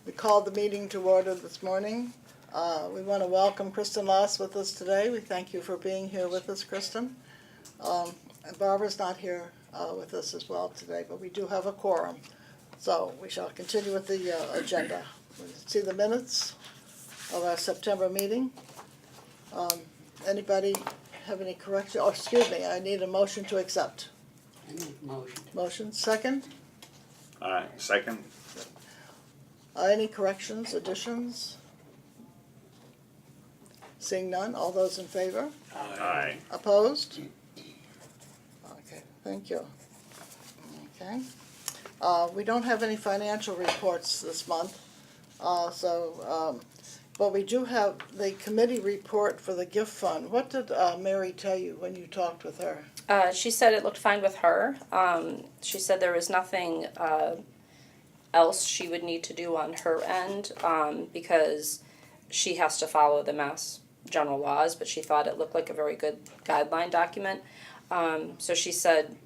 We called the meeting to order this morning. We want to welcome Kristen Loss with us today. We thank you for being here with us, Kristen. And Barbara's not here with us as well today, but we do have a quorum. So we shall continue with the agenda. We see the minutes of our September meeting. Anybody have any corrections? Oh, excuse me, I need a motion to accept. I make motion. Motion, second? Second. Any corrections, additions? Seeing none, all those in favor? Aye. Opposed? Okay, thank you. Okay. We don't have any financial reports this month, but we do have the committee report for the gift fund. What did Mary tell you when you talked with her? She said it looked fine with her. She said there was nothing else she would need to do on her end because she has to follow the Mass general laws, but she thought it looked like a very good guideline document. So she said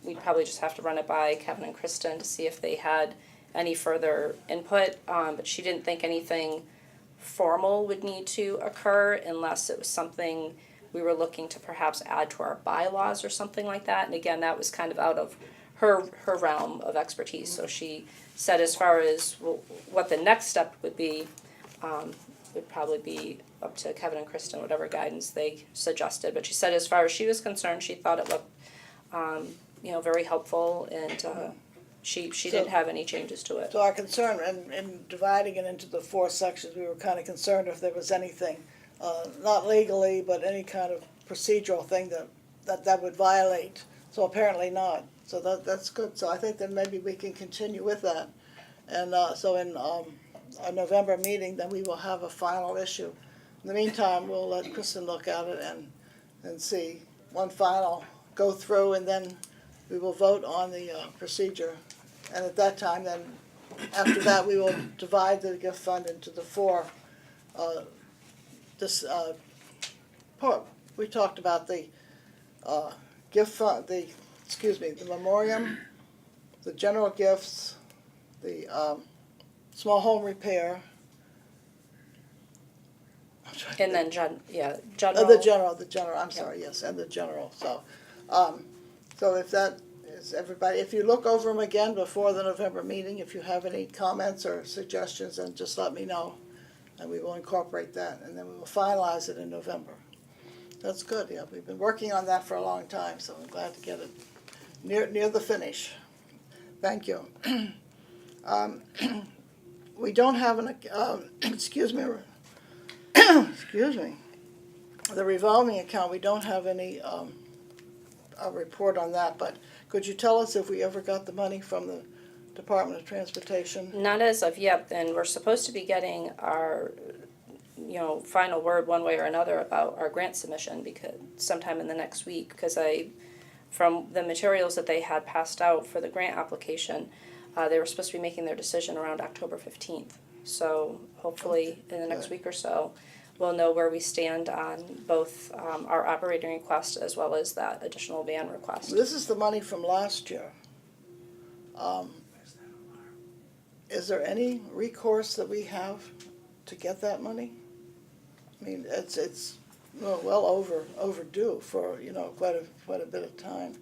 we'd probably just have to run it by Kevin and Kristen to see if they had any further input, but she didn't think anything formal would need to occur unless it was something we were looking to perhaps add to our bylaws or something like that. And again, that was kind of out of her realm of expertise. So she said as far as what the next step would be, would probably be up to Kevin and Kristen, whatever guidance they suggested. But she said as far as she was concerned, she thought it looked very helpful, and she didn't have any changes to it. So our concern in dividing it into the four sections, we were kind of concerned if there was anything, not legally, but any kind of procedural thing that would violate. So apparently not. So that's good. So I think that maybe we can continue with that. And so in our November meeting, then we will have a final issue. In the meantime, we'll let Kristen look at it and see one final go through, and then we will vote on the procedure. And at that time, then after that, we will divide the gift fund into the four. We talked about the gift fund, the memoriam, the general gifts, the small home repair. And then general. The general. I'm sorry. Yes, and the general. So, so if that is everybody, if you look over them again before the November meeting, if you have any comments or suggestions, then just let me know, and we will incorporate that, and then we will finalize it in November. That's good. Yeah, we've been working on that for a long time, so I'm glad to get it near the finish. Thank you. We don't have an excuse me, the revolving account. We don't have any a report on that, but could you tell us if we ever got the money from the Department of Transportation? Not as of yet, and we're supposed to be getting our final word one way or another about our grant submission because sometime in the next week, because from the materials that they had passed out for the grant application, they were supposed to be making their decision around October 15th. So hopefully in the next week or so, we'll know where we stand on both our operating request as well as that additional van request. This is the money from last year. Is there any recourse that we have to get that money? I mean, it's well overdue for quite a bit of time.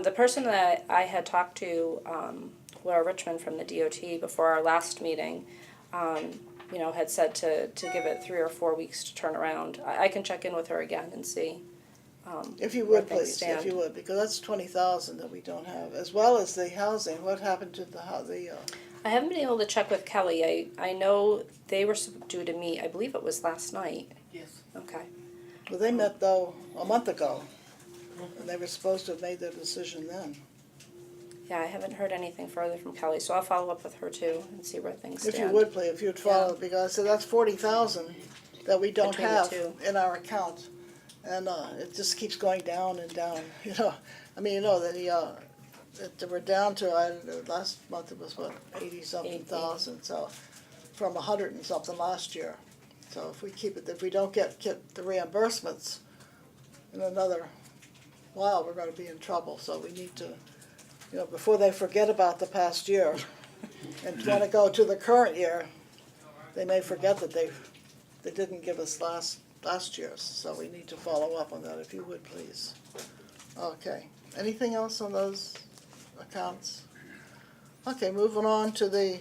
The person that I had talked to, Laura Richmond from the DOT, before our last meeting, had said to give it 3 or 4 weeks to turn around. I can check in with her again and see. If you would, please, if you would, because that's $20,000 that we don't have, as well as the housing. What happened to the I haven't been able to check with Kelly. I know they were due to meet. I believe it was last night. Yes. Okay. Well, they met though a month ago, and they were supposed to have made their decision then. Yeah, I haven't heard anything further from Kelly, so I'll follow up with her too and see where things stand. If you would, please, if you'd follow, because so that's $40,000 that we don't Between the have two. in our account, and it just keeps going down and down. That we're down to last month it was what 80-something thousand, so from 100 and something last year. So if we don't get the reimbursements in another while, we're going to be in trouble. So we need to, before they forget about the past year, and wanna go to the current year, they may forget that they didn't give us last year's, so we need to follow up on that, if you would, please. Okay, anything else on those accounts? Okay, moving on to the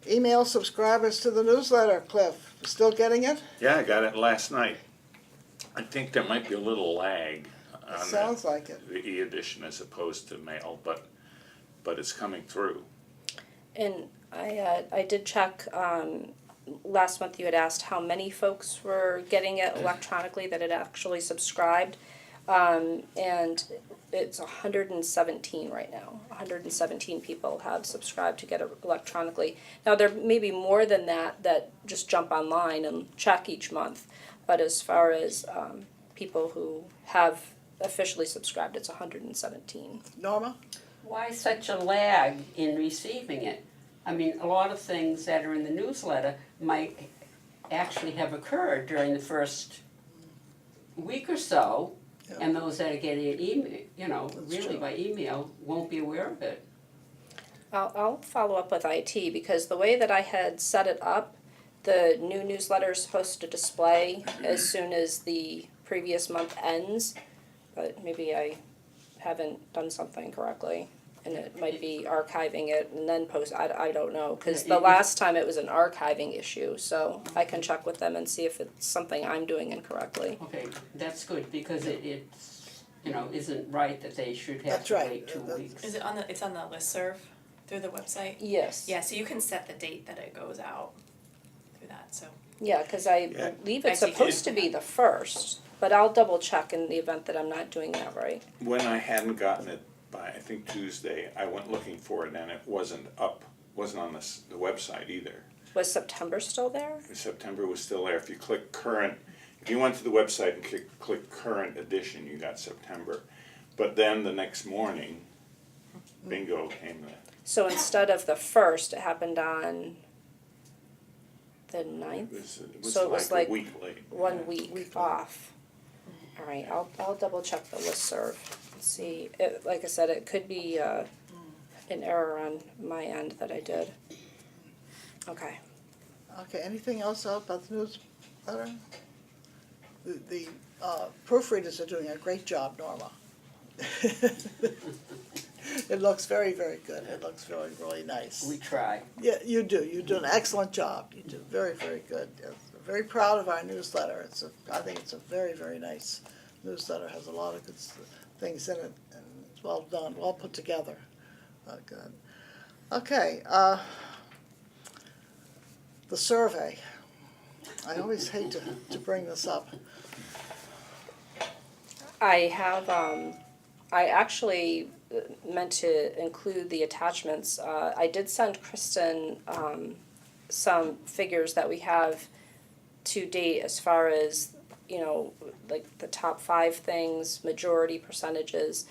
email subscribers to the newsletter, Cliff, still getting it? Yeah, I got it last night. I think there might be a little lag on Sounds like it. the e-edition as opposed to mail, but it's coming through. And I did check, last month you had asked how many folks were getting it electronically that had actually subscribed. And it's 117 right now. 117 people have subscribed to get it electronically. Now, there may be more than that just jump online and check each month. But as far as people who have officially subscribed, it's 117. Norma? Why such a lag in receiving it? I mean, a lot of things that are in the newsletter might actually have occurred during the first week or so, Yeah. and those that are getting it email, That's really true. by email, won't be aware of it. I'll follow up with IT because the way that I had set it up, the new newsletter is supposed to display as soon as the previous month ends, but maybe I haven't done something correctly. And it might be archiving it and then post, I don't know, because the last time it was an archiving issue, so I can check with them and see if it's something I'm doing incorrectly. Okay, that's good, because it's, isn't right that they should have That's to right. wait 2 That's- weeks. Is it on it's on the listserv through the website? Yes. Yeah, so you can set the date that it goes out through that, so. Yeah, because I Yeah. believe it's I see. supposed to be the first, but I'll double check in the event that I'm not doing that right. When I hadn't gotten it by, I think Tuesday, I went looking for it and it wasn't on the website either. Was September still there? September was still there. If you click current, if you went to the website and click current edition, you got September. But then the next morning, bingo came there. So instead of the first, it happened on the It 9th? was So it was like like a week late. One Yeah. week off. All right, I'll double check the listserv and see. Like I said, it could be an error on my end that I did. Okay. Okay, anything else about the newsletter? The proofreaders are doing a great job, Norma. It looks very, very good. It looks really, really nice. We try. Yeah, you do. You do an excellent job. You do very, very good. Very proud of our newsletter. I think it's a very, very nice newsletter. Has a lot of good things in it, and it's well done, well put together. Good. Okay. The survey. I always hate to bring this up. I have, I actually meant to include the attachments. I did send Kristen some figures that we have to date as far as, like the top 5 things, majority percentages.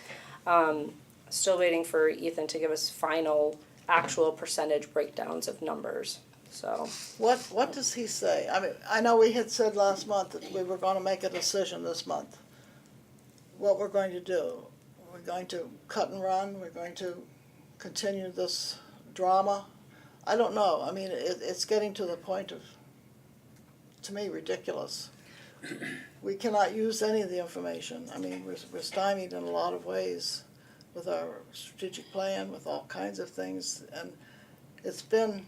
Still waiting for Ethan to give us final actual percentage breakdowns of numbers, so. What does he say? I mean, I know we had said last month that we were gonna make a decision this month. What we're going to do. We're going to cut and run, we're going to continue this drama. I don't know, I mean, it's getting to the point of, to me, ridiculous. We cannot use any of the information. I mean, we're stymied in a lot of ways with our strategic plan, with all kinds of things, and it's been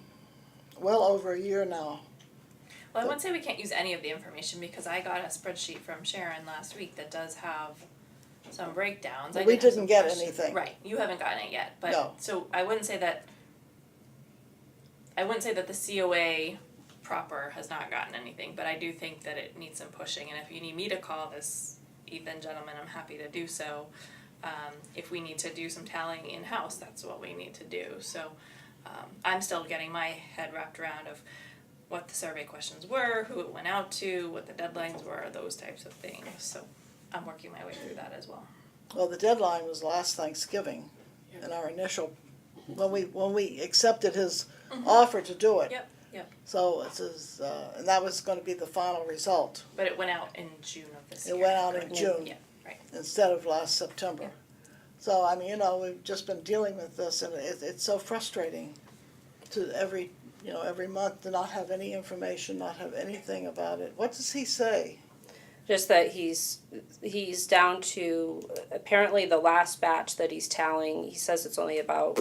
well over a year now. Well, I wouldn't say we can't use any of the information because I got a spreadsheet from Sharon last week that does have some breakdowns. Well, I we did have didn't some get questions. anything. Right, you haven't gotten it yet, but, No. so I wouldn't say that the COA proper has not gotten anything, but I do think that it needs some pushing, and if you need me to call this Ethan gentleman, I'm happy to do so. If we need to do some tallying in-house, that's what we need to do, so, I'm still getting my head wrapped around of what the survey questions were, who it went out to, what the deadlines were, those types of things, so I'm working my way through that as well. Well, the deadline was last Thanksgiving, in our initial, when we accepted his offer to do it. Yep. So and that was gonna be the final result, But it went out in June of this It year. went out in correct? June. Yeah, right. instead of last September. Yeah. So, I mean, we've just been dealing with this, and it's so frustrating. to every month to not have any information, not have anything about it. What does he say? Just that he's down to, apparently the last batch that he's tallying, he says it's only about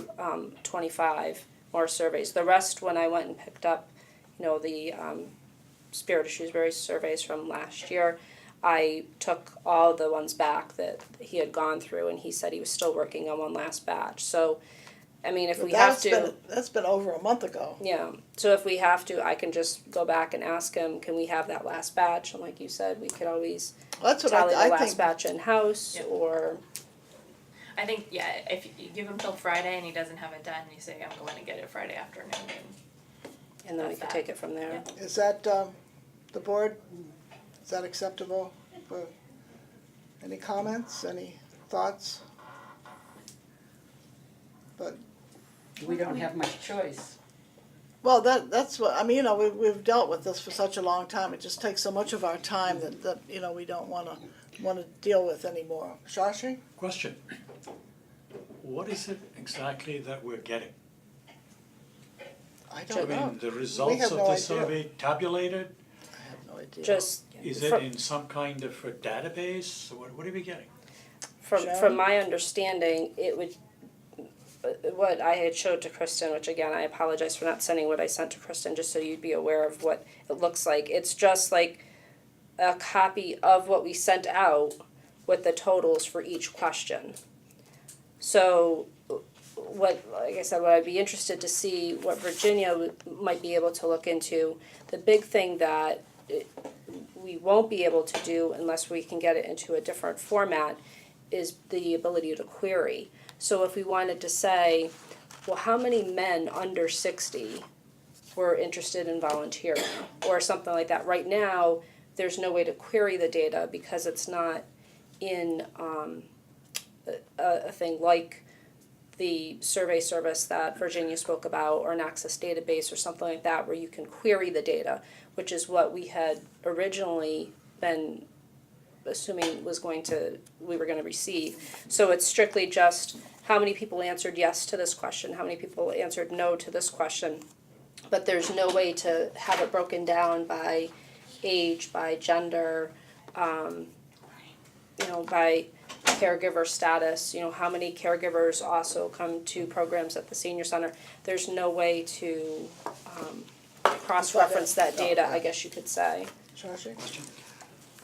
25 more surveys. The rest, when I went and picked up, the Spirit of Shrewsbury surveys from last year, I took all the ones back that he had gone through, and he said he was still working on one last batch. So, I mean, if But we have that's been over a month ago. yeah. So if we have to, I can just go back and ask him, can we have that last batch? And like you said, we could always That's what tally the I last think. batch in-house, Yep. or, I think, yeah, if you give him till Friday and he doesn't have it done, you say, I'm going to get it Friday afternoon, and then we That's could that. take it from there. Is that, the board, is that acceptable? For any comments, any thoughts? But, We don't have much choice. well, that's what, I mean, we've dealt with this for such a long time. It just takes so much of our time that we don't wanna deal with anymore. Shashi? Question. What is it exactly that we're getting? I I don't know. mean, the results have of no the idea. survey tabulated? I have no idea. Just Is Fro- it in some kind of a database? What are we getting? from Sharon? my understanding, it would, what I had showed to Kristen, which again, I apologize for not sending what I sent to Kristen, just so you'd be aware of what it looks like. It's just like a copy of what we sent out with the totals for each question. So like I said, what I'd be interested to see what Virginia might be able to look into. The big thing that we won't be able to do unless we can get it into a different format is the ability to query. So if we wanted to say, well, how many men under 60 were interested in volunteering, or something like that. Right now, there's no way to query the data because it's not in a thing like the survey service that Virginia spoke about, or an access database or something like that, where you can query the data, which is what we had originally been assuming we were going to receive. So it's strictly just how many people answered yes to this question, how many people answered no to this question, but there's no way to have it broken down by age, by gender, by caregiver status, how many caregivers also come to programs at the senior center. There's no way to cross-reference that data, I guess you could say. Shashi?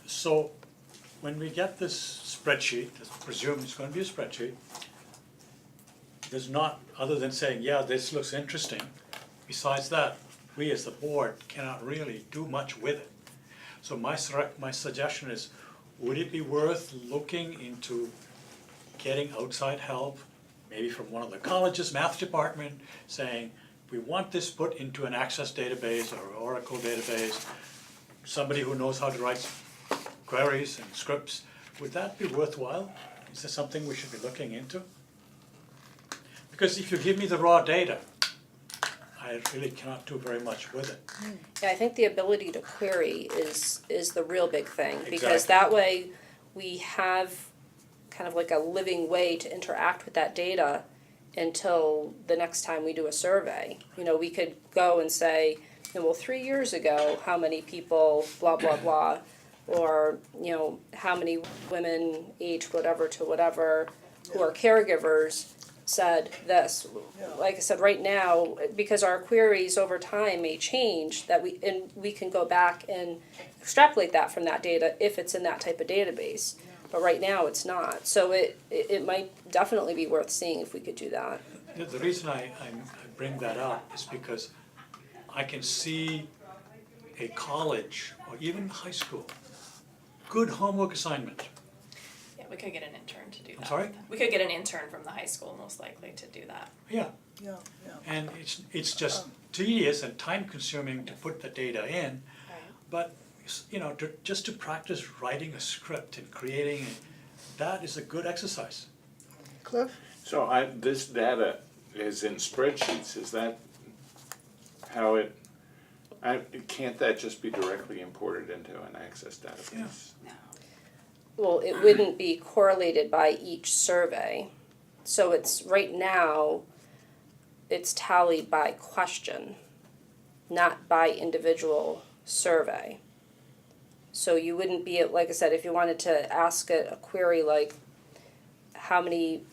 So, when we get this spreadsheet, I presume it's going to be a spreadsheet, there's not, other than saying, yeah, this looks interesting, besides that, we as the board cannot really do much with it. So my suggestion is, would it be worth looking into getting outside help, maybe from one of the college's math department, saying, we want this put into an Access database or Oracle database, somebody who knows how to write queries and scripts, would that be worthwhile? Is this something we should be looking into? Because if you give me the raw data, I really cannot do very much with it. Yeah, I think the ability to query is the real big thing, because Exactly. that way we have kind of like a living way to interact with that data until the next time we do a survey. We could go and say, well, 3 years ago, how many people, blah, blah, blah, or, how many women aged whatever to whatever who are caregivers said this. Yeah. Like I said, right now, because our queries over time may change, that we can go back and extrapolate that from that data if it's in that type of database. But right now, it's not. So it might definitely be worth seeing if we could do that. The reason I bring that up is because I can see a college or even high school, good homework assignment. Yeah, we could get an intern to do that. I'm sorry? We could get an intern from the high school, most likely, to do that. Yeah, Yeah, yeah. and it's just tedious and time consuming to put the data in, but just to practice writing a script and creating it, that is a good exercise. Cliff? So this data is in spreadsheets, is that how can't that just be directly imported into an Access database? Well, it wouldn't be correlated by each survey. So it's right now, it's tallied by question, not by individual survey. So you wouldn't be, like I said, if you wanted to ask a query like, how many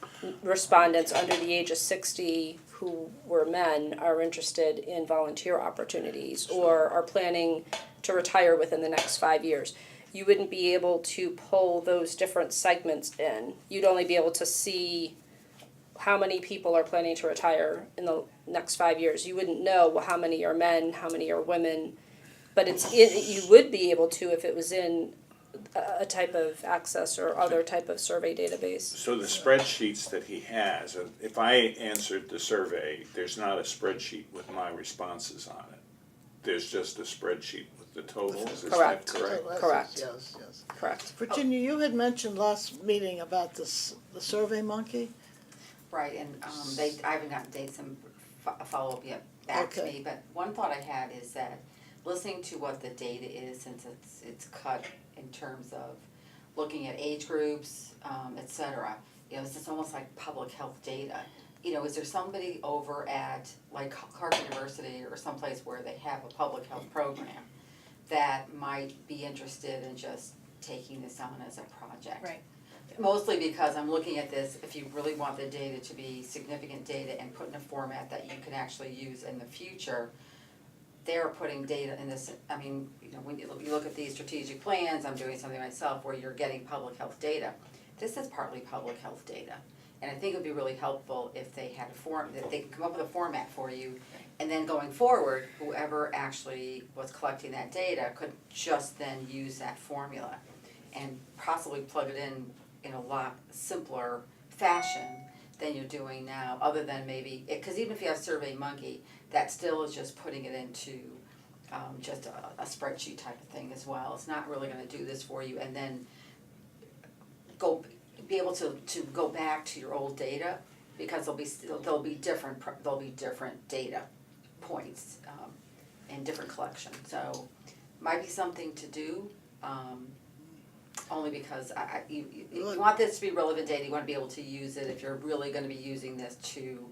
respondents under the age of 60 who were men are interested in volunteer opportunities or are planning to retire within the next 5 years, you wouldn't be able to pull those different segments in. You'd only be able to see how many people are planning to retire in the next 5 years. You wouldn't know how many are men, how many are women, but you would be able to if it was in a type of access or other type of survey database. So the spreadsheets that he has, if I answered the survey, there's not a spreadsheet with my responses on it. There's just a spreadsheet with the totals, is that Correct. correct? So that's- Correct. Yes, yes. Correct. Virginia, you had mentioned last meeting about this, the Survey Monkey. Right, and I haven't gotten dates and follow-up yet back to Okay. me, but one thought I had is that listening to what the data is, since it's cut in terms of looking at age groups, et cetera, you know, it's just almost like public health data. You know, is there somebody over at like Clark University or someplace where they have a public health program that might be interested in just taking this on as a project? Right. Mostly because I'm looking at this, if you really want the data to be significant data and put in a format that you can actually use in the future, they're putting data in this, I mean, you know, when you look at these strategic plans, I'm doing something myself where you're getting public health data. This is partly public health data. And I think it would be really helpful if they had a form, that they could come up with a format for you. And then going forward, whoever actually was collecting that data could just then use that formula and possibly plug it in a lot simpler fashion than you're doing now, other than maybe, because even if you have SurveyMonkey, that still is just putting it into just a spreadsheet type of thing as well. It's not really gonna do this for you and then be able to go back to your old data, because there'll be different data points and different collection. So might be something to do. Only because you want this to be relevant data, you want to be able to use it if you're really going to be using this to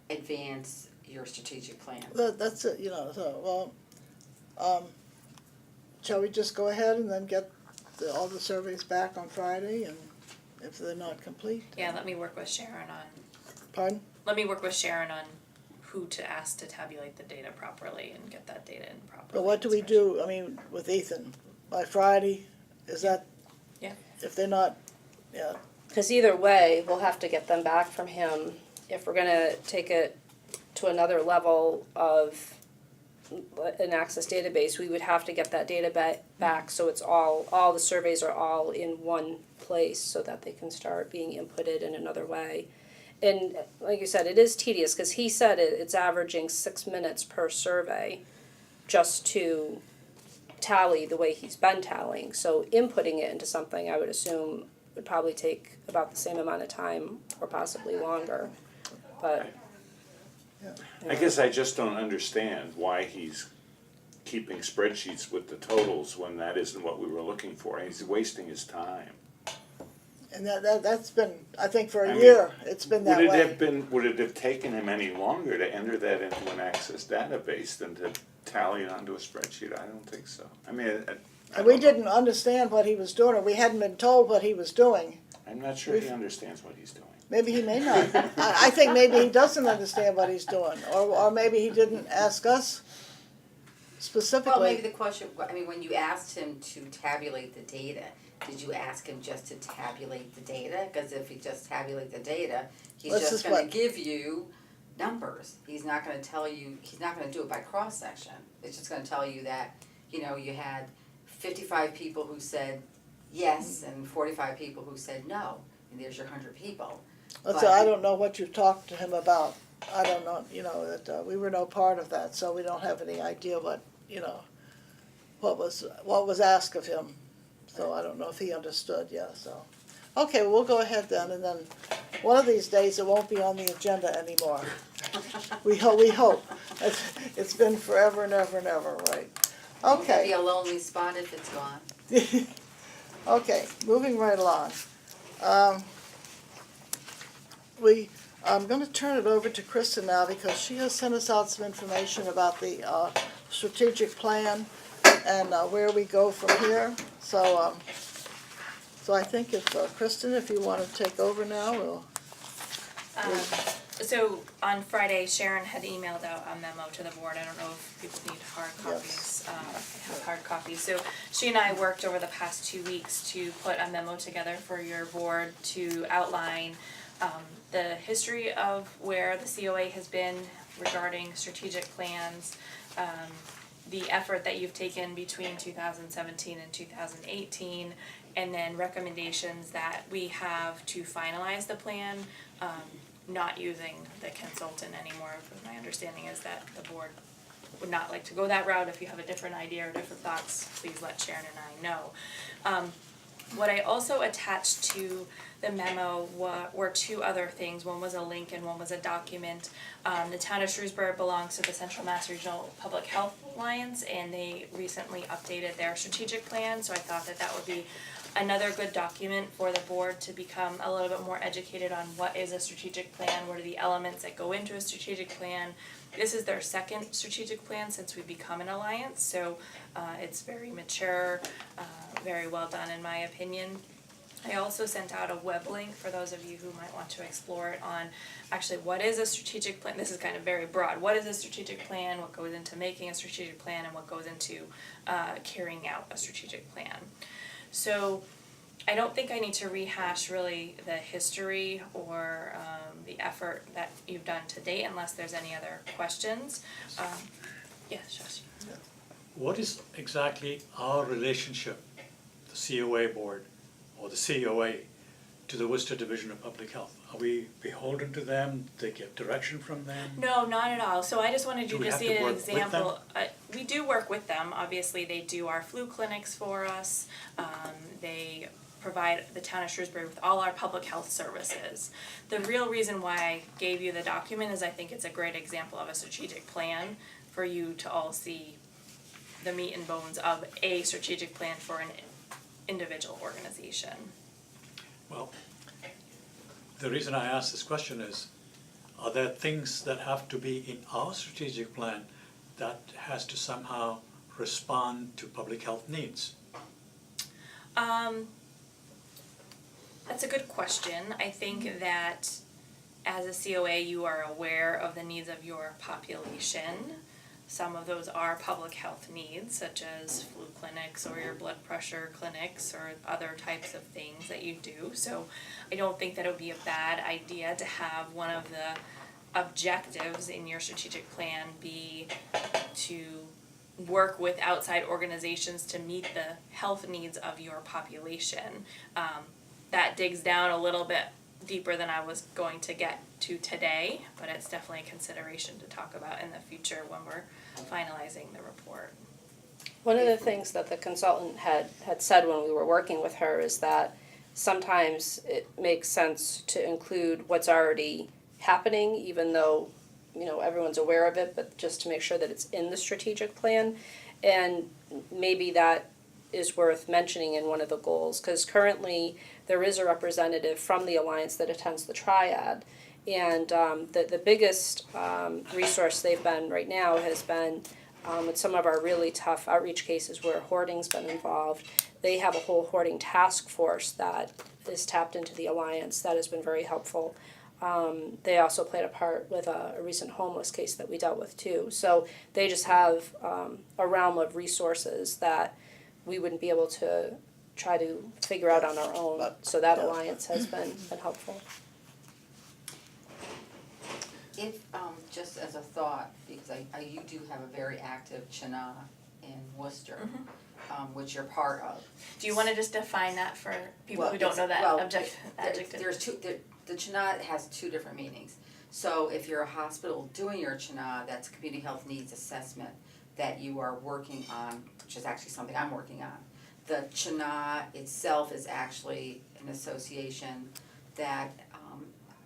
advance your strategic plan. That's it, you know, so, well, shall we just go ahead and then get all the surveys back on Friday, and if they're not complete? Yeah, let me work with Sharon on, Pardon? let me work with Sharon on who to ask to tabulate the data properly and get that data in properly. But what do we do, I mean, with Ethan, by Friday, is that? Yeah. If they're not, yeah, Because either way, we'll have to get them back from him if we're gonna take it to another level of an access database. We would have to get that data back so it's all the surveys are all in one place so that they can start being inputted in another way. And like you said, it is tedious because he said it's averaging 6 minutes per survey just to tally the way he's been tallying. So inputting it into something, I would assume, would probably take about the same amount of time or possibly longer. But I guess I just don't understand why he's keeping spreadsheets with the totals when that isn't what we were looking for. He's wasting his time. and that's been, I think for I a mean, year, it's been that way. Would it have taken him any longer to enter that into an Access database than to tally it onto a spreadsheet? I don't think so. I mean, And we didn't understand what he was doing, or we hadn't been told what he was doing. I'm not sure he understands what he's doing. Maybe he may not. I think maybe he doesn't understand what he's doing, or maybe he didn't ask us specifically. Well, maybe the question, I mean, when you asked him to tabulate the data, did you ask him just to tabulate the data? Because if he just tabulate the data, he's Let's just just gonna what? give you numbers. He's not gonna tell you, he's not gonna do it by cross-section. It's just gonna tell you that, you know, you had 55 people who said yes and 45 people who said no, and there's your 100 people. Let's say, I don't know what you talked to him about. I don't know, you know, that we were no part of that, so we don't have any idea what, you know, what was asked of him. So I don't know if he understood, yeah, so. Okay, we'll go ahead then, and then one of these days it won't be on the agenda anymore. We hope. It's been forever and ever and ever, right? It'd be Okay, a lonely spot if it's gone. okay, moving right along. I'm gonna turn it over to Kristen now because she has sent us out some information about the strategic plan and where we go from here. So I think if, Kristen, if you wanna take over now, we'll. So on Friday, Sharon had emailed out a memo to the board. I don't know if people need hard copies. I have hard copies. So she and I worked over the past 2 weeks to put a memo together for your board to outline the history of where the COA has been regarding strategic plans, the effort that you've taken between 2017 and 2018, and then recommendations that we have to finalize the plan, not using the consultant anymore. My understanding is that the board would not like to go that route. If you have a different idea or different thoughts, please let Sharon and I know. What I also attached to the memo were two other things. One was a link and one was a document. The town of Shrewsbury belongs to the Central Mass Regional Public Health Alliance, and they recently updated their strategic plan, so I thought that that would be another good document for the board to become a little bit more educated on what is a strategic plan, what are the elements that go into a strategic plan. This is their second strategic plan since we've become an alliance, so it's very mature, very well done in my opinion. I also sent out a web link for those of you who might want to explore it on actually what is a strategic plan. This is kind of very broad. What is a strategic plan? What goes into making a strategic plan? And what goes into carrying out a strategic plan? So I don't think I need to rehash really the history or the effort that you've done to date unless there's any other questions. Yes, Josh. What is exactly our relationship, the COA board or the COA, to the Worcester Division of Public Health? Are we beholden to them? Do they get direction from them? No, not at all. So I just wanted Do you we to have see to an work with example. We do work with them. Obviously, they do our flu clinics for us. They provide the town of Shrewsbury with all our public health services. The real reason why I gave you the document is I think it's a great example of a strategic plan for you to all see the meat and bones of a strategic plan for an individual organization. Well, the reason I ask this question is, are there things that have to be in our strategic plan that has to somehow respond to public health needs? That's a good question. I think that as a COA you are aware of the needs of your population. Some of those are public health needs, such as flu clinics or your blood pressure clinics or other types of things that you do. So I don't think that it would be a bad idea to have one of the objectives in your strategic plan be to work with outside organizations to meet the health needs of your population. That digs down a little bit deeper than I was going to get to today, but it's definitely a consideration to talk about in the future when we're finalizing the report. One of the things that the consultant had said when we were working with her is that sometimes it makes sense to include what's already happening, even though, you know, everyone's aware of it, but just to make sure that it's in the strategic plan. And maybe that is worth mentioning in one of the goals, because currently there is a representative from the Alliance that attends the triad. And the biggest resource they've been right now has been with some of our really tough outreach cases where hoarding's been involved. They have a whole hoarding task force that is tapped into the Alliance that has been very helpful. They also played a part with a recent homeless case that we dealt with too. So they just have a realm of resources that we wouldn't be able to try to figure out on our own. So that Alliance has been helpful. If, just as a thought, because you do have a very active CHNA in Worcester, which you're part of. Do you want to just define that for people Well, who don't know that well, adjective? There's two, the CHNA has two different meanings. So if you're a hospital doing your CHNA, that's community health needs assessment that you are working on, which is actually something I'm working on. The CHNA itself is actually an association that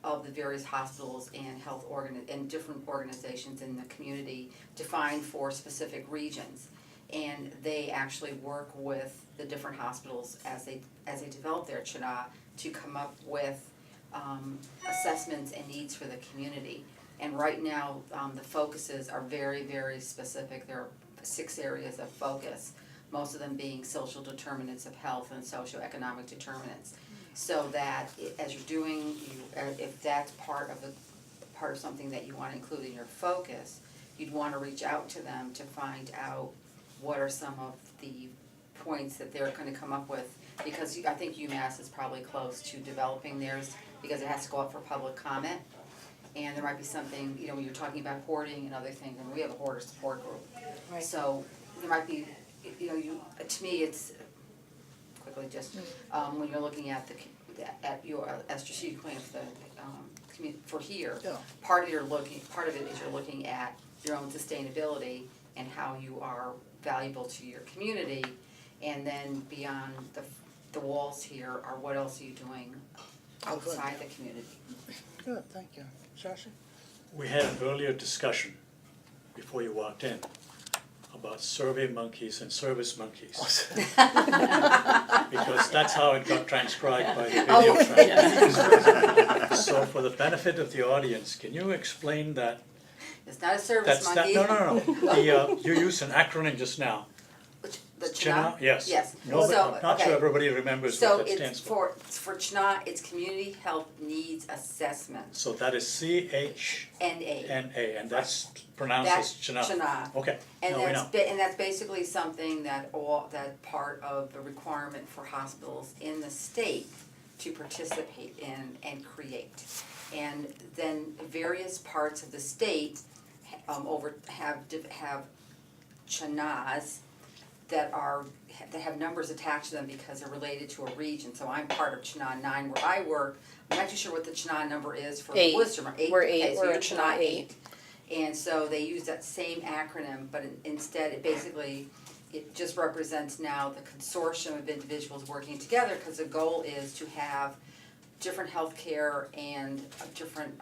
of the various hospitals and and different organizations in the community defined for specific regions. And they actually work with the different hospitals as they develop their CHNA to come up with assessments and needs for the community. And right now, the focuses are very, very specific. There are 6 areas of focus, most of them being social determinants of health and socioeconomic determinants. So that as you're doing, if that's part of something that you want to include in your focus, you'd want to reach out to them to find out what are some of the points that they're going to come up with. Because I think UMass is probably close to developing theirs, because it has to go up for public comment. And there might be something, you know, when you're talking about hoarding and other things, and we have a hoarder support group. Right. So there might be, you know, to me, it's quickly just, when you're looking at your strategic plan for the, for here, Yeah. part of it is you're looking at your own sustainability and how you are valuable to your community. And then beyond the walls here are what else are you doing Oh, good. outside the community. Good, thank you. Shashi? We had an earlier discussion before you walked in about survey monkeys and service monkeys. Because that's how it got transcribed by the video transcript. So for the benefit of the audience, can you explain that? It's not a service That's monkey. no. You used an acronym just now. The CHNA? Yes. Yes. No, but So, I'm not sure okay. everybody remembers So what that it's stands for. for CHNA, it's Community Health Needs Assessment, So that is CHNA, NA. and that's pronounced That's as CHNA. CHNA. Okay, And now we that's know. and that's basically something that part of the requirement for hospitals in the state to participate in and create. And then various parts of the state have CHNAs that have numbers attached to them because they're related to a region. So I'm part of CHNA 9 where I work. I'm not too sure what the CHNA number is for 8. Worcester. 8. We're Okay, 8. so We're you're a CHNA 8. And so they use that same acronym, but instead it just represents now the consortium of individuals working together, because the goal is to have different healthcare and different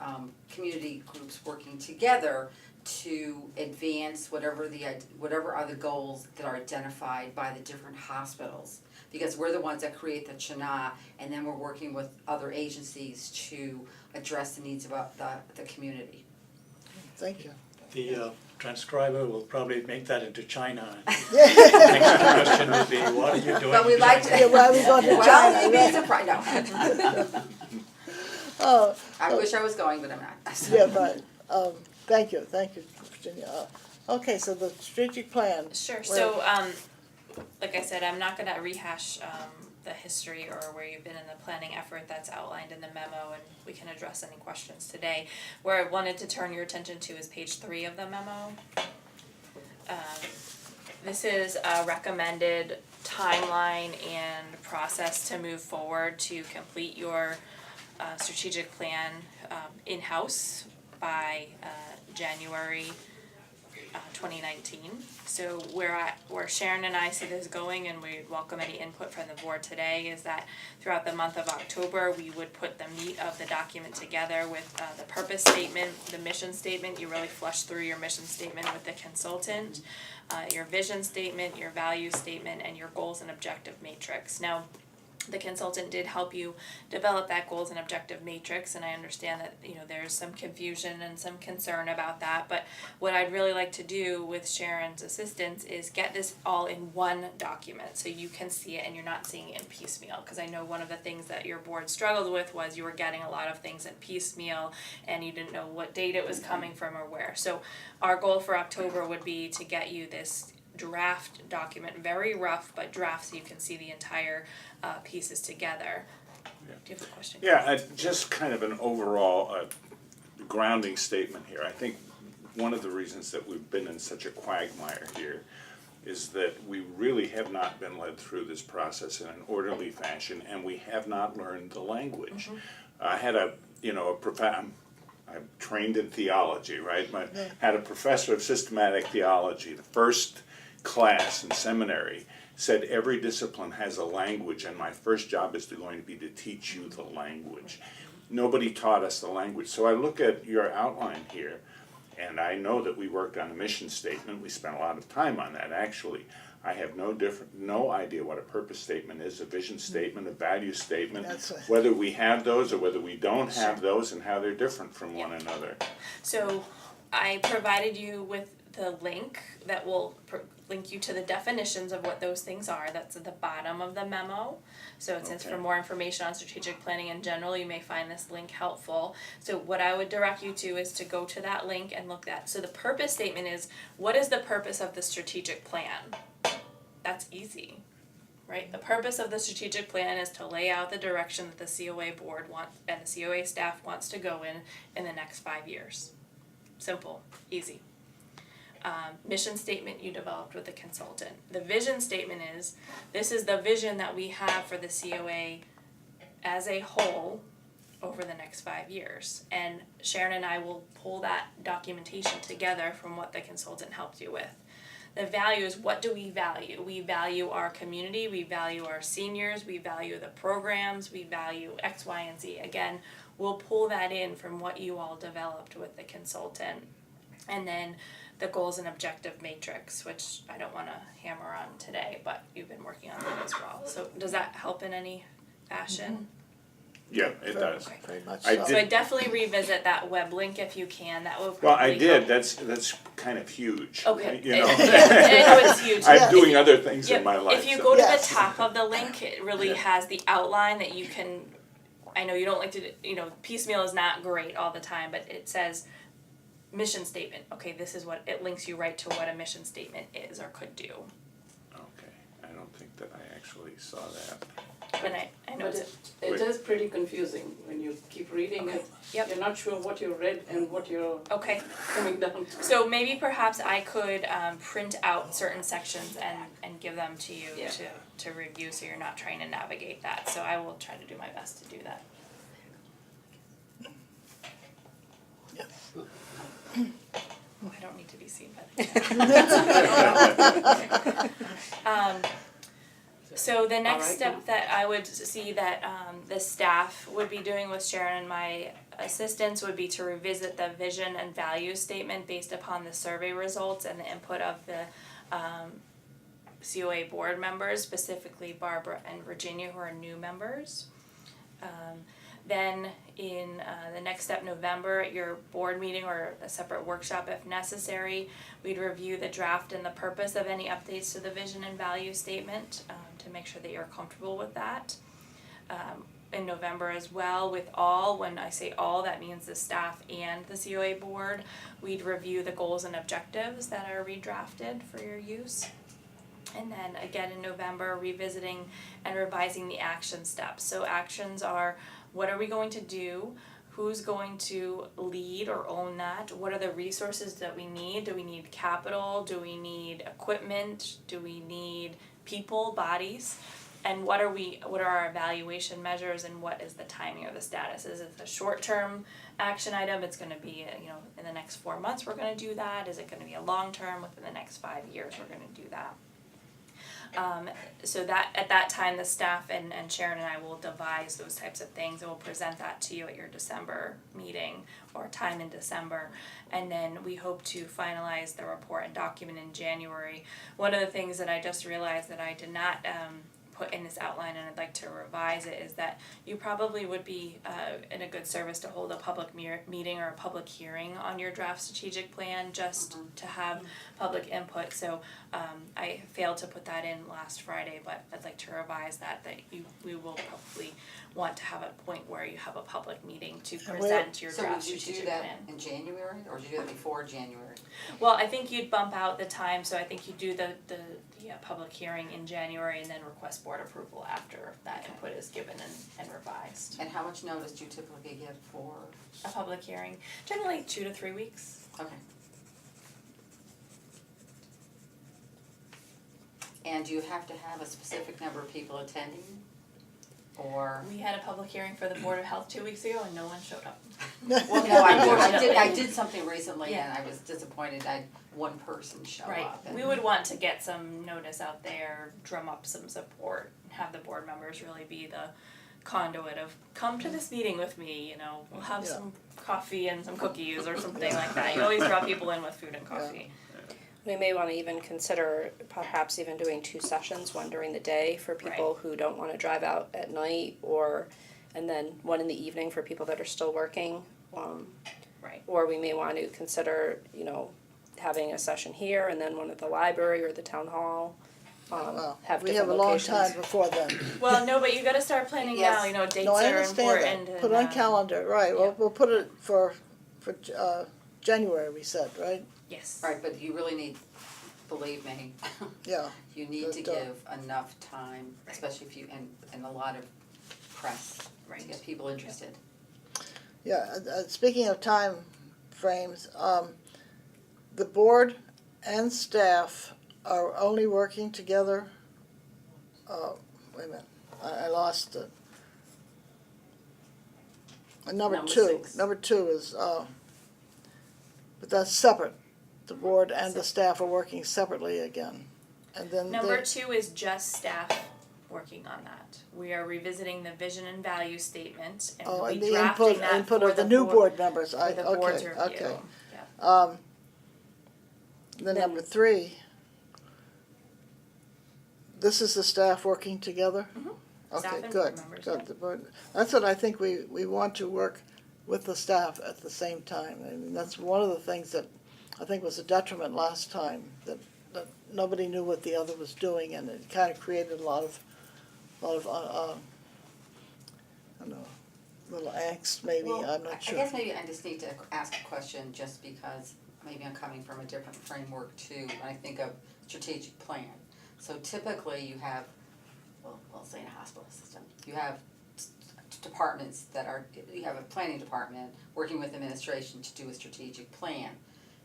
community groups working together to advance whatever are the goals that are identified by the different hospitals. Because we're the ones that create the CHNA, and then we're working with other agencies to address the needs of the community. Thank you. The transcriber will probably make that into China. Next question would be, what are you doing? But we'd like to. Yeah, why are we going to Well, China? you'd be surprised, no. Oh, I wish I was going, but I'm not. yeah, right. Thank you, Virginia. Okay, so the strategic plan. Sure, so, like I said, I'm not gonna rehash, the history or where you've been in the planning effort that's outlined in the memo, and we can address any questions today. Where I wanted to turn your attention to is page 3 of the memo. This is a recommended timeline and process to move forward to complete your strategic plan in-house by January 2019. So where Sharon and I see this going, and we welcome any input from the board today, is that throughout the month of October, we would put the meat of the document together with the purpose statement, the mission statement. You really flush through your mission statement with the consultant, your vision statement, your value statement, and your goals and objective matrix. Now, the consultant did help you develop that goals and objective matrix, and I understand that, you know, there's some confusion and some concern about that, but what I'd really like to do with Sharon's assistance is get this all in one document so you can see it and you're not seeing it in piecemeal, because I know one of the things that your board struggled with was you were getting a lot of things in piecemeal and you didn't know what date it was coming from or where. So our goal for October would be to get you this draft document, very rough but draft, so you can see the entire pieces together. Yeah. Do you have a question? Yeah, just kind of an overall grounding statement here. I think one of the reasons that we've been in such a quagmire here is that we really have not been led through this process in an orderly fashion, and we have not learned the language. I had I'm trained in theology, right? I had a professor of systematic theology. The first class in seminary said every discipline has a language, and my first job is going to be to teach you the language. Nobody taught us the language. So I look at your outline here, and I know that we worked on a mission statement. We spent a lot of time on that, actually. I have no idea what a purpose statement is, a vision statement, a value statement, That's a- whether we have those or whether we don't have those, and how they're different from one another. So I provided you with the link that will link you to the definitions of what those things are. That's at the bottom of the memo. So it says for Okay. more information on strategic planning in general, you may find this link helpful. So what I would direct you to is to go to that link and look at. So the purpose statement is, what is the purpose of the strategic plan? That's easy, right? The purpose of the strategic plan is to lay out the direction that the COA board wants and the COA staff wants to go in the next 5 years. Simple, easy. Mission statement you developed with the consultant. The vision statement is, this is the vision that we have for the COA as a whole over the next 5 years. And Sharon and I will pull that documentation together from what the consultant helped you with. The value is, what do we value? We value our community, we value our seniors, we value the programs, we value X, Y, and Z. Again, we'll pull that in from what you all developed with the consultant. And then the goals and objective matrix, which I don't want to hammer on today, but you've been working on that as well. So does that help in any fashion? Yeah, it does. Very much I so. So I definitely revisit that web link if you can. That will Well, probably I did, help. that's kind of huge. Okay. You know? I know it's huge. I'm Yeah. doing other things Yep, in my life. if you so- go to Yes. the top of the link, it really has the outline that you can, I know you don't like to, piecemeal is not great all the time, but it says mission statement. Okay, this is what, it links you right to what a mission statement is or could do. Okay, I don't think that I actually saw that. And I know But it's, it is pretty confusing when you keep reading it. Yep. You're not sure what you read and what you're okay. coming down to. So maybe perhaps I could print out certain sections and give them to you Yeah. to review so you're not trying to navigate that. So I will try to do my best to do that. Oh, I don't need to be seen by the camera. So the next Alright. step that I would see that the staff would be doing with Sharon and my assistants would be to revisit the vision and value statement based upon the survey results and the input of the COA board members, specifically Barbara and Virginia, who are new members. Then in the next step, November, at your board meeting or a separate workshop if necessary, we'd review the draft and the purpose of any updates to the vision and value statement to make sure that you're comfortable with that. In November as well, with all, when I say all, that means the staff and the COA board, we'd review the goals and objectives that are redrafted for your use. And then again in November, revisiting and revising the action steps. So actions are, what are we going to do? Who's going to lead or own that? What are the resources that we need? Do we need capital? Do we need equipment? Do we need people, bodies? And what are our evaluation measures and what is the timing or the status? Is it a short-term action item? It's gonna be, in the next 4 months we're gonna do that. Is it gonna be a long-term, within the next 5 years we're gonna do that? So that at that time the staff and Sharon and I will devise those types of things and we'll present that to you at your December meeting or time in December. And then we hope to finalize the report and document in January. One of the things that I just realized that I did not put in this outline and I'd like to revise it is that you probably would be in a good service to hold a public meeting or a public hearing on your draft strategic plan just to have public input. So I failed to put that in last Friday, but I'd like to revise that we will probably want to have a point where you have a public meeting to present your So draft would you strategic do that plan. in January, or would you do that before January? Well, I think you'd bump out the time, so I think you do the public hearing in January and then request board approval after that input is given and revised. And how much notice do you typically give for, A public hearing, generally 2 to 3 weeks. okay. And do you have to have a specific number of people attending? Or, We had a public hearing for the Board of Health 2 weeks ago and no one showed up. well, no, I Unfortunately. did something recently Yeah. and I was disappointed, I had one person show Right, up. And we would want to get some notice out there, drum up some support, have the board members really be the conduit of, come to this meeting with me, we'll have Yeah. some coffee and some cookies or something like that. You always draw people in with food and coffee. We may wanna even consider perhaps even doing 2 sessions, one during the day for people who don't wanna drive out at night, and then one in the evening for people that are still working. Right. Or we may want to consider, having a session here and then one at the library or the town hall. Well, Have we different have a long locations. time before then. Well, no, but you gotta start planning now, Yes. dates No, I are understand important that. and, Put it on calendar, right, yeah. we'll put it for January, we said, right? Yes. Right, but you really need, believe me, Yeah, you need to But, give enough time, Right. especially if you, and a lot of press to Right. get people interested. yeah, speaking of time frames, the board and staff are only working together, wait a minute, I lost it. Number Number two, 6. number 2 is, but that's separate. The board and the staff are working separately again, and then Number they- 2 is just staff working on that. We are revisiting the vision and value statement and Oh, we'll and be the drafting input, that input for of the new board, board members, for the board's okay, review. okay. Yeah. Then number 3, this is the staff working together? Staff Okay, and good, board members, good, yeah. the board, that's what I think we want to work with the staff at the same time. I mean, that's one of the things that I think was a detriment last time, that nobody knew what the other was doing, and it kind of created a lot of, I don't know, little angst maybe, Well, I'm not sure. I guess maybe I just need to ask a question, just because maybe I'm coming from a different framework too, when I think of strategic plan. So typically you have, well, say in a hospital system, you have departments that are, you have a planning department working with administration to do a strategic plan.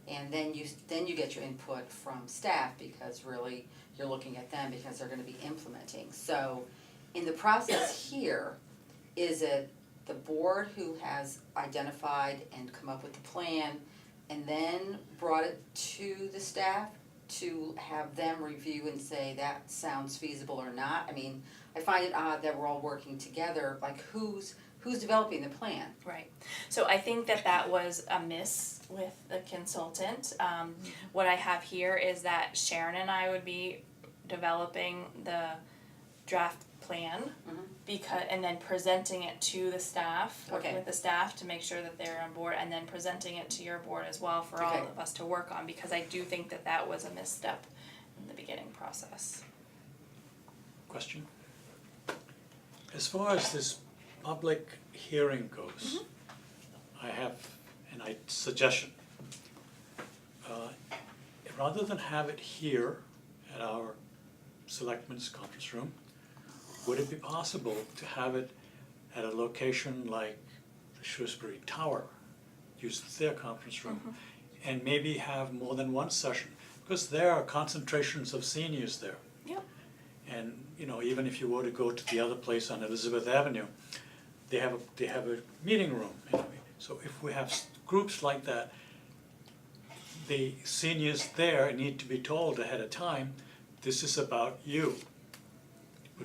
And then you get your input from staff, because really you're looking at them because they're gonna be implementing. So in the process here, is it the board who has identified and come up with the plan and then brought it to the staff to have them review and say that sounds feasible or not? I mean, I find it odd that we're all working together, like who's developing the plan? Right. So I think that was a miss with the consultant. What I have here is that Sharon and I would be developing the draft plan and then presenting it to the staff, working Okay. with the staff to make sure that they're on board, and then presenting it to your board as well for all Okay. of us to work on, because I do think that was a misstep in the beginning process. Question? As far as this public hearing goes, I have a suggestion. Rather than have it here at our selectmen's conference room, would it be possible to have it at a location like the Shrewsbury Tower, use their conference room, and maybe have more than one session? Because there are concentrations of seniors there. Yep. And, even if you were to go to the other place on Elizabeth Avenue, they have a meeting room, So if we have groups like that, the seniors there need to be told ahead of time, this is about you.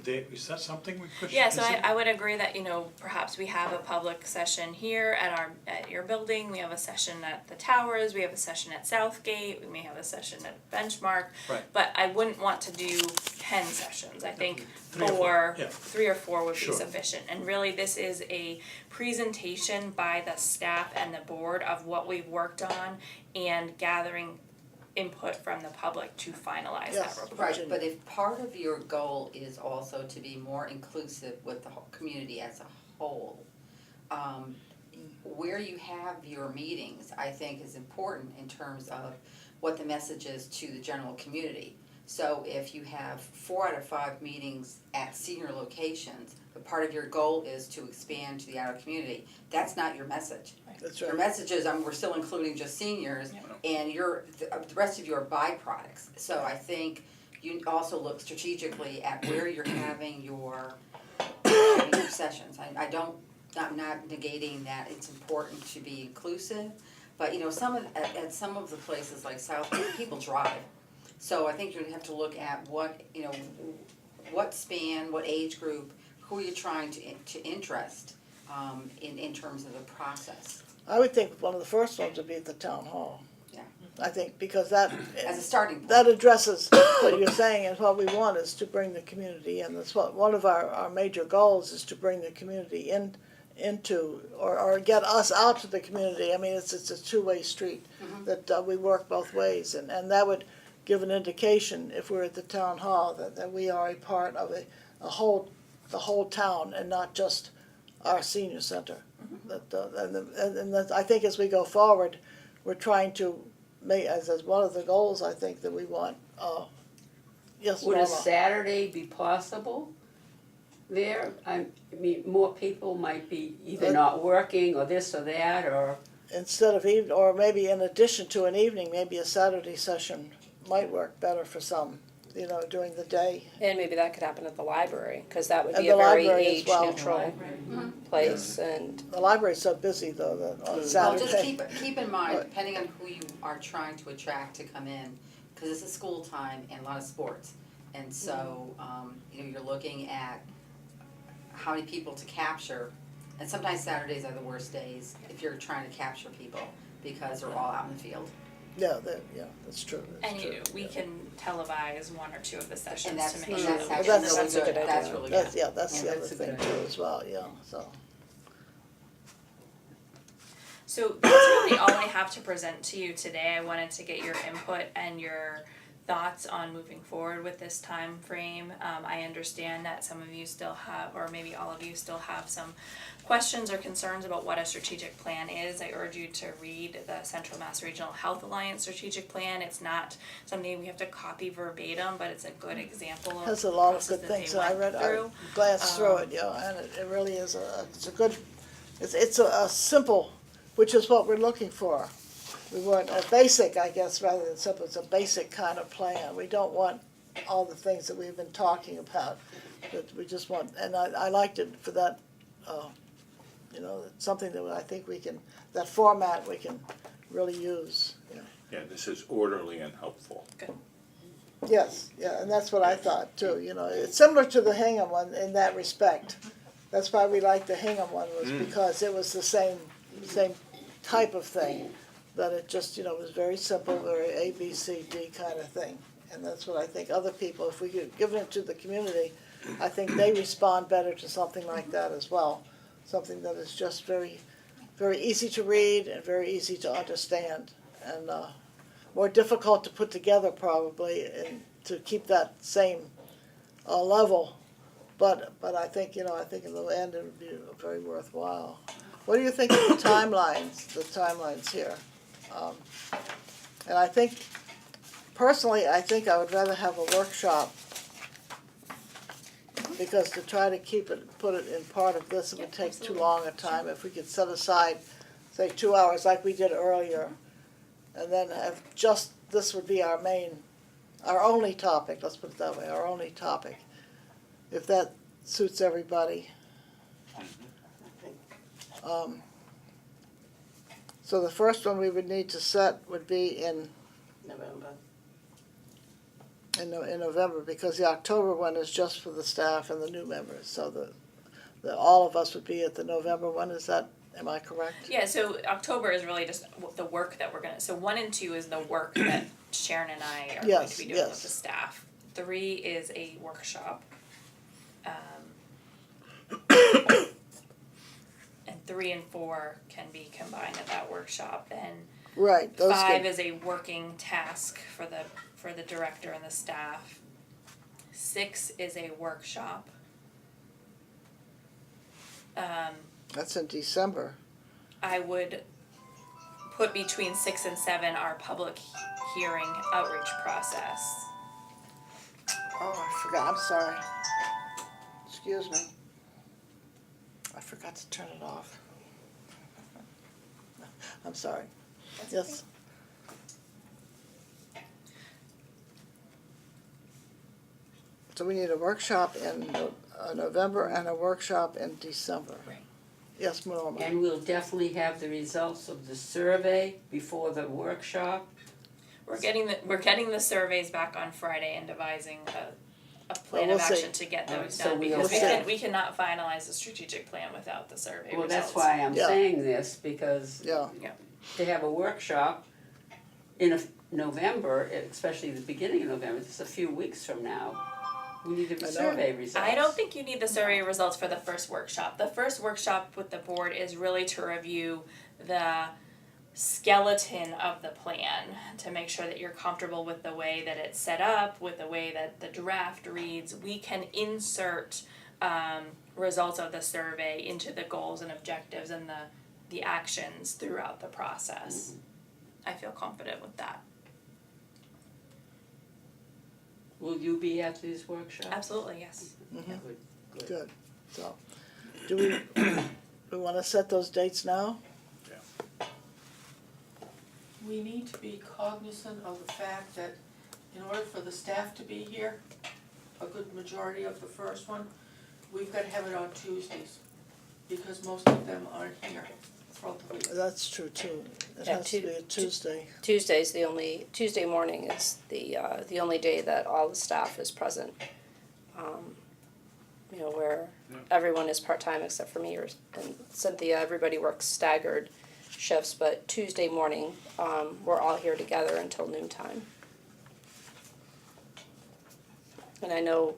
Is that something we could Yeah, so consider? I would agree that, perhaps we have a public session here at your building, we have a session at the towers, we have a session at Southgate, we may have a session at Benchmark. Right. But I wouldn't want to do 10 sessions, I think 3 or 4, yeah. 3 or 4 would be Sure. sufficient. And really, this is a presentation by the staff and the board of what we've worked on and gathering input from the public to finalize Yes. that report. Right, but if part of your goal is also to be more inclusive with the whole community as a whole, where you have your meetings, I think is important in terms of what the message is to the general community. So if you have 4 out of 5 meetings at senior locations, but part of your goal is to expand to the outer community, that's not your message. That's Your right. message is, we're still including just seniors, and the rest of you are byproducts. So I think you also look strategically at where you're having your sessions. I'm not negating that it's important to be inclusive, but at some of the places like South, people drive. So I think you have to look at what span, what age group, who you're trying to interest in terms of the process. I would think one of the first ones would be at the town hall. Yeah. I think, because that, As a starting point. that addresses what you're saying, and what we want is to bring the community in. That's what, one of our major goals is to bring the community into, or get us out to the community. I mean, it's a two-way street, that we work both ways, and that would give an indication, if we're at the town hall, that we are a part of the whole town, and not just our senior center. And I think as we go forward, we're trying to make, as one of the goals, I think, that we want, yes, Would a Norma? Saturday be possible there? I mean, more people might be either not working or this or that, or, Instead of even, or maybe in addition to an evening, maybe a Saturday session might work better for some, during the day. And maybe that could happen at the library, because that would At be the a very library as well. age-neutral place, and The library's so busy though, that on Well, Saturday. just keep in mind, depending on who you are trying to attract to come in, because it's a school time and a lot of sports. And so, you're looking at how many people to capture, and sometimes Saturdays are the worst days if you're trying to capture people, because they're all out in the field. Yeah, that's true. And we can televise one or two of the sessions And that's, to and make sure that's that we actually get really That's a good, good that's idea. really good. That's, that's the Yeah, other that's a thing good too idea. as well, yeah, so. So that's really all I have to present to you today. I wanted to get your input and your thoughts on moving forward with this time frame. I understand that some of you still have, or maybe all of you still have some questions or concerns about what a strategic plan is. I urge you to read the Central Mass Regional Health Alliance strategic plan. It's not something we have to copy verbatim, but it's a good example of Has the a lot of process good that things, they and I went read, I through. glanced through it, and it really is it's a good, it's a simple, which is what we're looking for. We want a basic, I guess, rather than simple, it's a basic kind of plan. We don't want all the things that we've been talking about, but we just want, and I liked it for that, it's something that I think we can, that format we can really use, Yeah, this is orderly and helpful. Yes, yeah, and that's what I thought too, it's similar to the Hingham one in that respect. That's why we liked the Hingham one, was because it was the same type of thing, that it just, was very simple, very A, B, C, D kind of thing. And that's what I think other people, if we could give it to the community, I think they respond better to something like that as well. Something that is just very, very easy to read and very easy to understand, and more difficult to put together probably, and to keep that same level. But I think, I think in the end it would be very worthwhile. What do you think of the timelines here? And I think, personally, I think I would rather have a workshop, because to try to put it in part of this, it would take too long a time. If we could set aside, say, 2 hours like we did earlier, and then have just, this would be our only topic, let's put it that way, our only topic, if that suits everybody. So the first one we would need to set would be in November. in November, because the October one is just for the staff and the new members, so the all of us would be at the November one, am I correct? Yeah, so October is really just the work that we're gonna, so 1 and 2 is the work that Sharon and I are going to be doing Yes, with the staff. 3 is a workshop. And 3 and 4 can be combined at that workshop, and Right, those 5 get, is a working task for the director and the staff. 6 is a workshop. that's in December. I would put between 6 and 7 our public hearing outreach process. Oh, I forgot, I'm sorry. Excuse me. I forgot to turn it off. I'm sorry. Yes. So we need a workshop in November and a workshop in December. Right. Yes, Norma. and we'll definitely have the results of the survey before the workshop. We're getting the surveys back on Friday and devising a plan Well, of we'll see. action to get those So done, we'll because see. we cannot finalize the strategic plan without the survey Well, results. that's why I'm Yeah. saying this, because Yeah, to have a workshop November, especially the beginning of November, it's a few weeks from now, we need the I know. survey results. I don't think you need the survey results for the first workshop. The first workshop with the board is really to review the skeleton of the plan, to make sure that you're comfortable with the way that it's set up, with the way that the draft reads. We can insert results of the survey into the goals and objectives and the actions throughout the process. I feel confident with that. Will you be at these workshops? Absolutely, yes. Good. Good, so, do we wanna set those dates now? We need to be cognizant of the fact that in order for the staff to be here, a good majority of the first one, we've got to have it on Tuesdays, because most of them aren't here throughout the week. That's true too, it Yeah, has to be a Tuesday. Tuesday morning is the only day that all the staff is present. Where everyone is part-time except for me and Cynthia, everybody works staggered shifts, but Tuesday morning, we're all here together until noontime. And I know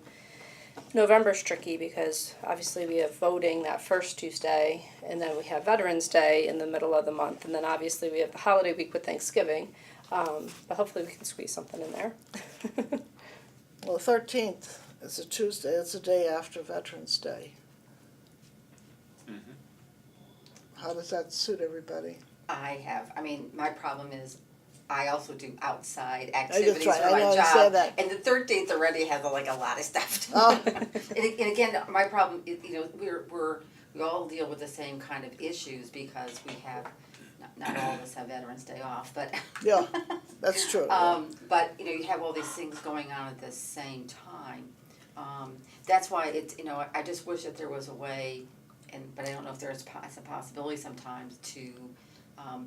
November's tricky because obviously we have voting that first Tuesday, and then we have Veterans Day in the middle of the month, and then obviously we have the holiday week with Thanksgiving, but hopefully we can squeeze something in there. Well, the 13th is a Tuesday, it's the day after Veterans Day. How does that suit everybody? My problem is, I also do outside activities right, for I my know, you job. said that. And the 13th already has like a lot of stuff to do. Oh. And again, my problem, we all deal with the same kind of issues because we have, not all of us have Veterans Day off, but. Yeah, that's true. But, you have all these things going on at the same time. That's why it's, I just wish that there was a way, but I don't know if there's a possibility sometimes to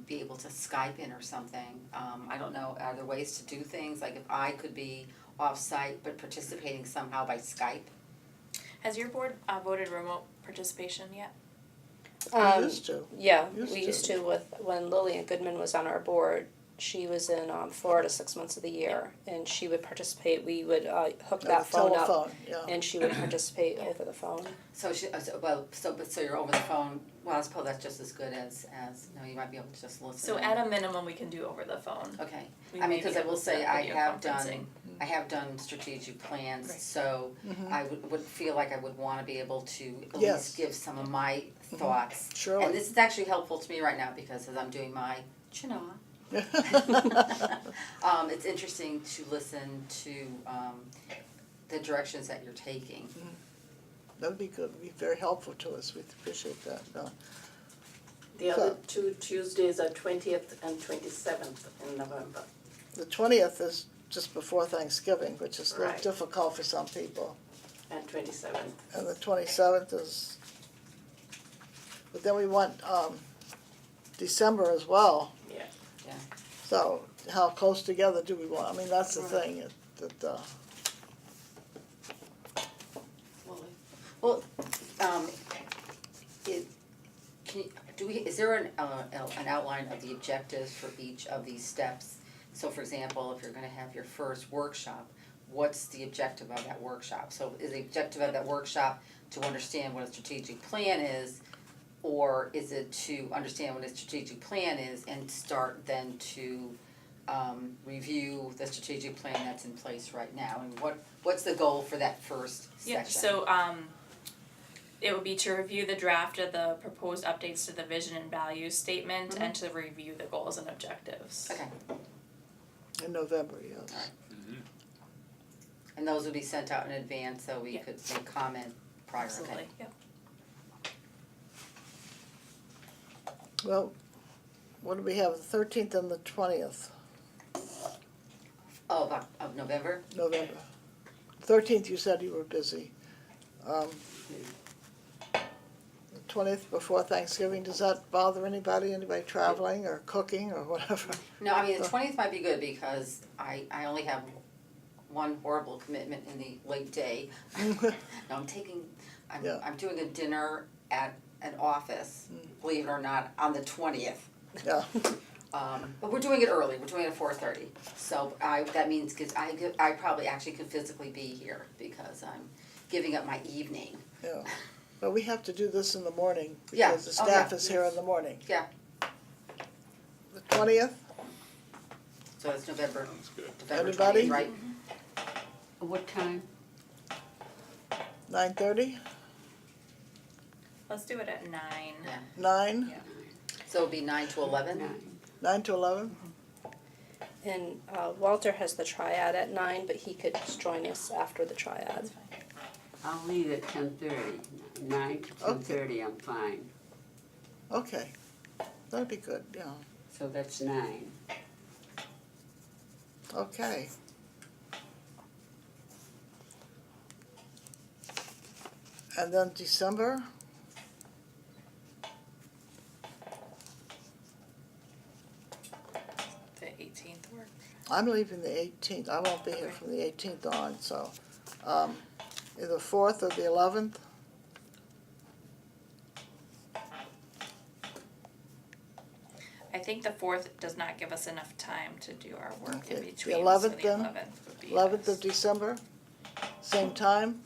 be able to Skype in or something. I don't know, are there ways to do things, like if I could be off-site but participating somehow by Skype? Has your board voted remote participation yet? We used to. Yeah, Used we to. used to with when Lillian Goodman was on our board. She was in Florida 6 months of the year, and she would participate. We would hook that phone up, Telephone, yeah. and she would participate over the phone. So you're over the phone, well, I suppose that's just as good as, you might be able to just listen. So at a minimum, we can do over the phone. Okay, We I mean, may be because I able will to say, set I video have done strategic plans, Right. so I would feel like I would wanna be able to at Yes. least give some of my thoughts. Surely. And this is actually helpful to me right now, because as I'm doing my Chinois, it's interesting to listen to the directions that you're taking. That would be good, it'd be very helpful to us, we appreciate that, no. The other two Tuesdays are 20th and 27th in November. The 20th is just before Thanksgiving, which is a little Right. difficult for some people. And 27th. And the 27th is, but then we want December as well. Yeah. So how close together do we want? I mean, that's the thing, Well, is there an outline of the objectives for each of these steps? So for example, if you're gonna have your first workshop, what's the objective of that workshop? So is the objective of that workshop to understand what a strategic plan is, or is it to understand what a strategic plan is and start then to review the strategic plan that's in place right now? And what's the goal for that first section? Yeah, so it would be to review the draft of the proposed updates to the vision and values statement and to review the goals and objectives. Okay, in November, yes. and those would be sent out in advance so we Yeah. could make comment prior, okay? Absolutely, yep. Well, what do we have, the 13th and the 20th, Oh, of November? November? 13th, you said you were busy. The 20th before Thanksgiving, does that bother anybody traveling or cooking or whatever? No, I mean, the 20th might be good because I only have one horrible commitment in the late day. No, Yeah. I'm doing a dinner at an office, believe it or not, on the 20th. Yeah, But we're doing it early, we're doing it at 4:30, so that means, cause I probably actually could physically be here, because I'm giving up my evening. Yeah, but we have to do this in the morning, Yeah. because the Oh, staff yeah. is here in the morning. Yeah. The 20th, So it's November Sounds good. 20th, Anybody? right? What time? 9:30, Let's do it at 9. Yeah. 9, Yeah. So it'll be 9 to 11? 9 to 11? And Walter has the triad at 9, but he could just join us after the triad. I'll leave at 10:30. 9 to 10:30, I'm fine. Okay, that'd be good, yeah, So that's 9. okay. And then December, The 18th work. I'm leaving the 18th, I won't be here Okay. from the 18th on, so, either 4th or the 11th. I think the 4th does not give us enough time to do our work in Okay, the between, so 11th the then? 11th would be 11th of best. December, same time?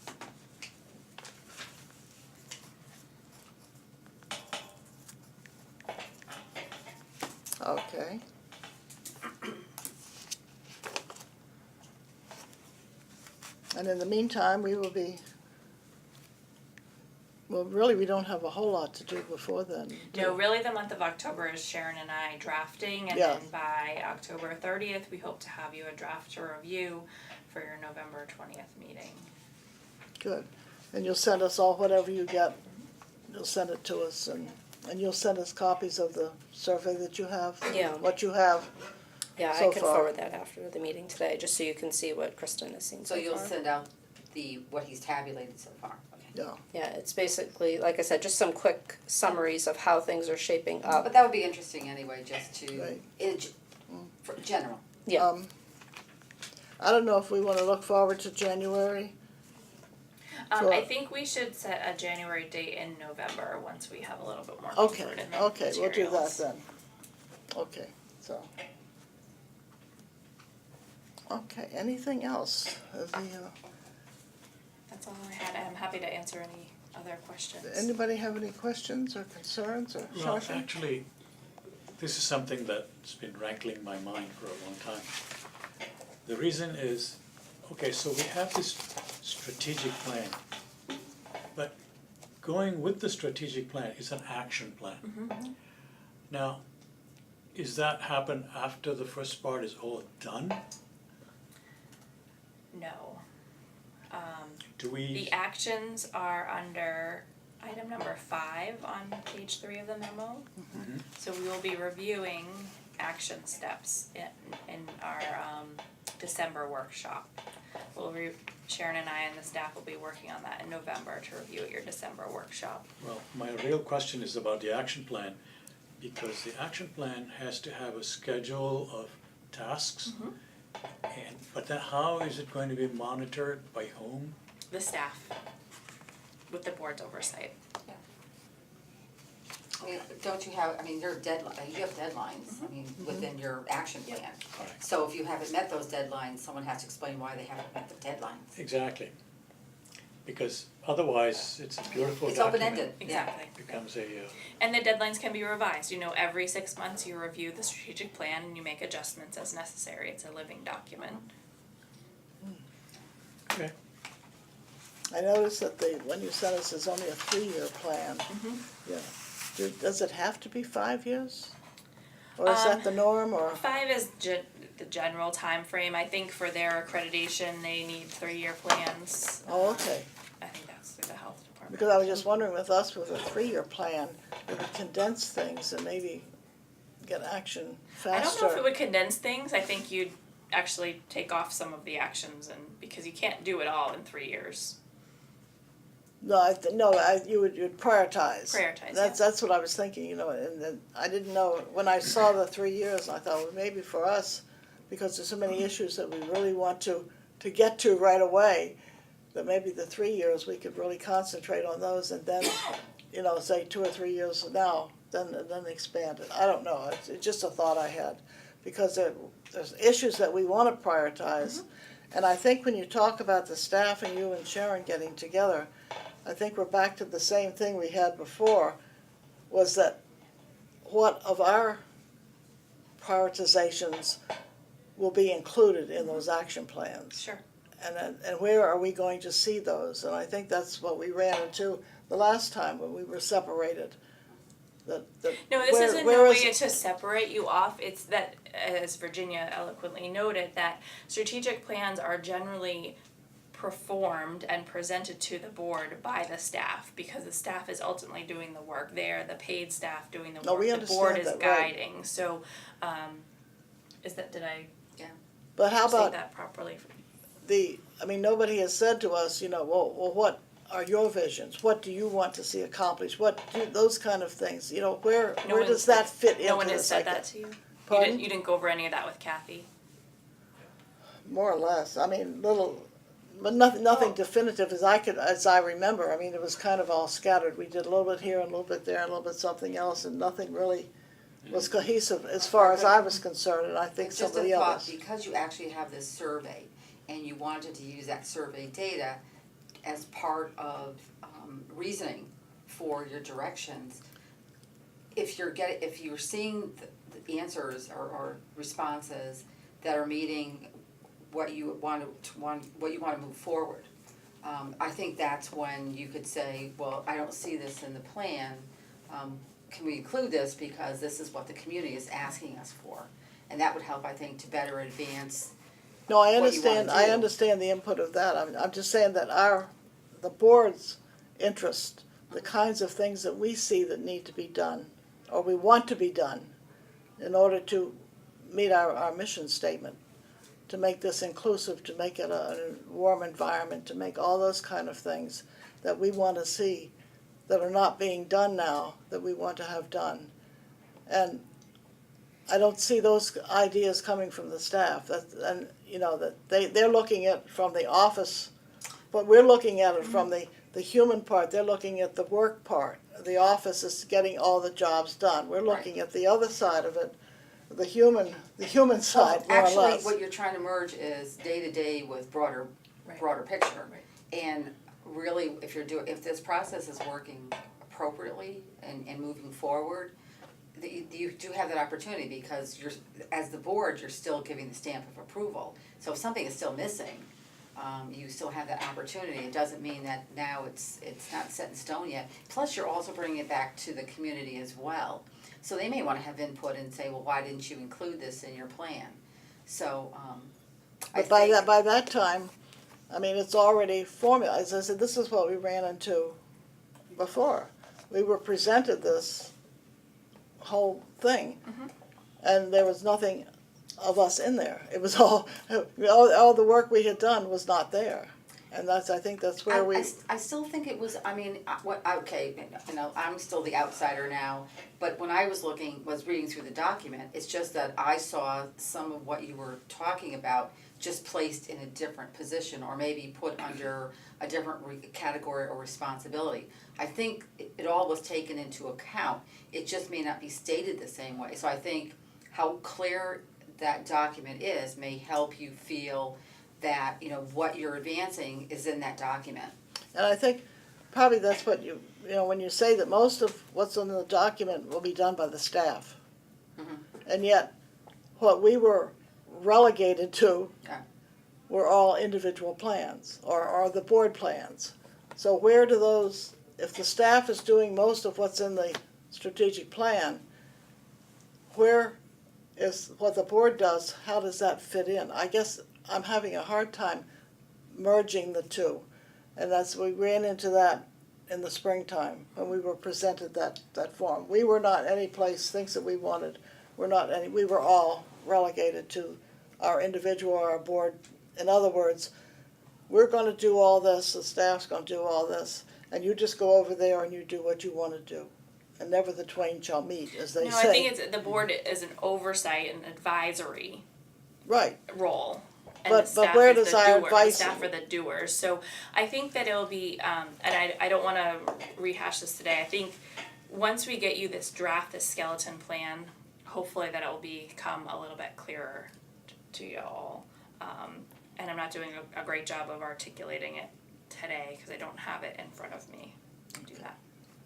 Okay. And in the meantime, we will be, well, really, we don't have a whole lot to do before then. do No, we? really the month of October is Sharon and I drafting, and Yeah. then by October 30th, we hope to have you a draft to review for your November 20th meeting. Good. And you'll send us all whatever you get, you'll send it to us, and you'll send us copies of the survey that you have? Yeah. What you have? Yeah, So I can far. forward that after the meeting today, just so you can see what Kristen has seen so So you'll far. send out what he's tabulated so far, okay? Yeah. Yeah, it's basically, like I said, just some quick summaries of how things are shaping up. But that would be interesting anyway, just to, Right. for general. Yeah. I don't know if we wanna look forward to January. Sure. I think we should set a January date in November once we have a little bit more Okay, comfort in the okay, we'll do that materials. then. Okay, so. Okay, anything else? That's all I had. I'm happy to answer any other questions. Anybody have any questions or concerns or Well, Shasha? actually, this is something that's been rankling my mind for a long time. The reason is, okay, so we have this strategic plan, but going with the strategic plan is an action plan. Now, is that happen after the first part is all done? No. Do we? The actions are under item number 5 on page 3 of the memo. So we will be reviewing action steps in our December workshop. Sharon and I and the staff will be working on that in November to review at your December workshop. Well, my real question is about the action plan, because the action plan has to have a schedule of tasks. But then how is it going to be monitored, by whom? The staff, with the board's oversight. I mean, don't you have, I mean, there are you have deadlines, I mean, within your action plan. Alright. So if you haven't met those deadlines, someone has to explain why they haven't met the deadlines. Exactly. Because otherwise, it's a beautiful It's document. open-ended, yeah. Exactly. Becomes a, And the deadlines can be revised, every 6 months you review the strategic plan and you make adjustments as necessary, it's a living document. okay. I noticed that when you sent us, there's only a 3-year plan. Yeah. Does it have to be 5 years? Or is that the norm, or? 5 is the general time frame. I think for their accreditation, they need 3-year plans. Oh, okay. I think that's through the health department. Because I was just wondering with us, with a 3-year plan, we would condense things and maybe get action faster. I don't know if it would condense things, I think you'd actually take off some of the actions because you can't do it all in 3 years. No, you'd prioritize. Prioritize, That's what I was thinking, and then I didn't know, when I saw the 3 years, I thought, well, maybe for us, because there's so many issues that we really want to get to right away, that maybe the 3 years, we could really concentrate on those, and then, say 2 or 3 years from now, then expand it. I don't know, it's just a thought I had, because there's issues that we wanna prioritize. And I think when you talk about the staff and you and Sharon getting together, I think we're back to the same thing we had before, was that what of our prioritizations will be included in those action plans? Sure. And where are we going to see those? And I think that's what we ran into the last time when we were separated. No, this isn't no way to separate you off. It's that, as Virginia eloquently noted, that strategic plans are generally performed and presented to the board by the staff, because the staff is ultimately doing the work. They're the paid staff doing the No, work. we The board understand is that, right. guiding. So, did I But how say about that properly? nobody has said to us, well, what are your visions? What do you want to see accomplished? Those kind of things, where one does that fit into this? No one has said that to you? Pardon? You didn't go over any of that with Kathy? More or less, little, but nothing definitive as I remember. It was kind of all scattered. We did a little bit here and a little bit there and a little bit something else, and nothing really was cohesive as far as I was concerned, and I think some of the Just a thought, others. because you actually have this survey, and you wanted to use that survey data as part of reasoning for your directions, if you're seeing the answers or responses that are meeting what you want to move forward, I think that's when you could say, well, I don't see this in the plan. Can we include this because this is what the community is asking us for? And that would help, I think, to better advance. No, I what you wanna understand, I do. understand the input of that. I'm just saying that the board's interest, the kinds of things that we see that need to be done, or we want to be done, in order to meet our mission statement, to make this inclusive, to make it a warm environment, to make all those kind of things that we want to see that are not being done now, that we want to have done. And I don't see those ideas coming from the staff, that they're looking at from the office, but we're looking at it from the human part. They're looking at the work part. The office is getting all the jobs done. We're looking at the other side of it, the human side, more or Actually, less. what you're trying to merge is day-to-day with broader picture. And really, if this process is working appropriately and moving forward, you do have that opportunity, because as the board, you're still giving the stamp of approval. So if something is still missing, you still have that opportunity. It doesn't mean that now it's not set in stone yet. Plus, you're also bringing it back to the community as well. So they may want to have input and say, well, why didn't you include this in your plan? So, But by that time, it's already formulated. As I said, this is what we ran into before. We were presented this whole thing, and there was nothing of us in there. It was all the work we had done was not there, and I think that's where I still think it was. I'm still the outsider now, but when I was reading through the document, it's just that I saw some of what you were talking about just placed in a different position, or maybe put under a different category or responsibility. I think it all was taken into account. It just may not be stated the same way. So I think how clear that document is may help you feel that, what you're advancing is in that document. And I think probably that's what when you say that most of what's in the document will be done by the staff. And yet, what we were relegated to were all individual plans, or the board plans. So where do those, if the staff is doing most of what's in the strategic plan, where is what the board does, how does that fit in? I guess I'm having a hard time merging the two. And we ran into that in the springtime when we were presented that form. We were not any place, things that we wanted, we were all relegated to our individual, our board. In other words, we're gonna do all this, the staff's gonna do all this, and you just go over there and you do what you wanna do. And never the twain shall meet, as they say. No, I think the board is an oversight and advisory Right. role. And But the staff where is does the our doer, advice- the staff are the doers. So I think that it'll be, and I don't wanna rehash this today, I think once we get you this draft, this skeleton plan, hopefully that it will become a little bit clearer to you all. And I'm not doing a great job of articulating it today because I don't have it in front of me to do that.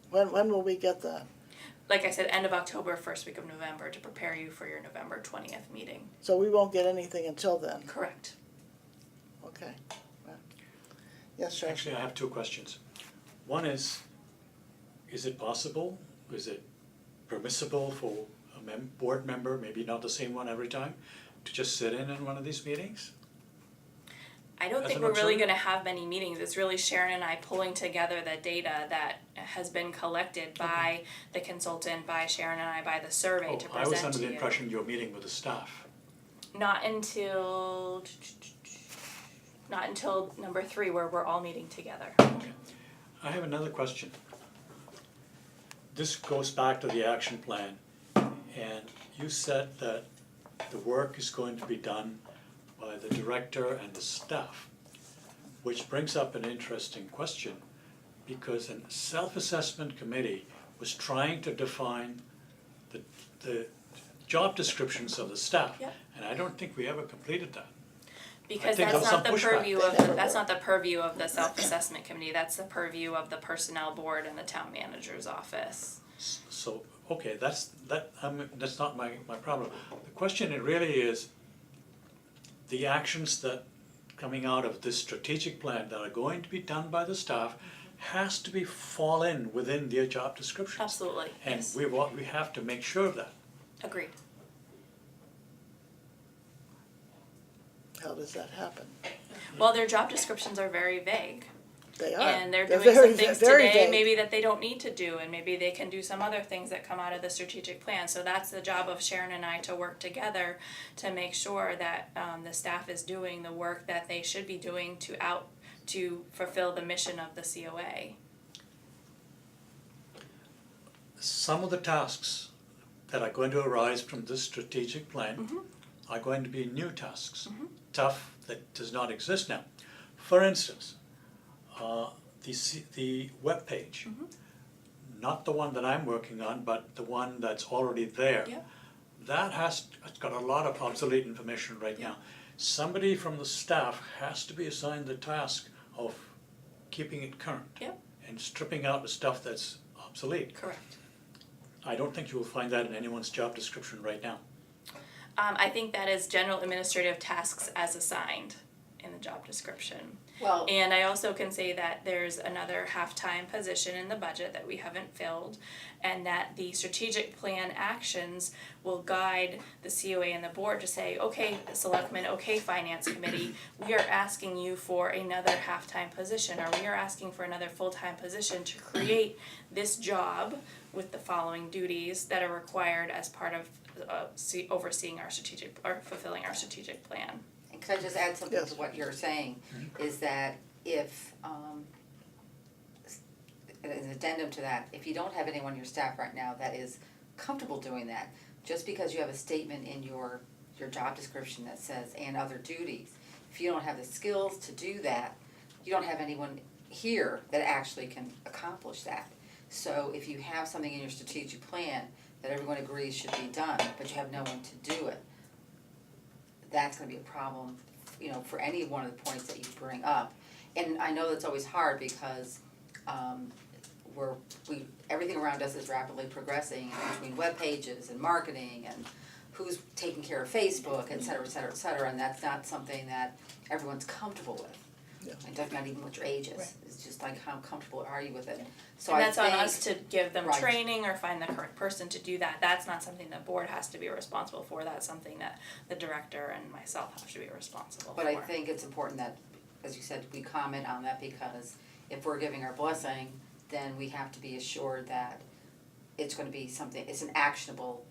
When will we get that? Like I said, end of October, first week of November, to prepare you for your November 20th meeting. So we won't get anything until then, Correct. okay. Yes, sir. Actually, I have two questions. One is it possible, is it permissible for a board member, maybe not the same one every time, to just sit in on one of these meetings? I don't As think an we're really observer? going to have many meetings. It's really Sharon and I pulling together the data that has been collected by the consultant, by Sharon and I, by the survey Oh, to I was present under to the you. impression you're meeting with the staff. Not until number 3, where we're all meeting together. Okay. I have another question. This goes back to the action plan, and you said that the work is going to be done by the director and the staff, which brings up an interesting question, because a self-assessment committee was trying to define the job descriptions of the staff. Yep. And I don't think we ever completed that. Because think that's there was not the some pushback. purview They of never that's were. not the purview of the self-assessment committee. That's the purview of the personnel board and the town manager's office. So, okay, that's not my problem. The question it really is, the actions that coming out of this strategic plan that are going to be done by the staff has to be fall in within their job descriptions. Absolutely, And yes. we have to make sure of that. Agreed. How does that happen? Well, their job descriptions are very vague. They are. And they're doing very, some things very today vague. maybe that they don't need to do, and maybe they can do some other things that come out of the strategic plan. So that's the job of Sharon and I, to work together to make sure that the staff is doing the work that they should be doing to fulfill the mission of the COA. Some of the tasks that are going to arise from this strategic plan are going to be new tasks, stuff that does not exist now. For instance, the webpage, not the one that I'm working on, but the one that's already there. Yep. It's got a lot of obsolete information right now. Somebody from the staff has to be assigned the task of keeping it current. Yep. And stripping out the stuff that's obsolete. Correct. I don't think you will find that in anyone's job description right now. I think that is general administrative tasks as assigned in the job description. Well, And I also can say that there's another half-time position in the budget that we haven't filled, and that the strategic plan actions will guide the COA and the board to say, okay, selectmen, okay, finance committee, we are asking you for another half-time position, or we are asking for another full-time position to create this job with the following duties that are required as part of overseeing our strategic, or fulfilling our strategic plan. and could I just add something Yes. to what you're saying, is that if, an addendum to that, if you don't have anyone on your staff right now that is comfortable doing that, just because you have a statement in your job description that says, and other duties, if you don't have the skills to do that, you don't have anyone here that actually can accomplish that. So if you have something in your strategic plan that everyone agrees should be done, but you have no one to do it, that's gonna be a problem, you know, for any one of the points that you bring up. And I know that's always hard because, everything around us is rapidly progressing between web pages and marketing and who's taking care of Facebook, et cetera, et cetera, et cetera, and that's not something that everyone's comfortable with. Yeah. And doesn't matter even what your age is, Right. it's just like how comfortable are you with it? So And I that's on think- us to give them Right. training or find the correct person to do that. That's not something the board has to be responsible for. That's something that the director and myself have to be responsible for. But I think it's important that, as you said, we comment on that, because if we're giving our blessing, then we have to be assured that it's gonna be something, it's an actionable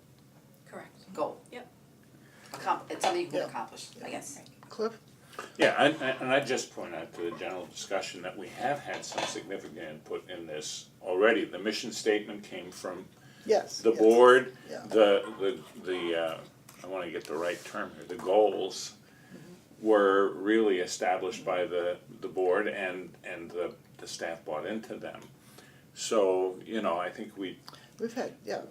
Correct. goal. Yep. It's something you can Yeah. accomplish, I guess. Cliff? Yeah, and I just point out to the general discussion that we have had some significant input in this already. The mission statement came from Yes. the yes. board, Yeah. I wanna get the right term here, the goals were really established by the board and the staff bought into them. So, you know, I think We've had, yeah,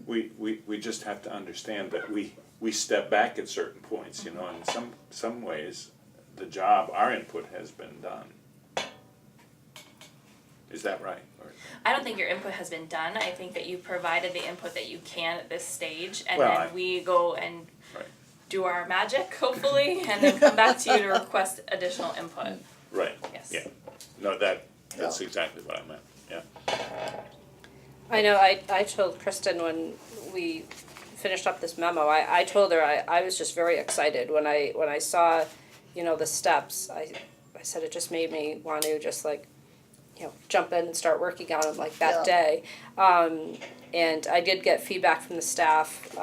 We just have to understand that we step back at certain points, you know, in some ways, the job, our input has been done. Is that right? Or- I don't think your input has been done. I think that you provided the input that you can at this stage, and Well, then we go and Right. do our magic, hopefully, and then come back to you to request additional input. Right, Yes. yeah. No, that's exactly what I meant, yeah. I know, I told Kristen when we finished up this memo, I told her I was just very excited when I saw, you know, the steps. I said it just made me want to just like, you know, jump in and start working on them like that day. And I did get feedback from the staff,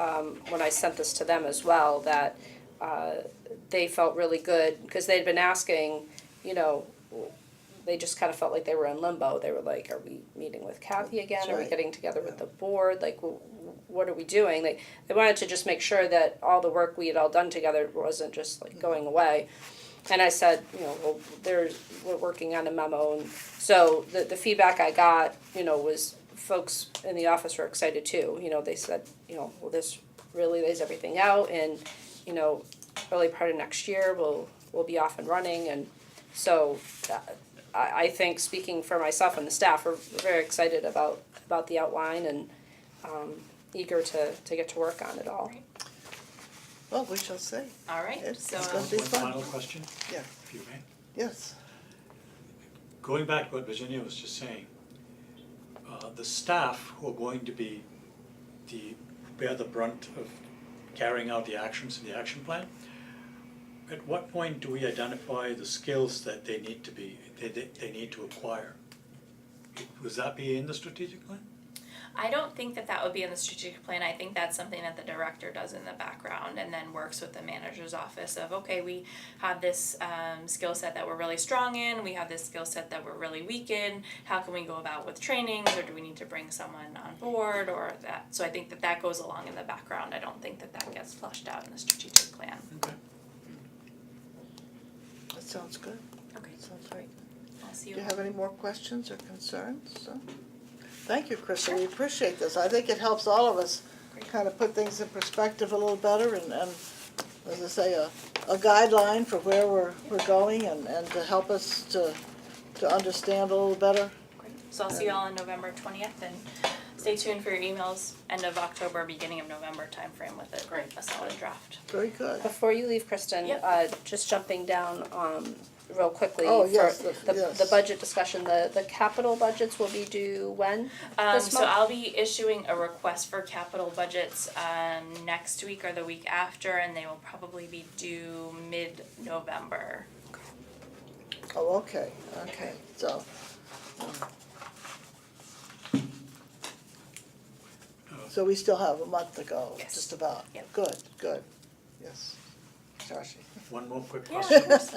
when I sent this to them as well, that, they felt really good, because they'd been asking, you know, they just kind of felt like they were in limbo. They were like, are we meeting with Kathy again? That's Are we right. getting together with the board? Like, what are we doing? They wanted to just make sure that all the work we had all done together wasn't just like going away. And I said, you know, well, we're working on a memo. And so the feedback I got, you know, was folks in the office were excited too. You know, they said, you know, well, this really lays everything out, and, you know, early part of next year we'll be off and running. And so I think, speaking for myself and the staff, we're very excited about the outline, and eager to get to work on it all. well, we shall see, All right, It's so gonna be One fun. final question, Yeah. if you may. yes. Going back to what Virginia was just saying, the staff who are going to bear the brunt of carrying out the actions in the action plan, at what point do we identify the skills that they need to acquire? Would that be in the strategic plan? I don't think that would be in the strategic plan. I think that's something that the director does in the background, and then works with the manager's office of, okay, we have this skill set that we're really strong in, we have this skill set that we're really weak in, how can we go about with trainings, or do we need to bring someone on board, or that. So I think that goes along in the background. I don't think that gets flushed out in the strategic plan. Okay. That sounds good. Okay, Sounds great. I'll see Do you. you have any more questions or concerns? So, thank you, Krista, we appreciate this. I think it helps all of us kind of put things in perspective a little better, and as I say, a guideline for where we're going, and to help us to understand a little better. Great. So I'll see you all on November 20th, and stay tuned for your emails, end of October, beginning of November timeframe with a solid draft. Very good. Before you leave, Kristen, Yep. just jumping down real quickly Oh, for yes, the yes. budget discussion, the capital budgets will be due when? This So month? I'll be issuing a request for capital budgets next week or the week after, and they will probably be due mid-November. Oh, okay, so, so we still have a month to go, Yes. just about. Yep. Good, yes. Darcy. One more quick Yeah, question. of course.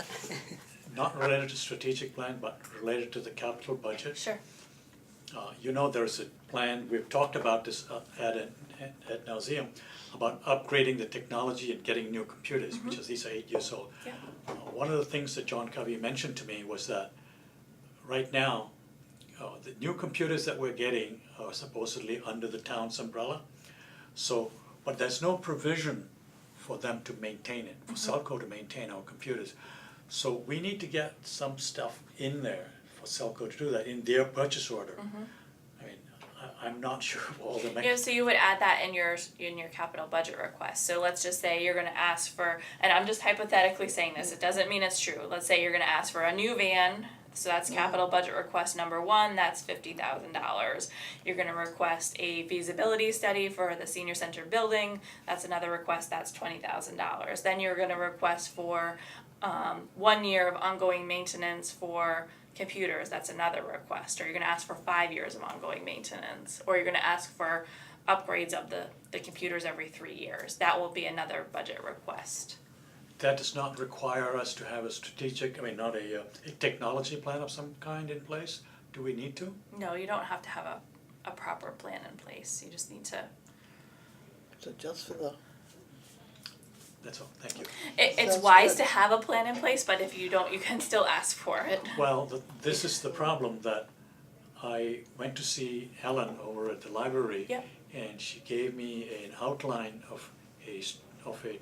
Not related to strategic plan, but related to the capital budget. Sure. You know, there's a plan, we've talked about this ad nauseum, about upgrading the technology and getting new computers, which is, these are 8 years old. Yeah. One of the things that John Covey mentioned to me was that right now, the new computers that we're getting are supposedly under the town's umbrella. So, but there's no provision for them to maintain it, for Selco to maintain our computers. So we need to get some stuff in there for Selco to do that, in their purchase order. I mean, I'm not sure of all the Yeah, so you would add that in your capital budget request. So let's just say you're gonna ask for, and I'm just hypothetically saying this, it doesn't mean it's true. Let's say you're gonna ask for a new van, so that's capital budget request number 1, that's $50,000. You're gonna request a feasibility study for the senior center building, that's another request, that's $20,000. Then you're gonna request for 1 year of ongoing maintenance for computers, that's another request. Or you're gonna ask for 5 years of ongoing maintenance, or you're gonna ask for upgrades of the computers every 3 years. That will be another budget request. That does not require us to have a strategic, I mean, not a technology plan of some kind in place? Do we need to? No, you don't have to have a proper plan in place, you just need to. So just for the, That's all, thank you. It's Sounds wise good. to have a plan in place, but if you don't, you can still ask for it. Well, this is the problem, that I went to see Ellen over at the library. Yep. And she gave me an outline of a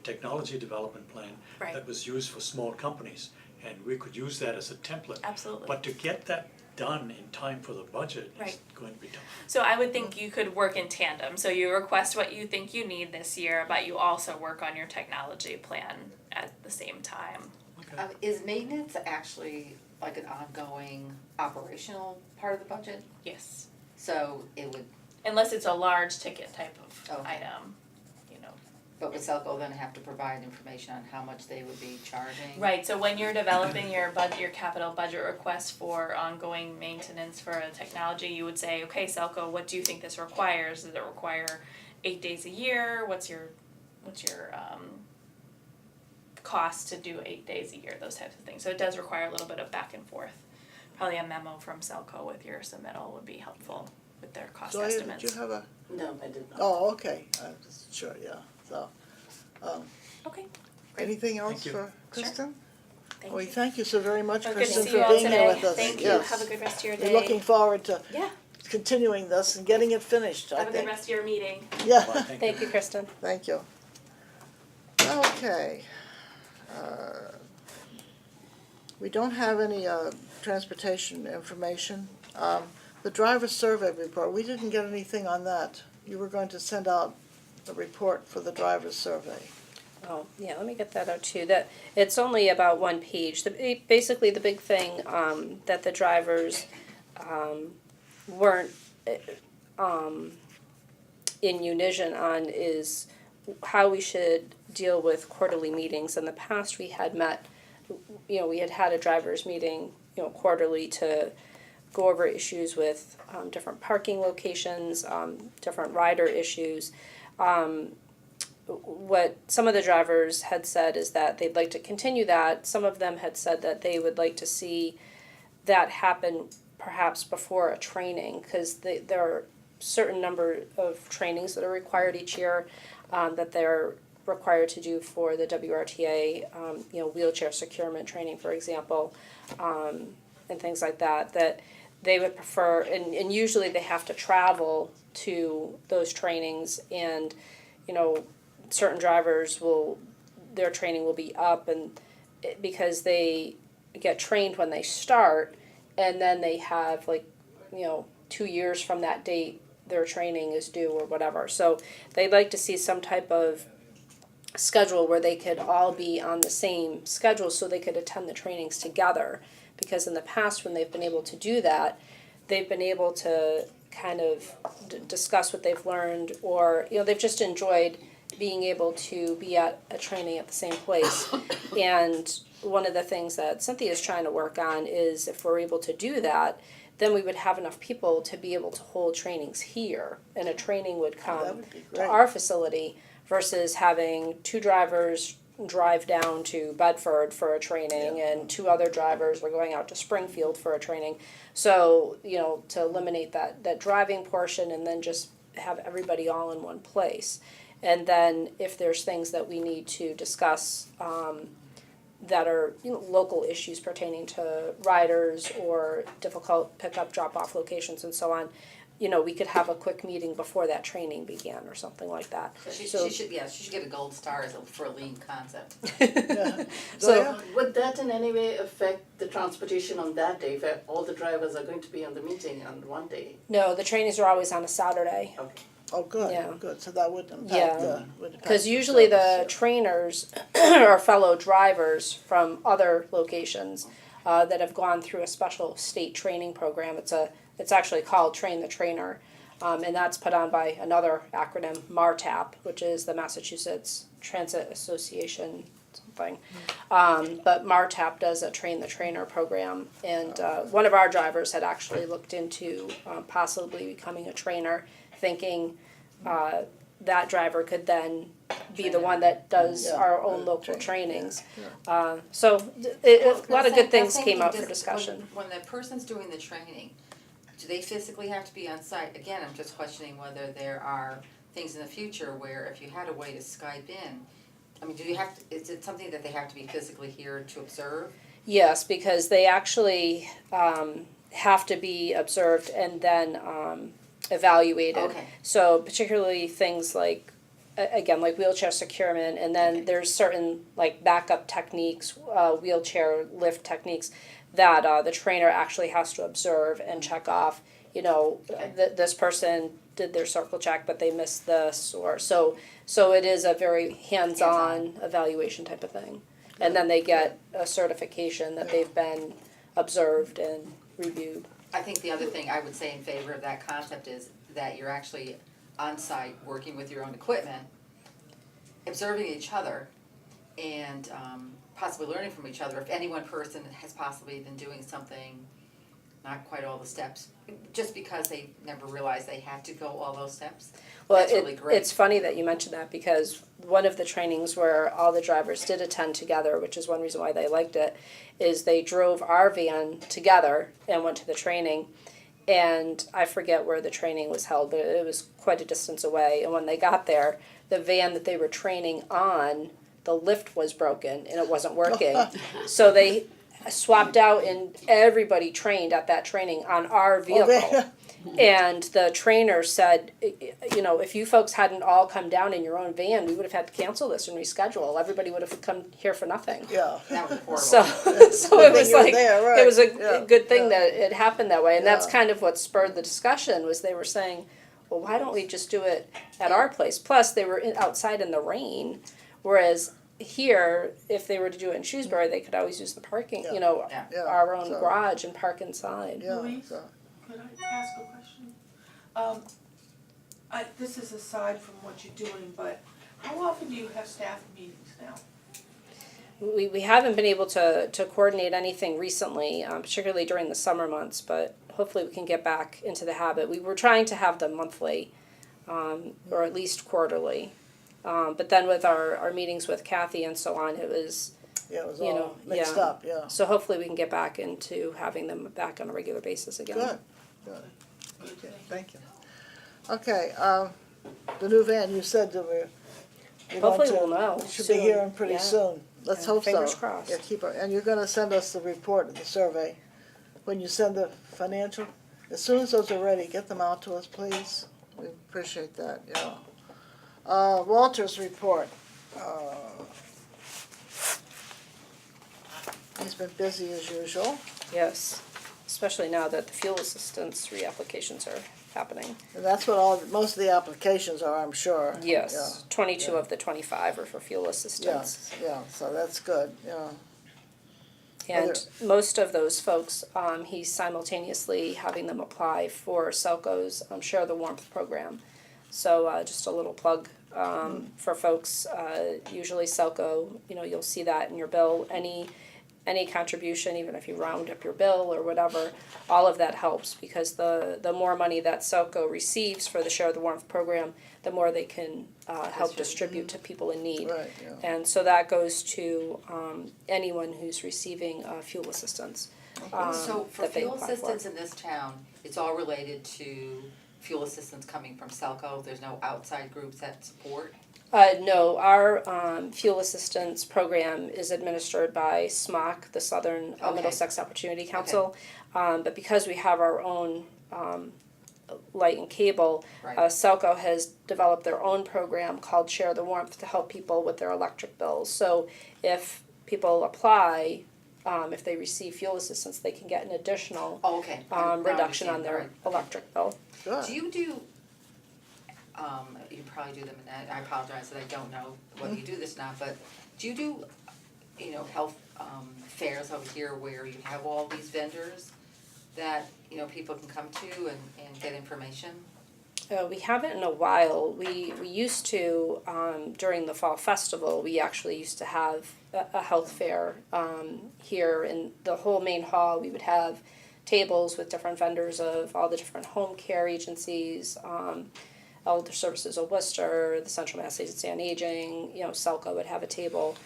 technology development plan Right. that was used for small companies. And we could use that as a template. Absolutely. But to get that done in time for the budget is Right. going to be tough. So I would think you could work in tandem. So you request what you think you need this year, but you also work on your technology plan at the same time. Okay. Is maintenance actually like an ongoing operational part of the budget? Yes. So it would, Unless it's a large ticket type of Okay. item, you know. but would Selco then have to provide information on how much they would be charging? Right, so when you're developing your your capital budget request for ongoing maintenance for a technology, you would say, okay, Selco, what do you think this requires? Does it require 8 days a year? What's your cost to do 8 days a year? Those types of things. So it does require a little bit of back and forth. Probably a memo from Selco with your submittal would be helpful with their cost Zoya, estimates. did you have a, No, I did not. oh, okay, I'm just sure, yeah, so, Okay, great. anything else Thank you. for Kristen? Thank Well, you. thank you so very much, Well, good to Kristen, see for you all being here today. with us. Thank you. Yes. Have a good rest of your day. We're looking forward to Yeah, continuing this and getting it finished, I have a good think. rest of your meeting. Yeah, Well, thank Thank you, Kristen. thank you. Okay. We don't have any transportation information. The driver survey report, we didn't get anything on that. You were going to send out a report for the driver survey. Oh, yeah, let me get that out too. That, it's only about one page. Basically, the big thing, that the drivers, weren't, in unison on is how we should deal with quarterly meetings. In the past, we had met, we had a drivers meeting, quarterly to go over issues with, different parking locations, different rider issues. What some of the drivers had said is that they'd like to continue that. Some of them had said that they would like to see that happen perhaps before a training, because there are certain number of trainings that are required each year, that they're required to do for the WRTA, wheelchair securement training, for example, and things like that, that they would prefer, and usually they have to travel to those trainings, and, certain drivers their training will be up, and because they get trained when they start, and then they have 2 years from that date their training is due or whatever. So they'd like to see some type of schedule where they could all be on the same schedule so they could attend the trainings together. Because in the past, when they've been able to do that, they've been able to kind of discuss what they've learned, or they've just enjoyed being able to be at a training at the same place. And one of the things that Cynthia's trying to work on is, if we're able to do that, then we would have enough people to be able to hold trainings here, and a training would That come would be to great. our facility versus having 2 drivers drive down to Bedford for a training, and 2 other drivers were going out to Springfield for a training. So, to eliminate that driving portion, and then just have everybody all in one place. And then if there's things that we need to discuss, that are local issues pertaining to riders or difficult pickup drop-off locations and so on, we could have a quick meeting before that training began or something like that. She So- should get a gold star for a lean concept. Yeah. So- Zoya? Would that in any way affect the transportation on that day, if all the drivers are going to be on the meeting on one day? No, the trainings are always on a Saturday. Okay. Oh, good, Yeah. good, so that wouldn't Yeah. impact would impact Because usually the service, trainers are fellow drivers from other locations that have gone through a special state training program. It's actually called Train the Trainer, and that's put on by another acronym, MARTAP, which is the Massachusetts Transit Association something. But MARTAP does a Train the Trainer program, and one of our drivers had actually looked into possibly becoming a trainer, thinking that driver could then be the one that does Yeah, our own right, local train, trainings. yeah. So a lot of good things came out for Does- discussion. When the person's doing the training, do they physically have to be on site? Again, I'm just questioning whether there are things in the future where if you had a way to Skype in, is it something that they have to be physically here to observe? Yes, because they actually, have to be observed and then evaluated. Okay. So particularly things like, again, like wheelchair securement, and then Okay. there's certain like backup techniques, wheelchair lift techniques that the trainer actually has to observe and check off. You know, Okay. this person did their circle check, but they missed this, or so it is a very hands-on evaluation type of thing. And then they get a certification that they've been observed and reviewed. I think the other thing I would say in favor of that concept is that you're actually on site, working with your own equipment, observing each other, and possibly learning from each other. If any one person has possibly been doing something, not quite all the steps, just because they never realized they had to go all those steps. Well, That's really great. it's funny that you mentioned that, because one of the trainings where all the drivers did attend together, which is one reason why they liked it, is they drove our van together and went to the training. And I forget where the training was held, but it was quite a distance away. And when they got there, the van that they were training on, the lift was broken and it wasn't working. So they swapped out and everybody trained at that training on our vehicle. And the trainer said, you know, if you folks hadn't all come down in your own van, we would have had to cancel this and reschedule. Everybody would have come here for nothing. Yeah. That was horrible. So Good it was thing you're like, there, right. it was a Yeah, good thing yeah. that it happened that way. And that's Yeah. kind of what spurred the discussion, was they were saying, well, why don't we just do it at our place? Plus, they were outside in the rain, whereas here, if they were to do it in Shrewsbury, they could always use the parking, Yeah. you know, Yeah. Yeah, our own so- garage and park inside. Yeah, Louise? so, Could I ask a question? This is aside from what you're doing, but how often do you have staff meetings now? We haven't been able to coordinate anything recently, particularly during the summer months, but hopefully we can get back into the habit. We were trying to have them monthly, or at least quarterly. But then with our meetings with Kathy and so on, it was, yeah, it was You all know, mixed yeah. up, yeah. so hopefully we can get back into having them back on a regular basis again. Good, good. Okay, thank you. Okay, the new van, you said that we're going Hopefully to- we'll know should be soon, hearing pretty yeah. soon. Let's Yeah, hope so. fingers crossed. Yeah, keep it, and you're gonna send us the report of the survey. When you send the financial, as soon as those are ready, get them out to us, please. We appreciate that, yeah. Walter's report. He's been busy as usual, Yes, especially now that the fuel assistance reapplications are happening. and that's what most of the applications are, I'm sure. Yes, 22 yeah. of the 25 are for fuel Yeah, assistance. yeah, so that's good, yeah. And most of those folks, he's simultaneously having them apply for Selco's Share the Warmth program. So just a little plug for folks. Usually Selco, you know, you'll see that in your bill. Any contribution, even if you round up your bill or whatever, all of that helps, because the more money that Selco receives for the Share the Warmth program, the more they can help distribute to people in need. Right, yeah. And so that goes to anyone who's receiving fuel assistance. So for that they fuel apply for. assistance in this town, it's all related to fuel assistance coming from Selco? There's no outside groups that support? No, our fuel assistance program is administered by SMOC, the Southern Okay. Middlesex Opportunity Council. But because we have our own light and cable, Right. Selco has developed their own program called Share the Warmth to help people with their electric bills. So if people apply, if they receive fuel assistance, they can get an additional Oh, okay. I reduction on understand. their Right. electric bill. Good. Do you do, you probably do them, and I apologize that I don't know whether you do this or not, but do you do, you know, health fairs over here where you have all these vendors that, you know, people can come to and get information? We haven't in a while. We used to, during the fall festival, we actually used to have a health fair here in the whole main hall. We would have tables with different vendors of all the different home care agencies, Elder Services of Worcester, the Central Mass Agency on Aging, you know, Selco would have a table.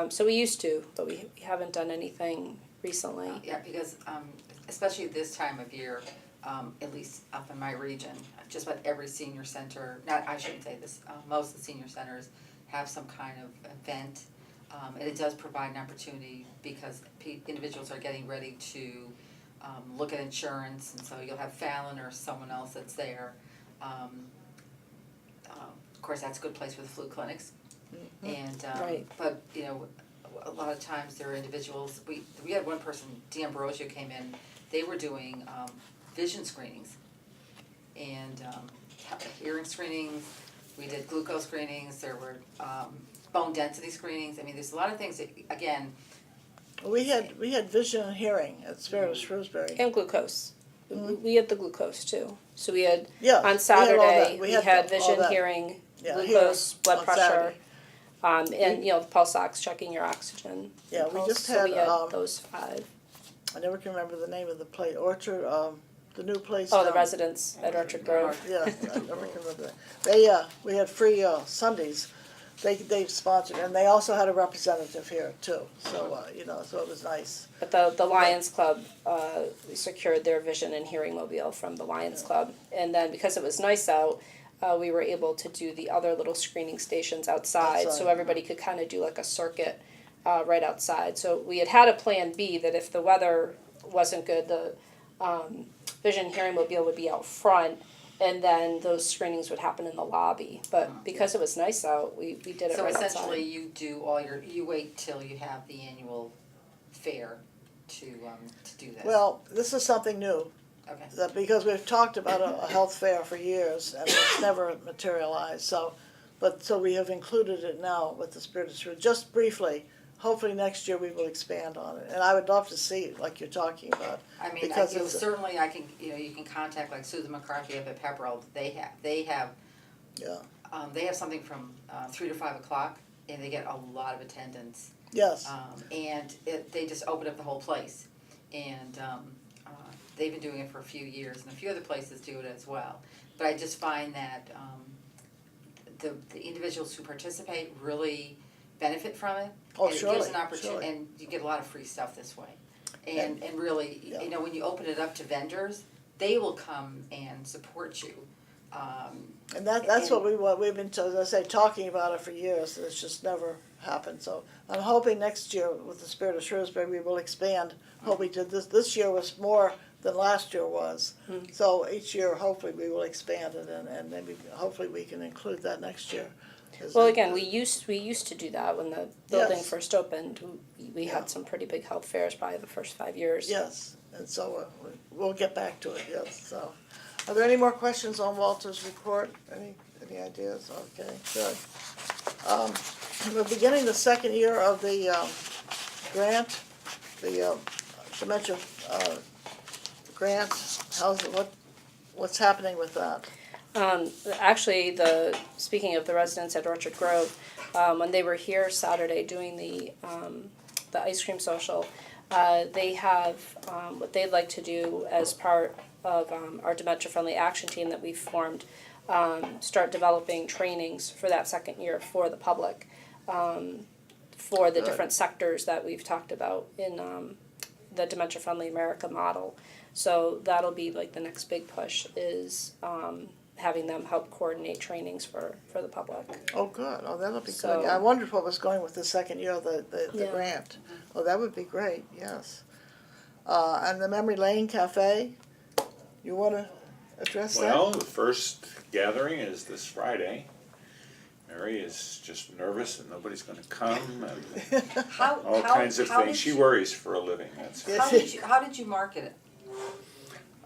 So we used to, but we haven't done anything recently. Yeah, because especially this time of year, at least up in my region, just about every senior center, I shouldn't say this, most of the senior centers have some kind of event. And it does provide an opportunity because individuals are getting ready to look at insurance, and so you'll have Fallon or someone else that's there. Of course, that's a good place for the flu clinics. And, Right. but, you know, a lot of times there are individuals, we had one person, D'Ambrosio came in, they were doing, vision screenings and, hearing screenings, we did glucose screenings, there were, bone density screenings, I mean, there's a lot of things that, again, We had vision and hearing at Spirit of Shrewsbury. And glucose. We had the glucose too. So we had, Yeah, on we had all Saturday, that. we had had all vision, that. hearing, Yeah, glucose, hearing blood on pressure, Saturday. and, you know, the pulse ox, checking your oxygen. Yeah, we pulse. just So we had, had those 5. I never can remember the name of the place, Orchard, the new place. Oh, the down- residents at Orchard Grove. Yeah, I never can remember that. They, we had free, Sundays, they sponsored, and they also had a representative here too, so, you know, so it was nice. But the Lions Club, we secured their vision and hearing mobile from the Lions Club. And then because it was nice out, we were able to do the other little screening stations outside. So Outside. everybody could kind of do like a circuit right outside. So we had a plan B that if the weather wasn't good, the vision and hearing mobile would be out front. And then those screenings would happen in the lobby. But because it was nice out, we did it so right essentially outside. you do all you wait till you have the annual fair to do this. Well, this is something new, Okay. that because we've talked about a health fair for years, and it's never materialized, so we have included it now with the Spirit of Truth, just briefly. Hopefully next year we will expand on it, and I would love to see it like you're talking about. I mean, Because you know, it's a- certainly I can, you know, you can contact like Susan McCarthy up at Pepperell, they have, Yeah, they have something from 3 to 5 o'clock, and they get a lot of attendance. yes, And they just open up the whole place, and they've been doing it for a few years, and a few other places do it as well. But I just find that the individuals who participate really benefit from it. Oh, And it surely, gives an opportunity, surely. and you get a lot of free stuff this way. And really, Yeah. you know, when you open it up to vendors, they will come and support you. and that's what we've been, as I say, talking about it for years, and it's just never happened, so I'm hoping next year with the Spirit of Shrewsbury, we will expand. Hope we did this year was more than last year was, so each year, hopefully, we will expand it, and maybe, hopefully, we can include that next year. Well, again, we used to do that when the building Yes. first opened. We Yeah. had some pretty big health fairs probably the first 5 years. Yes, and so we'll get back to it, yes, so. Are there any more questions on Walter's report? Any ideas? Okay, good. We're beginning the second year of the grant, the dementia grant. What's happening with that? Actually, speaking of the residents at Orchard Grove, when they were here Saturday doing the ice cream social, they have what they'd like to do as part of our dementia-friendly action team that we've formed, start developing trainings for that second year for the public, for the Good. different sectors that we've talked about in the Dementia-Friendly America model. So that'll be like the next big push is having them help coordinate trainings for the public. Oh, good, oh, that'll be So- good. I wondered what was going with the second year of the Yeah. grant. Oh, that would be great, yes. And the Memory Lane Cafe, you wanna address that? Well, the first gathering is this Friday. Mary is just nervous that nobody's gonna come and all kinds of things. She worries for a living, that's. How did you market it?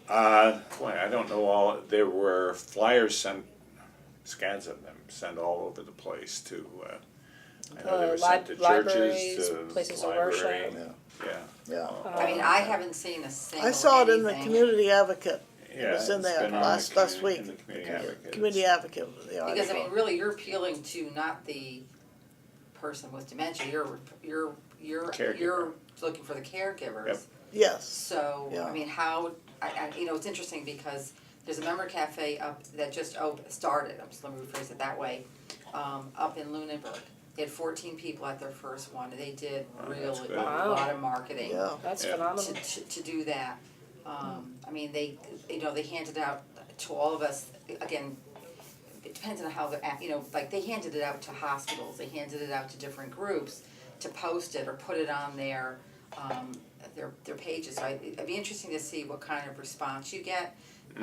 Boy, I don't know all, there were flyers sent, scads of them, sent all over the place to, I know they were sent to libraries, churches, to places of library, worship. yeah. Yeah. I mean, I haven't seen a single I saw it in the anything. Community Advocate. It Yeah, was in it's there been on last the week. in the Community Advocate. Community Advocate, the Because I article. mean, really, you're appealing to not the person with dementia, you're Caregiver. looking for the caregivers. Yep. Yes, So, Yeah. I mean, how, you know, it's interesting because there's a memory cafe up that just started, let me rephrase it that way, up in Lunenburg. They had 14 people at their first one, and they did Oh, that's really good. a Wow. lot of marketing yeah. That's Yeah. phenomenal. to do that. I mean, they handed out to all of us, again, it depends on how like they handed it out to hospitals, they handed it out to different groups to post it or put it on their their pages, so it'd be interesting to see what kind of response you get.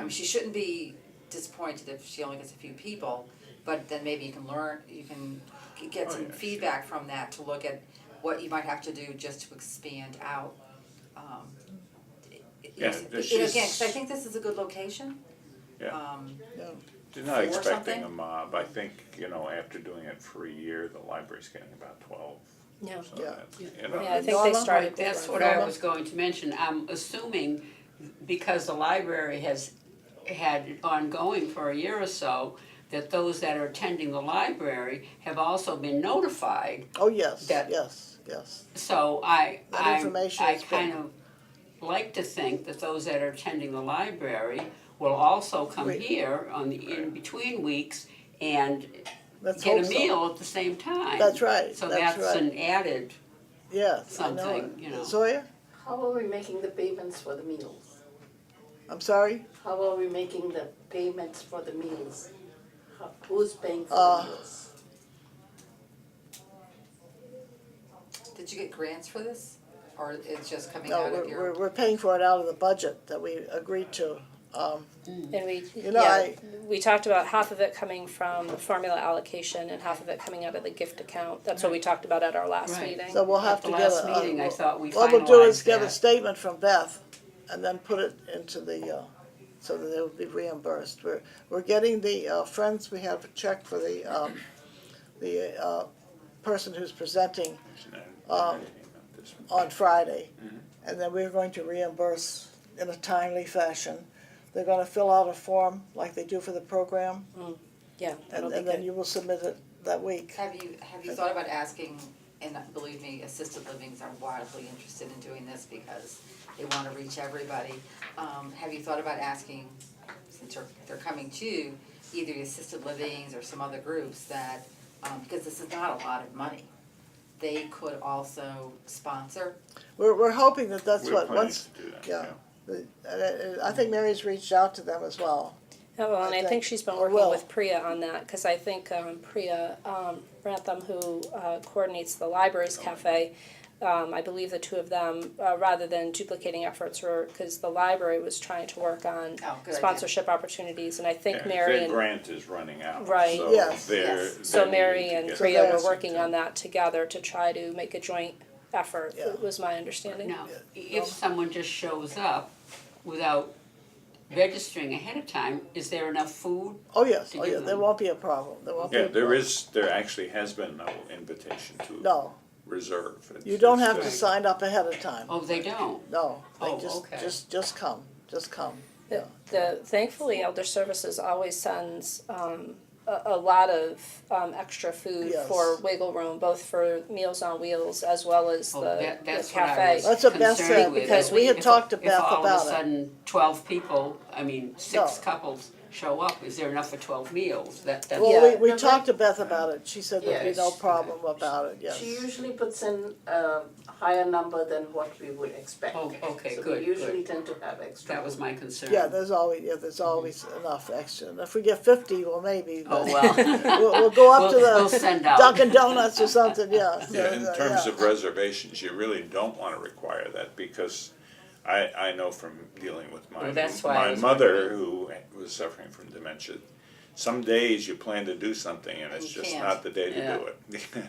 She shouldn't be disappointed if she only gets a few people, but then maybe you can get some feedback from that to look at what you might have to do just to expand out. Yeah, Again, because I think this is a good location. Yeah. Yeah. They're not Or expecting something? a mob. I think, after doing it for a year, the library's getting about 12. Yeah. So Yeah. that's, Yeah, I think they Norma? started. That's what I was going to mention. I'm assuming because the library has had it ongoing for a year or so, that those that are attending the library have also been notified. Oh, yes, That- yes, yes. So That information I has been- kind of like to think that those that are attending the library will also come Wait. here on the in-between weeks and Let's get hope a so. meal at the same time. That's right, So that's that's right. an added, Yes, I know something, it. Zoya, How are we making the payments for the meals? I'm sorry? How are we making the payments for the meals? Who's paying for Uh, the meals? Did you get grants for this, or it's just coming No, out of your? we're paying for it out of the budget that we agreed to. And we, You know, yeah, we talked about half of it coming from formula allocation and half of it coming out of the gift account. That's what we talked about at our last Right. meeting. So we'll have at to the get last a. meeting, I thought we What we'll do is finalized get a that. statement from Beth and then put it into the, so that it'll be reimbursed. We're getting the, Friends, we have a check for the person who's presenting on Friday. And then we're going to reimburse in a timely fashion. They're gonna fill out a form like they do for the program, Yeah, that'll be and then good. you will submit it that week. Have you thought about asking, and believe me, assisted livings are wildly interested in doing this because they wanna reach everybody. Have you thought about asking, since they're coming to either the assisted livings or some other groups that, because this is not a lot of money, they could also sponsor? We're hoping that that's We're what, planning once, to do that, yeah. I think Mary's reached out to them as well. Yeah, well, and I I think think- she's been or working will. with Priya on that, cause I think Priya Rantham, who coordinates the libraries cafe, I believe the two of them, rather than duplicating efforts, cause the library was trying to work on Oh, good idea. sponsorship opportunities, and I think Yeah, Mary their and grant is running out. Right. So Yes. they're Yes. so needing Mary to and get Priya were that's- working on that together to try to make a joint effort, Yeah. was my understanding. Now, if someone just shows up without registering ahead of time, is there enough food? Oh, yes, To oh, give yeah, there them- won't be a problem, there won't be a Yeah, problem. there actually has been no invitation to No, reserve. It's- you don't it's have to just- sign up ahead of time. Oh, they don't? No, Oh, they just, okay. just come, just come. Thankfully, Elder Services always sends a lot of extra food Yes. for wiggle room, both for Meals on Wheels as well as Oh, the that's what cafe. I was That's what Beth concerned said, with. because If- we had if- talked to Beth If all of about a it. sudden 12 people, six No. couples show up, is there enough for 12 meals? That's. Well, Yeah. we No, talked to Beth about it, she said there'd be no Yes. problem about it, yes. She usually puts in a higher number than what we would expect. Oh, okay, So good, we usually good. tend to have extra. That was my concern. Yeah, there's always enough extra, and if we get 50, well, maybe, Oh, but well. we'll go up to We'll send out. Dunkin' Donuts or something, yeah. Yeah, in terms yeah. of reservations, you really don't wanna require that, because I know from dealing with Well, that's why I my was mother, who was suffering from dementia, some days you plan to do something and it's You just can't. not the day to Yeah. do it.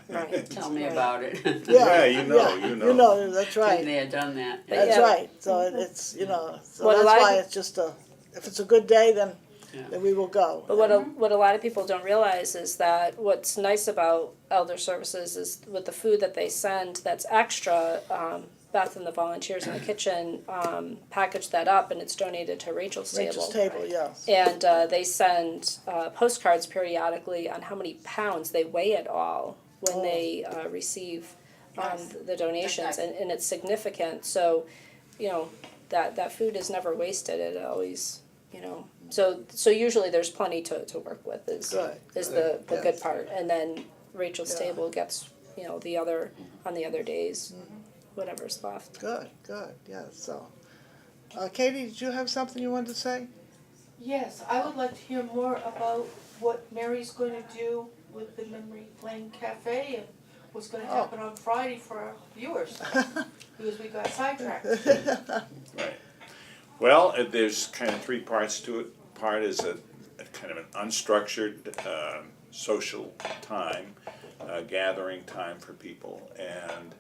Right. Tell me about it. Yeah, you know, yeah, you know. You know, that's Been right, there, done that. that's yeah. right, so it's, so What a that's lot of why peop- it's just if it's a good day, then Yeah. we will go. But what a lot of people don't realize is that what's nice about Elder Services is with the food that they send that's extra, Beth and the volunteers in the kitchen package that up and it's donated to Rachel's table. Rachel's table, yes. And they send postcards periodically on how many pounds they weigh it all when they receive Nice. the donations, That's nice. and it's significant. So, that food is never wasted. It always, so usually there's plenty to work with. Is Good, is good, the yes. good part, and then Rachel's Yeah. table gets the other on the other days, whatever's left. Good, yeah, so. Katie, did you have something you wanted to say? Yes, I would like to hear more about what Mary's going to do with the Memory Lane Cafe and was gonna Oh. happen on Friday for our viewers, because we got sidetracked. Right. Well, there's kind of three parts to it. Part is a kind of an unstructured social time, gathering time for people, and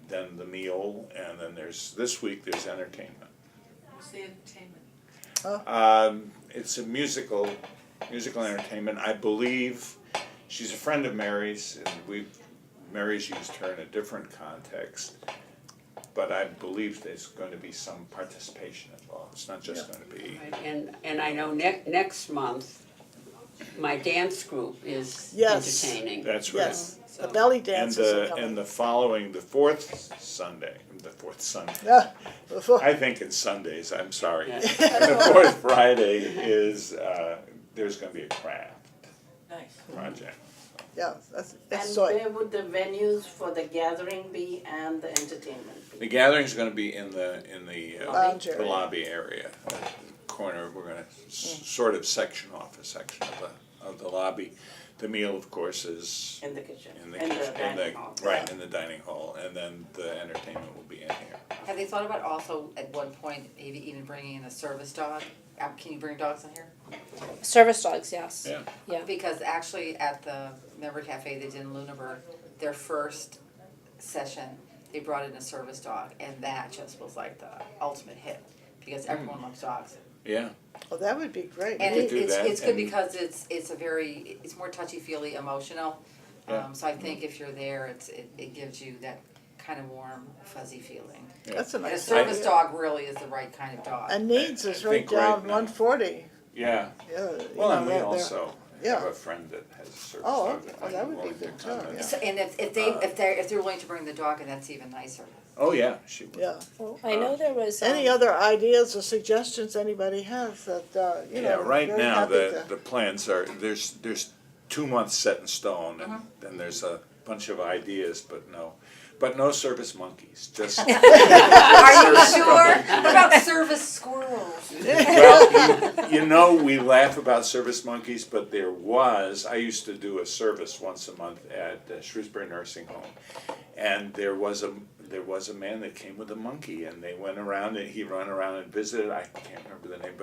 then the meal, and then this week there's entertainment. What's the entertainment? It's a musical entertainment. I believe she's a friend of Mary's, and Mary's used her in a different context. But I believe there's going to be some participation involved. It's not just going to be. Right, and I know next month, my dance group is Yes. entertaining. That's right. Yes, the belly And dances are the coming. and the following, the fourth Sunday. Yeah, before, I think it's Sundays. I'm sorry. Yeah. And the fourth Friday is there's going to be a craft Nice. project. yeah, that's And so. where would the venues for the gathering be and the entertainment The be? gathering is going to be in the Lounge the area. lobby area, corner. We're going to sort of section off a section of the lobby. The meal, of course, is In the kitchen, in the in the kitchen, dining hall. right in the dining hall, and then the entertainment will be in here. Have they thought about also at one point maybe even bringing in a service dog? Can you bring dogs in here? Service dogs, yes. Yeah. Yeah. Because actually at the Member Cafe they did in Lunenburg, their first session, they brought in a service dog, and that just was like the ultimate hit, because everyone loves dogs. Yeah. Well, that would be great. And could do that, it's good and- because it's more touchy-feely emotional. Yeah. So I think if you're there, it gives you that kind of warm, fuzzy feeling. Yeah. That's a And a nice service idea. dog really is the right kind of dog. And Needs is I right think right down now- 140. Yeah. Yeah. Well, and we they're- also yeah. have a friend that has a service Oh, dog. okay. that Oh, might that would be willing to good come too, and- yeah. So, and if they're willing to bring the dog, and that's even nicer. Oh, yeah, she would. Yeah. Well, I know there was. Any other ideas or suggestions anybody has that, you know, Yeah, right very now, happy the plans are, there's 2 months set in stone, and then there's a bunch of ideas, but no service monkeys, just. Are you sure? What about service squirrels? Well, you know, we laugh about service monkeys, but I used to do a service once a month at Shrewsbury Nursing Home. And there was a man that came with a monkey, and they went around, and he ran around and visited, I can't remember the name,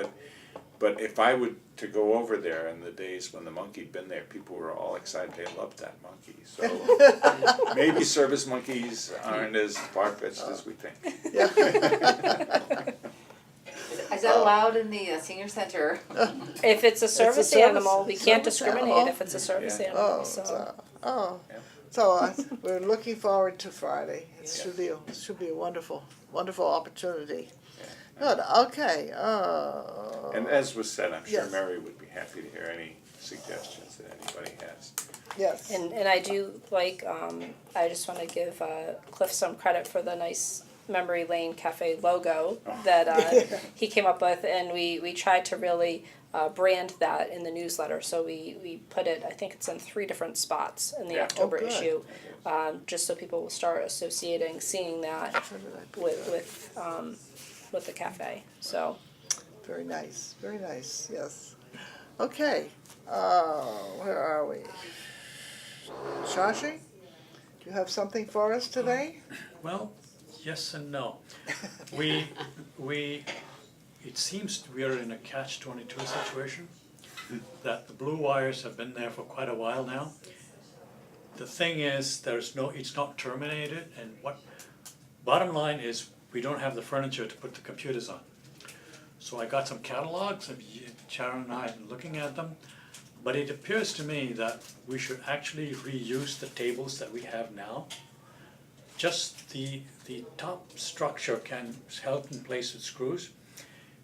but if I would to go over there in the days when the monkey'd been there, people were all excited, they loved that monkey. So maybe service monkeys aren't as far-fetched as we think. Is that allowed in the senior center? If it's a service service- animal, we can't service discriminate animal. if it's a service Yeah. animal, Oh, so. Yeah. So we're looking forward to Friday. It should be a wonderful, wonderful opportunity. Good, okay, And as was said, I'm sure Yes. Mary would be happy to hear any suggestions that anybody has. yes. And I do like, I just wanna give Cliff some credit for the nice Memory Lane Cafe logo that he came up with, and we tried to really brand that in the newsletter, so we put it, I think it's in 3 different spots in the Yeah. October Oh, good. issue, just so people will start seeing that with the cafe, so. Very nice, yes. Okay, where are we? Shashi, do you have something for us today? Well, yes and no. It seems we are in a catch-22 situation, that the blue wires have been there for quite a while now. The thing is, it's not terminated, and bottom line is, we don't have the furniture to put the computers on. So I got some catalogs, and Sharon and I are looking at them, but it appears to me that we should actually reuse the tables that we have now. Just the top structure is held in place with screws.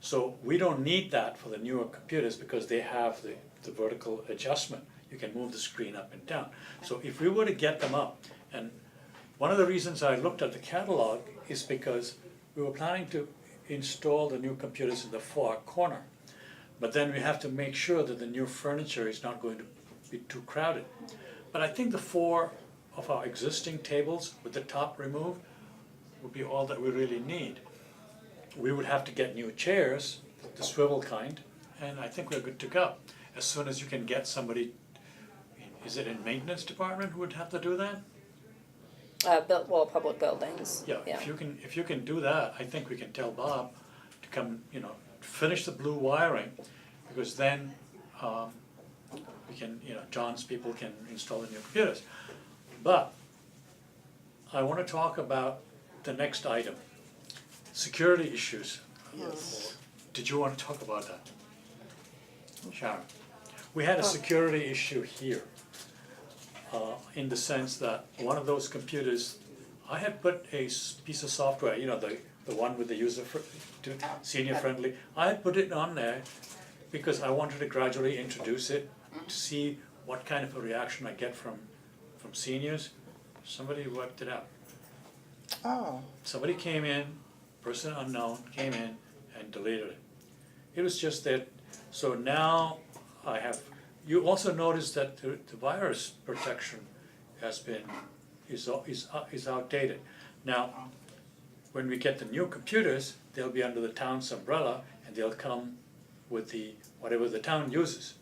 So we don't need that for the newer computers because they have the vertical adjustment. You can move the screen up and down. So if we were to get them up, and one of the reasons I looked at the catalog is because we were planning to install the new computers in the far corner. But then we have to make sure that the new furniture is not going to be too crowded. But I think the 4 of our existing tables with the top removed would be all that we really need. We would have to get new chairs, the swivel kind, and I think we're good to go. As soon as you can get somebody, is it in maintenance department who would have to do that? Public buildings, Yeah, if you can do that, I think we can tell Bob to come, finish the blue wiring, because then, we can, John's people can install the new computers. But I wanna talk about the next item, security issues. Yes. Did you wanna talk about that? Sharon? We had a security issue here, in the sense that one of those computers, I had put a piece of software, the one with the senior friendly, I had put it on there because I wanted to gradually introduce it to see what kind of a reaction I get from seniors. Somebody wiped it out. Oh, Somebody came in, person unknown, came in and deleted it. It was just that, so now I have, you also notice that the virus protection is outdated. Now, when we get the new computers, they'll be under the town's umbrella and they'll come with whatever the town uses.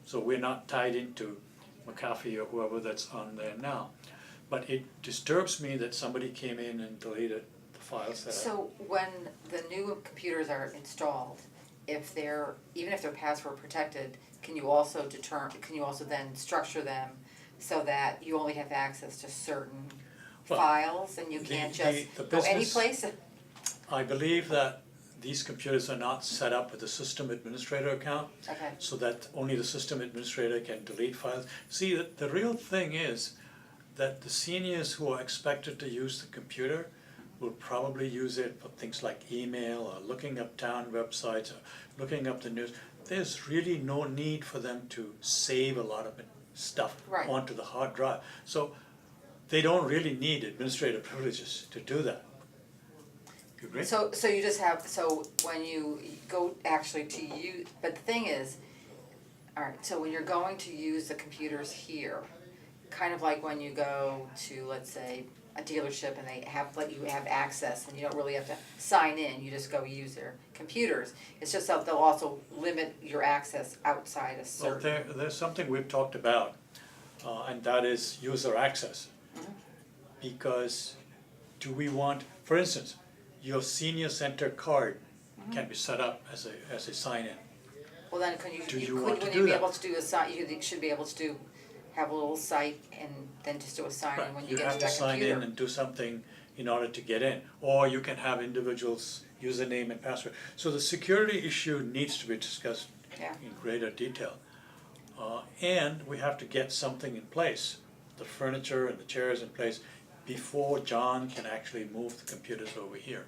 So we're not tied into McAfee or whoever that's on there now. But it disturbs me that somebody came in and deleted the files that So when the new computers are installed, even if they're password protected, can you also then structure them so that you only have access to certain Well, files and you can't just the go any business- place? I believe that these computers are not set up with a system administrator account, Okay, so that only the system administrator can delete files. See, the real thing is that the seniors who are expected to use the computer will probably use it for things like email or looking up town websites or looking up the news. There's really no need for them to save a lot of stuff Right. onto the hard drive. So they don't really need administrative privileges to do that. You agree? so you just have, so when you go actually to use, but the thing is, alright, so when you're going to use the computers here, kind of like when you go to, let's say, a dealership and they let you have access and you don't really have to sign in, you just go use their computers. It's just that they'll also limit your access outside a Well, certain. there's something we've talked about, and that is user access. Because do we want, for instance, your senior center card can be set up as a sign-in. Well, then Do you could, want to when do you be that? able to do a sign, you should be able to have a little site and then just do a sign in when you get to that computer. You have to sign in and do something in order to get in, or you can have individuals' username and password. So the security issue needs to be discussed Yeah. in greater detail. And we have to get something in place, the furniture and the chairs in place, before John can actually move the computers over here.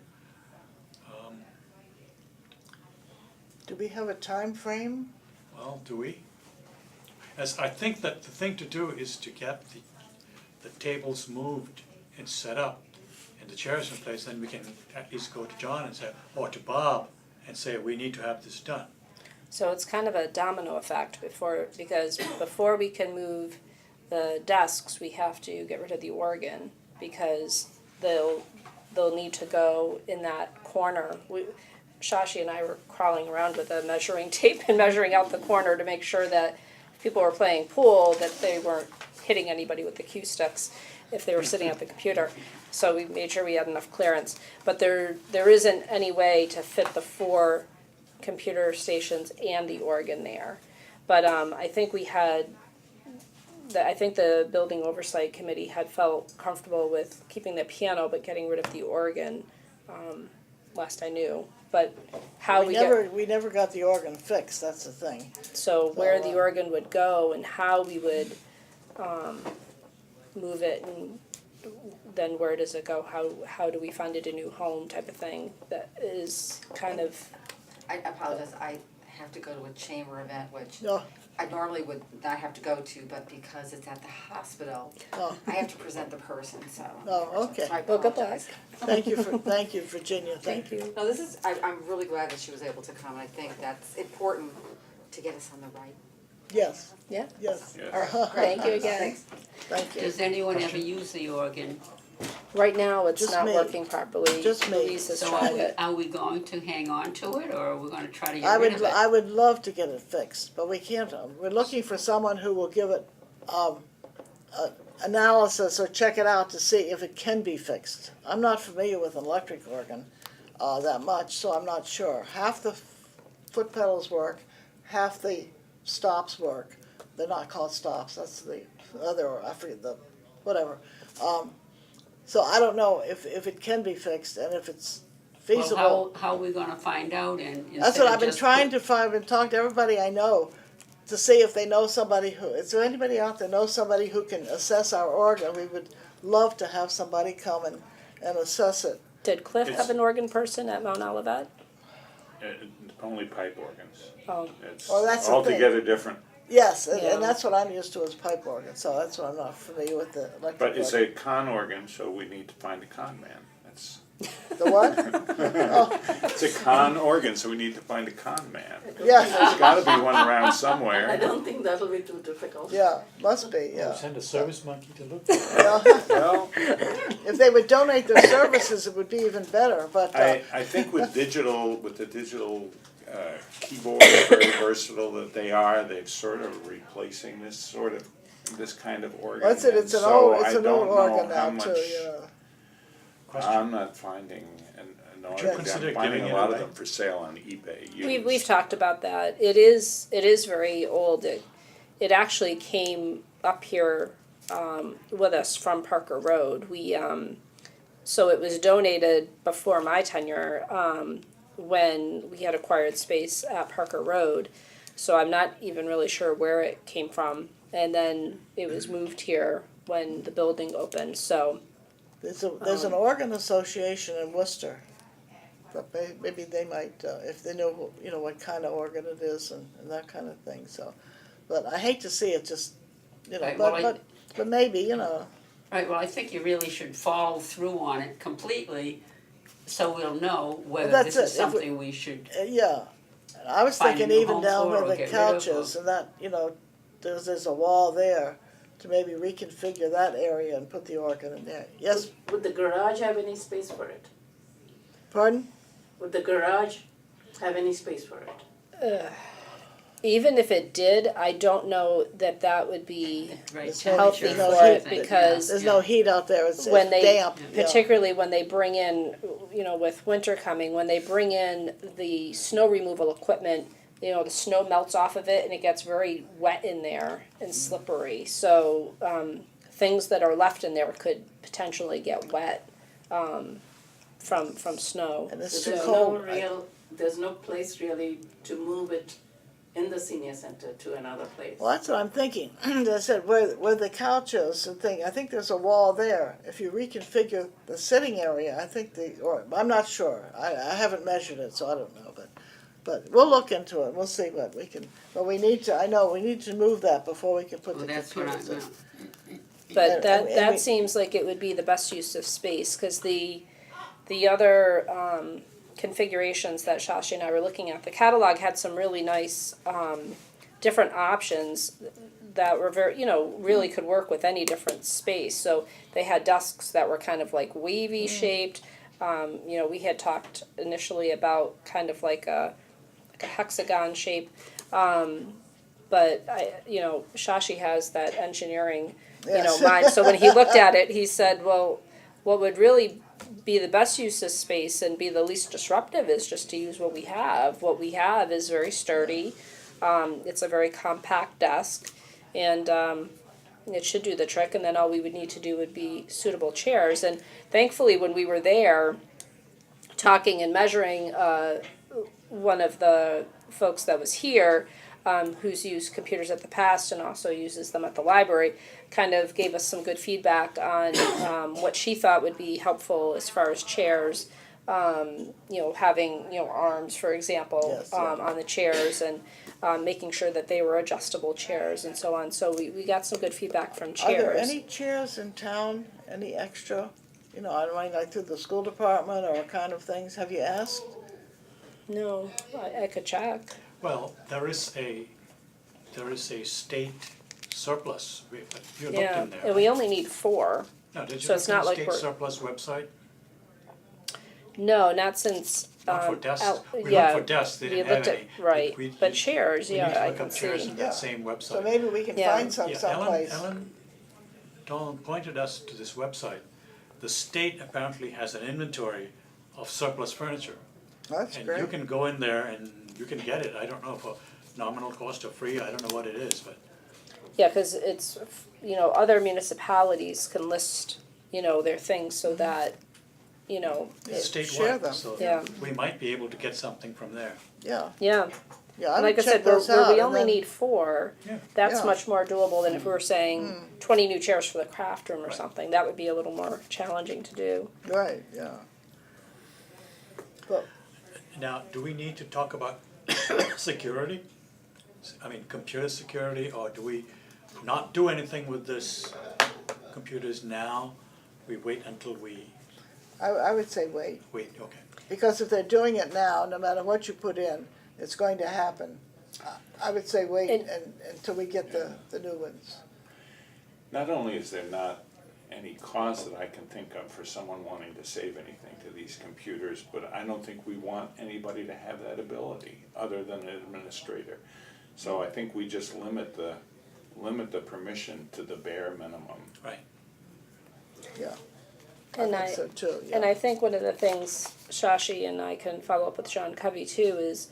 do we have a time frame? Well, do we? As I think that the thing to do is to get the tables moved and set up and the chairs in place, then we can at least go to John and say, or to Bob and say, we need to have this done. So it's kind of a domino effect because before we can move the desks, we have to get rid of the organ because they'll need to go in that corner. Shashi and I were crawling around with a measuring tape and measuring out the corner to make sure that if people were playing pool, that they weren't hitting anybody with the cue sticks if they were sitting at the computer. So we made sure we had enough clearance. But there isn't any way to fit the 4 computer stations and the organ there. But I think the building oversight committee had felt comfortable with keeping the piano but getting rid of the organ, last I knew. But how we never got the organ fixed, that's the thing. so where the organ would go and how we would move it and then where does it go, how do we find it a new home type of thing, that is kind of, I apologize, I have to go to a chamber event, which No, I normally would not have to go to, but because it's at the hospital, oh, I have to present the person, so. Oh, okay. So I well, good luck. apologize. thank you, Virginia, thank you. No, I'm really glad that she was able to come, and I think that's important to get us on the right. Yes, yeah. yes, Yes. Great. Thank you again. Thanks. thank you. Does anyone ever use the organ? Right now, it's Just not me. working properly. Just me. Louise has So tried it. are we going to hang on to it, or are we gonna try to I get rid would, of it? I would love to get it fixed, but we can't, we're looking for someone who will give it, analysis or check it out to see if it can be fixed. I'm not familiar with an electric organ that much, so I'm not sure. Half the foot pedals work, half the stops work. They're not called stops, that's the other, I forget the, whatever. So I don't know if it can be fixed and if it's feasible. Well, how are we gonna find out and That's what I've been trying to find, I've been talking to everybody I know to see if they know somebody who, is there anybody out there know somebody who can assess our organ? We would love to have somebody come and assess it. Did Cliff It's- have an organ person at Mount Olivet? Only pipe organs. Oh, It's Well, that's the thing. altogether different. Yes, and, Yeah. and that's what I'm used to is pipe organ, so that's what I'm not familiar with the electric But it's organ. a con organ, so we need to find a con man. That's, The what? Oh, it's a con organ, so we need to find a con man. yeah, There's gotta be one around I somewhere. don't think that'll be too difficult. yeah, must be, yeah. Send a service monkey to look. Yeah. Well, If they would donate their services, it would be even better, but, I think with the digital keyboards, very versatile that they are, they're sort of replacing this kind of organ. that's it, it's And an so old, it's I an don't old know organ how now too, much- yeah. I'm not finding an you organ, consider I'm finding giving a it lot of away? them for sale on eBay we've used. talked about that. It is very old. It actually came up here with us from Parker Road. So it was donated before my tenure when we had acquired space at Parker Road. So I'm not even really sure where it came from. And then it was moved here when the building opened. So There's an organ association in Worcester, but maybe they might, if they know, what kind of organ it is and that kind of thing, so. But I hate to see it just, Right, well, but maybe, Right, well, I think you really should follow through on it completely, so we'll know whether That's this is it. If we- something we should, yeah. And I was Find a thinking new even home down for it where or the get rid of couches and that, there's a wall there to maybe reconfigure that area and put the organ in there. Yes, Would the garage have any space for it? pardon? Would the garage have any space for it? even if it did, I don't know that would be right, It's no- healthy no for heat, it because There's no heat out there, it's when they, damp. yeah. particularly when they bring in, with winter coming, when they bring in the snow removal equipment, the snow melts off of it and it gets very wet in there and slippery. So things that are left in there could potentially get wet from snow. And it's So too there's cold. there's no place really to move it in the senior center to another place. Well, that's what I'm thinking. As I said, where the couch is and thing, I think there's a wall there. If you reconfigure the sitting area, I think I'm not sure. I haven't measured it, so I don't know, but we'll look into it. We'll see what we can, but we need to move that before we can put well, the that's what computers in. But And- that and we- seems like it would be the best use of space, because the other configurations that Shashi and I were looking at, the catalog had some really nice different options that were very, really could work with any different space. So they had desks that were kind of like wavy shaped. We had talked initially about kind of like a hexagon shape. But Shashi has that engineering, Yes. mind. So when he looked at it, he said, well, what would really be the best use of space and be the least disruptive is just to use what we have. What we have is very sturdy. It's a very compact desk, and it should do the trick. And then all we would need to do would be suitable chairs. And thankfully, when we were there, talking and measuring, one of the folks that was here, who's used computers at the past and also uses them at the library, kind of gave us some good feedback on what she thought would be helpful as far as chairs, having arms, for example, Yes, yeah. on the chairs, and making sure that they were adjustable chairs and so on. So we got some good feedback from Are chairs. there any chairs in town, any extra? I don't mean like through the school department or kind of things, have you asked? No, I could check. Well, there is a state surplus, but you looked Yeah, in there. and we only need 4. No, did you so look it's in not the like state we're- surplus website? No, not since. Not for desks, we yeah, looked for desks, they we didn't have looked at- any. right, We- but chairs, We yeah, need to I look can up chairs see. in Yeah. that same website. So maybe we can Yeah. find some Yeah, someplace. Ellen Dawn pointed us to this website. The state apparently has an inventory of surplus furniture. That's And great. you can go in there and you can get it, I don't know, for nominal cost or free, I don't know what it is, but Yeah, cause it's, other municipalities can list, their things so that, it's Share them. statewide, so Yeah. we might be able to get something from there. Yeah, yeah. yeah, I And would like I check said, where those out. we and only then- need 4, Yeah. that's Yeah. much more doable than if we were saying 20 new chairs for the craft room or Right. something. That would be a little more challenging to do. Right, yeah. But, Now, do we need to talk about security? I mean, computer security, or do we not do anything with this computers now? We wait until we I would say wait, wait, okay. because if they're doing it now, no matter what you put in, it's going to happen. I would say wait until we get the new ones. Not only is there not any cause that I can think of for someone wanting to save anything to these computers, but I don't think we want anybody to have that ability, other than an administrator. So I think we just limit the permission to the bare minimum. Right. Yeah, And I think so too, yeah. And I think one of the things Shashi and I can follow up with John Covey too is,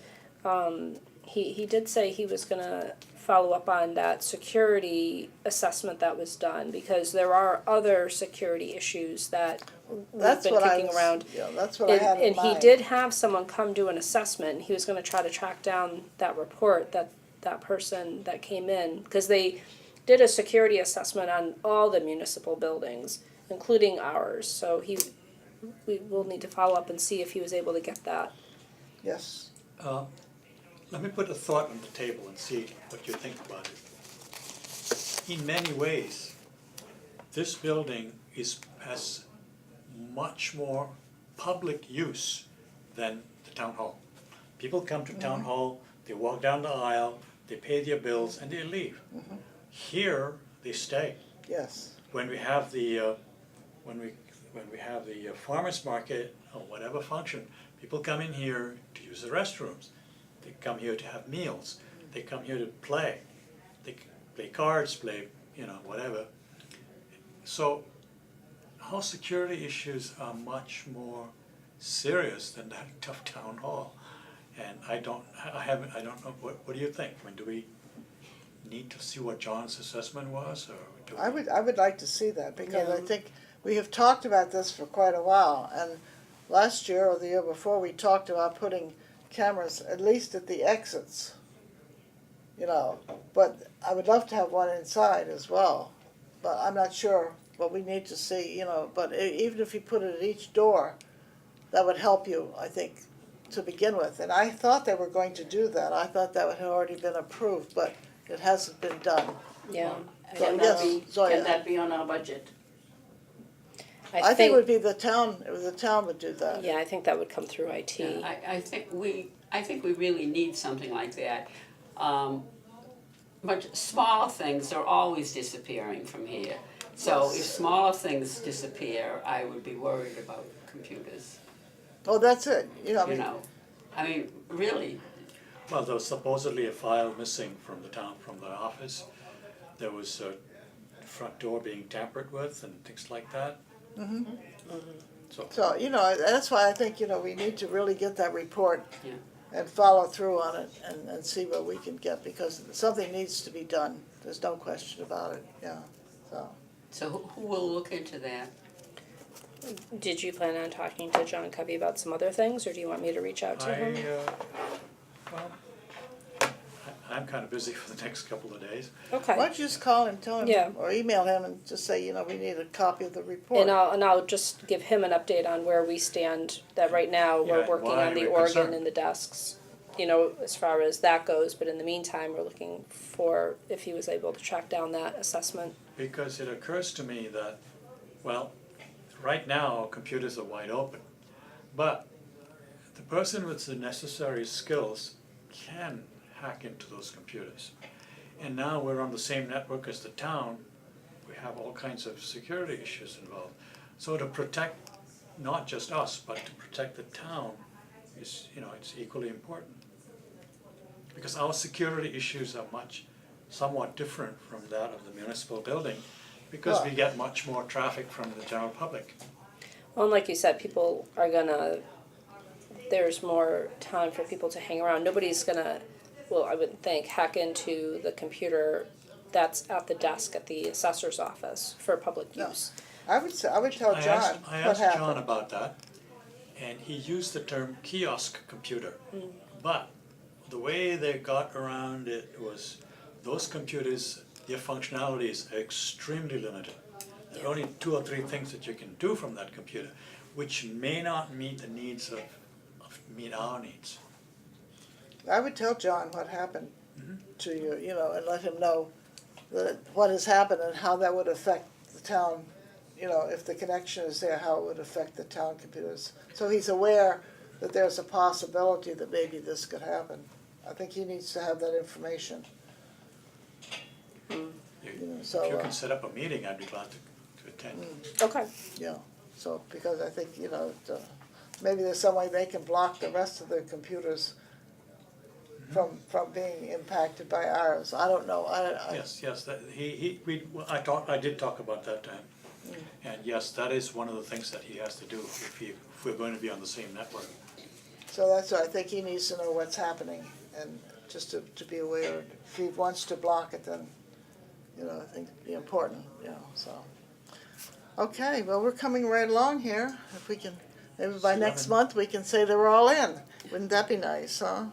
he did say he was gonna follow up on that security assessment that was done, because there are other security issues that we've That's been what I kicking was, around. yeah, that's what I had in And mind. he did have someone come do an assessment, and he was gonna try to track down that report, that person that came in, because they did a security assessment on all the municipal buildings, including ours, so we will need to follow up and see if he was able to get that. Yes, Let me put a thought on the table and see what you think about it. In many ways, this building has much more public use than the town hall. People come to town hall, they walk down the aisle, they pay their bills, and they leave. Here, they stay. yes, When we have the farmers market or whatever function, people come in here to use the restrooms. They come here to have meals. They come here to play. They play cards, play, whatever. So our security issues are much more serious than that tough town hall. And I don't know, what do you think? I mean, do we need to see what John's assessment was, or do we? I would like to see that, because I Yeah. think we have talked about this for quite a while, and last year or the year before, we talked about putting cameras at least at the exits, but I would love to have one inside as well, but I'm not sure, but we need to see, but even if you put it at each door, that would help you, I think, to begin with, and I thought they were going to do that, I thought that had already been approved, but it hasn't been done. Yeah. So, Can yes, that be, Zoya. can that be on our budget? I think it would be the town would do that. Yeah, I think that would come through IT. Yeah, I think we really need something like that. But small things are always disappearing from here. So if smaller things disappear, I would be worried about computers, Oh, that's it, I mean, really, Well, there was supposedly a file missing from the office. There was a front door being tampered with and things like that. So, So, that's why I think, we need to really get that report Yeah. and follow through on it and see what we can get, because something needs to be done. There's no question about it, yeah, so. so who will look into that? Did you plan on talking to John Covey about some other things, or do you want me to reach out to him? I'm kind of busy for the next couple of days. Okay. Why don't you just call him, tell him, Yeah. or email him and just say, we need a copy of the report. And I'll just give him an update on where we stand, that right now Yeah, we're and working why on the we're organ concerned. and the desks, as far as that goes, but in the meantime, we're looking for if he was able to track down that assessment. Because it occurs to me that, right now, computers are wide open. But the person with the necessary skills can hack into those computers. And now we're on the same network as the town. We have all kinds of security issues involved. So to protect not just us, but to protect the town is, it's equally important. Because our security issues are somewhat different from that of the municipal building, because we get much more traffic from the general public. Well, and like you said, people are gonna, there's more time for people to hang around. Nobody's gonna, well, I wouldn't think, hack into the computer that's at the desk at the assessor's office for public No. use. I would tell John I what asked John happened. about that, and he used the term kiosk computer. But the way they got around it was, those computers, their functionality is extremely limited. There are only 2 or 3 things that you can do from that computer, which may not meet the needs meet our needs. I would tell John what happened to you, you know, and let him know that what has happened and how that would affect the town, you know, if the connection is there, how it would affect the town computers. So he's aware that there's a possibility that maybe this could happen. I think he needs to have that information. You know, so, If you can set up a meeting, I'd be glad to attend. Okay. yeah, so, because I think, you know, maybe there's some way they can block the rest of their computers from being impacted by ours. I don't know, I. Yes, that, I did talk about that to him. And yes, that is one of the things that he has to do if we're going to be on the same network. So that's why I think he needs to know what's happening and just to be aware. If he wants to block it, then, you know, I think it'd be important, you know, so. Okay, well, we're coming right along here. If we can, maybe by next month, we can say they're all in. Wouldn't that be nice, huh?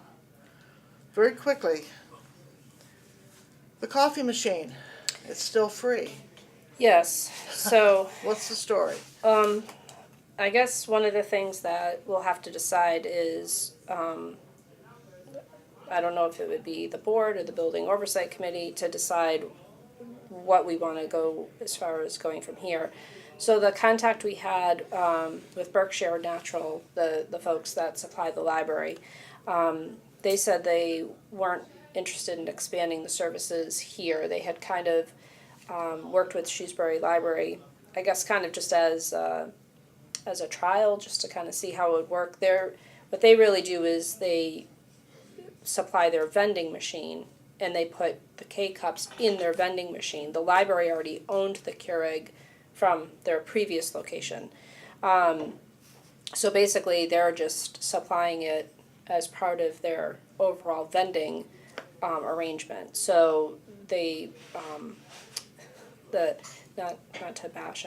Very quickly. The coffee machine, it's still free. Yes, so, What's the story? I guess one of the things that we'll have to decide is, I don't know if it would be the board or the building oversight committee to decide what we wanna go as far as going from here. So the contact we had, with Berkshire Natural, the folks that supply the library, they said they weren't interested in expanding the services here. They had kind of, worked with Shrewsbury Library, I guess kind of just as a trial, just to kind of see how it would work. What they really do is they supply their vending machine and they put the K-Cups in their vending machine. The library already owned the Keurig from their previous location. So basically they're just supplying it as part of their overall vending arrangement. So they, not to bash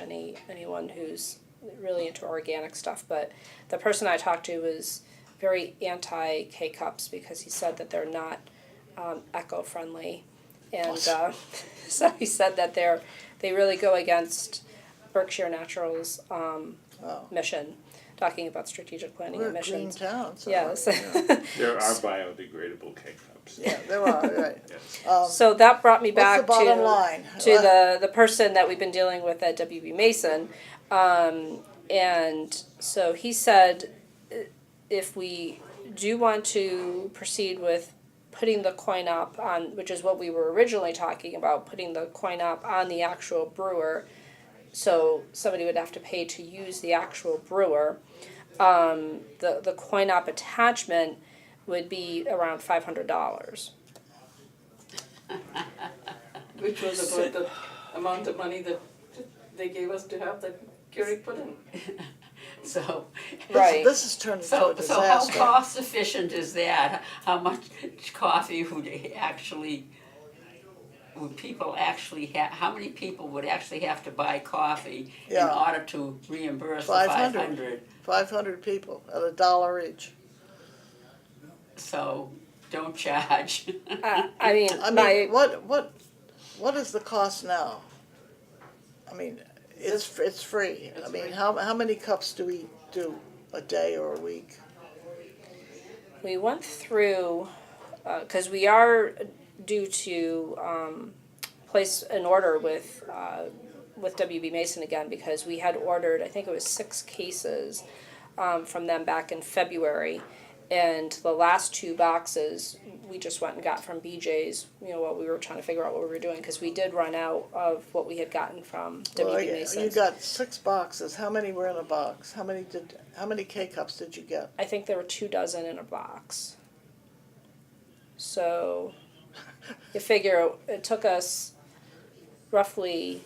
anyone who's really into organic stuff, but the person I talked to was very anti K-Cups because he said that they're not eco-friendly, and so he said that they really go against Berkshire Natural's mission, talking about strategic planning We're a green emissions. town, so. Yes. Yeah, There are biodegradable K-cups. yeah, there are, right. Yes. So that brought me back What's the bottom line? to the person that we've been dealing with at WB Mason. And so he said, if we do want to proceed with putting the coin op on, which is what we were originally talking about, putting the coin op on the actual brewer, so somebody would have to pay to use the actual brewer, the coin op attachment would be around $500. Which was about the amount of money that they gave us to have the Keurig put in. So, Right. This is turning into a so how disaster. cost efficient is that? How much coffee would people actually how many people would actually have to buy coffee in Yeah. order to reimburse the 500. 500? 500 people at $1 each. So, don't charge. I mean, I my mean, what is the cost now? I mean, it's free. I mean, how many cups do we do a day or a week? we went through, because we are due to place an order with WB Mason again, because we had ordered, I think it was 6 cases from them back in February, and the last 2 boxes we just went and got from BJ's, while we were trying to figure out what we were doing, because we did run out of what we had gotten from WB Well, Mason. you got 6 boxes. How many were in a box? How many K-cups did you get? I think there were 2 dozen in a box. So you figure it took us roughly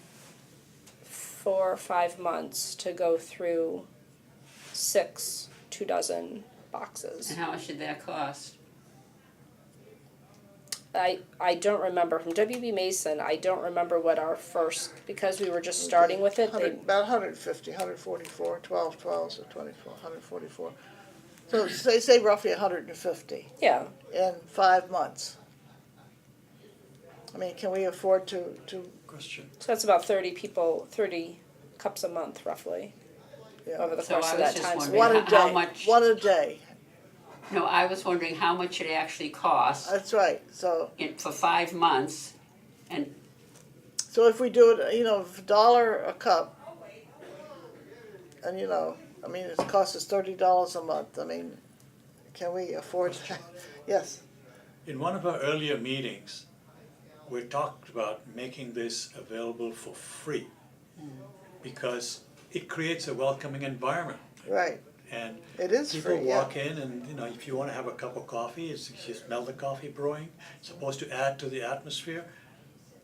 4 or 5 months to go through 2 dozen boxes. And how much did that cost? I don't remember from WB Mason. I don't remember what our first, because we were just starting with it. They, About 150, 144, 12, 12, so 24, 144. So say roughly 150 yeah, in 5 months. I mean, can we afford to Question. so that's about 30 people, 30 cups a month roughly yeah. over the So course I of was that just time. wondering- One a How day, much- one a day, No, I was wondering how much it actually cost that's right. So for 5 months, and if we do it, $1 a cup, and I mean, it costs us $30 a month. I mean, can we afford that? Yes, In one of our earlier meetings, we talked about making this available for free because it creates a welcoming environment. right. And It is people free, yeah. walk in and, if you wanna have a cup of coffee, you smell the coffee brewing, it's supposed to add to the atmosphere.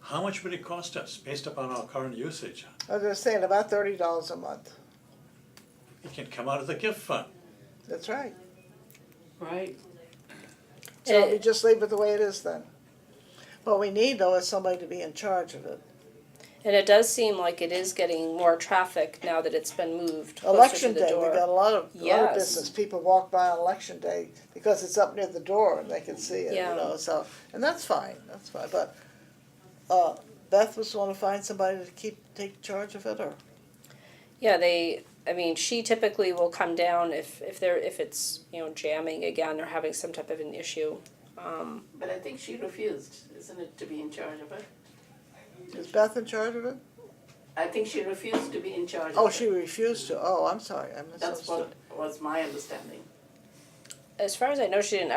How much would it cost us based upon our current usage? I was just saying about $30 a month. It can come out of the gift fund. That's right. right, So we just leave it the way it is then. What we need though is somebody to be in charge of it. And it does seem like it is getting more traffic now that it's been moved closer Election to the day, door. we got a lot of Yes. business. People walk by on election day because it's up near the door and they can see it, Yeah. so, and that's fine, but, Beth was wanna find somebody to take charge of it, or? Yeah, she typically will come down if it's, jamming again or having some type of an issue. But I think she refused, isn't it, to be in charge of it? Is Beth in charge of it? I think she refused to be in charge of it. Oh, she refused to, I'm sorry, I That's misunderstood. what was my understanding. As far as I know, she didn't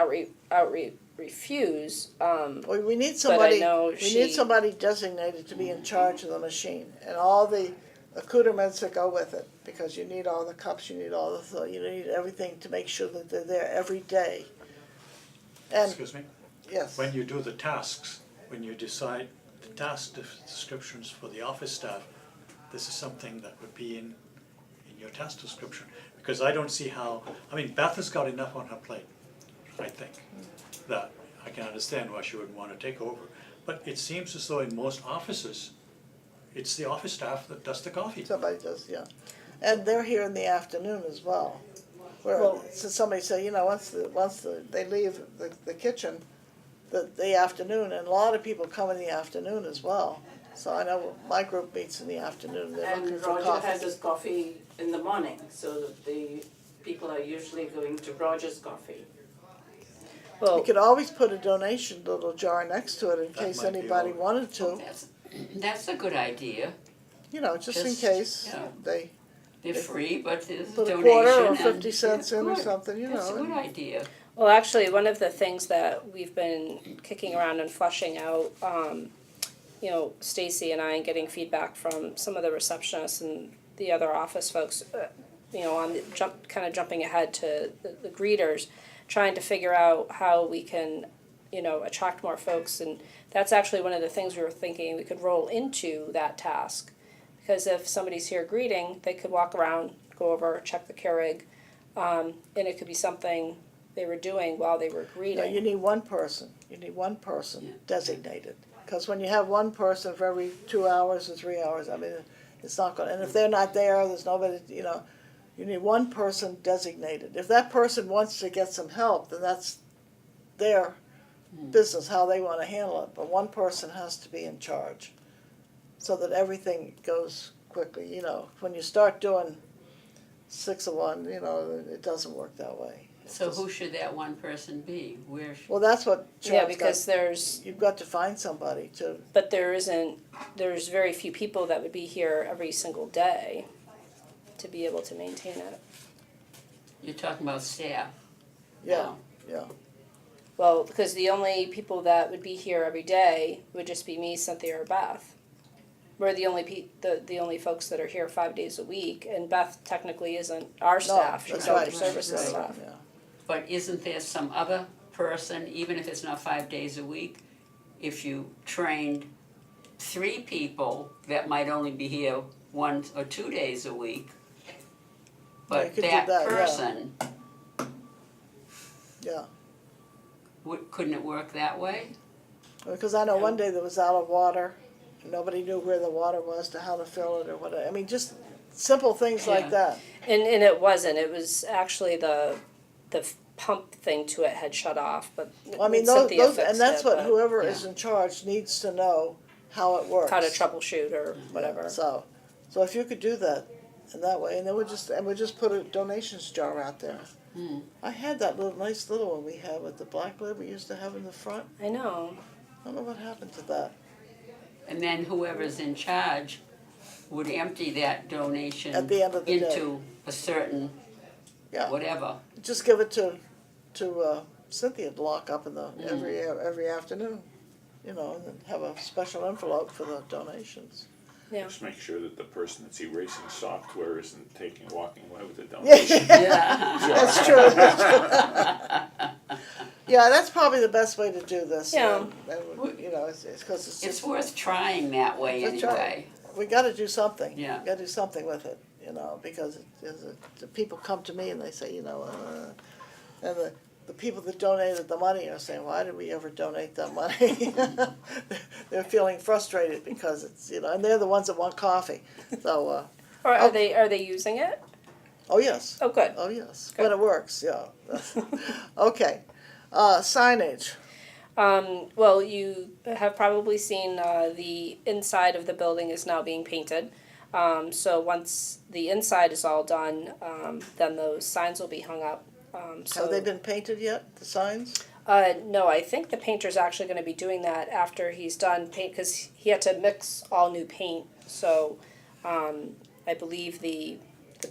refuse. We need But I somebody, know we need somebody designated to be in charge of the machine and all the accoutrements that go with it, because you need all the cups, you need you need everything to make sure that they're there every day. And, Excuse me? yes, When you do the tasks, when you decide the task descriptions for the office staff, this is something that would be in your task description. Because I don't see how, Beth has got enough on her plate, I think, that I can understand why she would want to take over. But it seems as though in most offices, it's the office staff that does the coffee. somebody does, yeah. And they're here in the afternoon as well. Where, Well- so somebody say, once they leave the kitchen, the afternoon, and a lot of people come in the afternoon as well. So I know my group meets in the afternoon, they're looking And for Roger coffee. has his coffee in the morning, so that the people are usually going to Roger's coffee. You Well, could always put a donation little jar next to it in That case might be anybody all. wanted to, that's a good idea. just in Just, case yeah. they They're free, but there's a put a donation. quarter or and- 50 cents yeah, in or good. something, That's a good and- idea. well, actually, one of the things that we've been kicking around and fleshing out, Stacy and I, and getting feedback from some of the receptionists and the other office folks, on the jumping ahead to the greeters, trying to figure out how we can, attract more folks. And that's actually one of the things we were thinking we could roll into that task. Because if somebody's here greeting, they could walk around, go over, check the Keurig, and it could be something they were doing while they were No, greeting. you need one person Yeah. designated. Because when you have one person for every 2 hours or 3 hours, it's not gonna, and if they're not there, there's nobody, you need one person designated. If that person wants to get some help, then that's their business, how they wanna handle it, but one person has to be in charge. So that everything goes quickly, when you start doing 6 of one, it doesn't work that way. It's So just- who should that one person be? Where should? Well, that's what Yeah, Chad's because you've got to find somebody to, but there's very few people that would be here every single day to be able to maintain it. You're talking about staff. yeah, yeah. Well, because the only people that would be here every day would just be me, Cynthia, or Beth. We're the only the only folks that are here 5 days a week, and Beth technically isn't our staff, No, she's that's other right, services right, staff. yeah. But isn't there some other person, even if it's not 5 days a week, if you trained 3 people that might only be here 1 or 2 days a week. You But could do that that, yeah. person, Yeah, couldn't it work that way? because I know one day there was out of water, and nobody knew where the water was to how to fill it or whatever. I mean, just simple things like Yeah. that. And it wasn't, it was actually the pump thing to it had shut off, but I mean, Cynthia those, fixed and that's it, what but whoever is yeah. in charge needs to know how it works. how to troubleshoot or whatever. So if you could do that in that way, and then we just put a donations jar out there. Hmm. I had that nice little one we had with the black lid we used to have in the front. I know. I don't know what happened to that. And then whoever's in charge would empty that donation At the end of the day. into a certain Yeah. whatever. Just give it to Cynthia to lock up in the every afternoon, and then have a special envelope for the donations. Yeah. Just make sure that the person that's erasing software isn't walking away with a Yeah, donation. Yeah. that's true. That's true. Yeah, that's probably the best way to do this. Yeah. It's because it's It's just worth trying that way That's anyway. we got to do something. Yeah. We got to do something with it, because the people come to me and they say, and the people that donated the money are saying, why did we ever donate that money? They're feeling frustrated because it's, and they're the ones that want coffee. So, Or are they using it? oh yes, Oh, good. oh yes, Good. when it works, yeah. Okay, signage. Well, you have probably seen the inside of the building is now being painted. So once the inside is all done, then those signs will be hung up. Have they been painted yet, the signs? No, I think the painter's actually going to be doing that after he's done paint, because he had to mix all new paint. So I believe the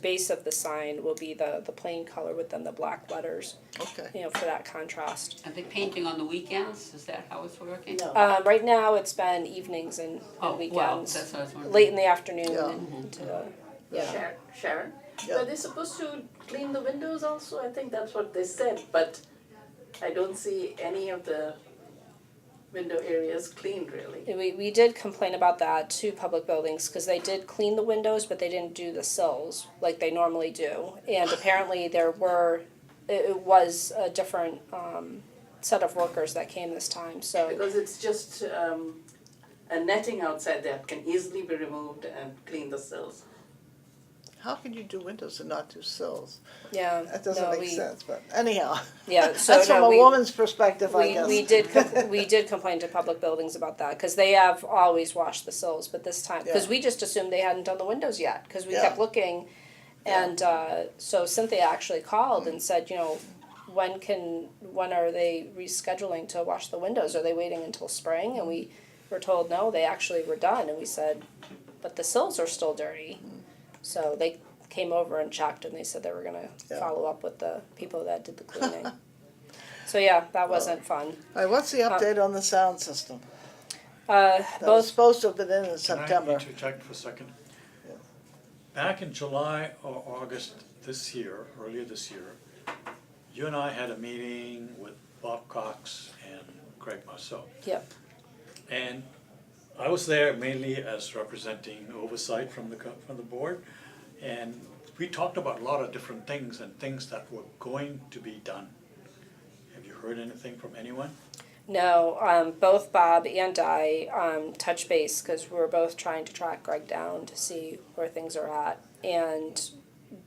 base of the sign will be the plain color with then the black letters, Okay. for that contrast. Are they painting on the weekends? Is that how it's working? No. Right now, it's been evenings and Oh, weekends. well, that's what I was wondering. Late in the afternoon Yeah. and into yeah. Sharon, Yeah. are they supposed to clean the windows also? I think that's what they said, but I don't see any of the window areas cleaned really. We did complain about that to public buildings because they did clean the windows, but they didn't do the sills like they normally do. And apparently it was a different set of workers that came this time. So Because it's just a netting outside that can easily be removed and clean the sills. How can you do windows and not do sills? yeah, That doesn't no, make sense, but anyhow. Yeah, so That's from no, a woman's perspective, I guess. we did complain to public buildings about that because they have always washed the sills, but this time because Yeah. we just assumed they hadn't done the windows yet because we Yeah. kept looking, and so Cynthia actually called and said, when are they rescheduling to wash the windows? Are they waiting until spring? And we were told no, they actually were done, and we said, but the sills are still dirty. So they came over and checked, and they said they were gonna Yeah. follow up with the people that did the cleaning. So yeah, that wasn't fun. All right, what's the update on the sound system? Uh, That was both, supposed to have been in Can I September. interject for a second? Yeah. Back in July or August earlier this year, you and I had a meeting with Bob Cox and Greg Marceau. Yep. And I was there mainly as representing oversight from the board, and we talked about a lot of different things and things that were going to be done. Have you heard anything from anyone? no, both Bob and I touched base because we were both trying to track Greg down to see where things are at. And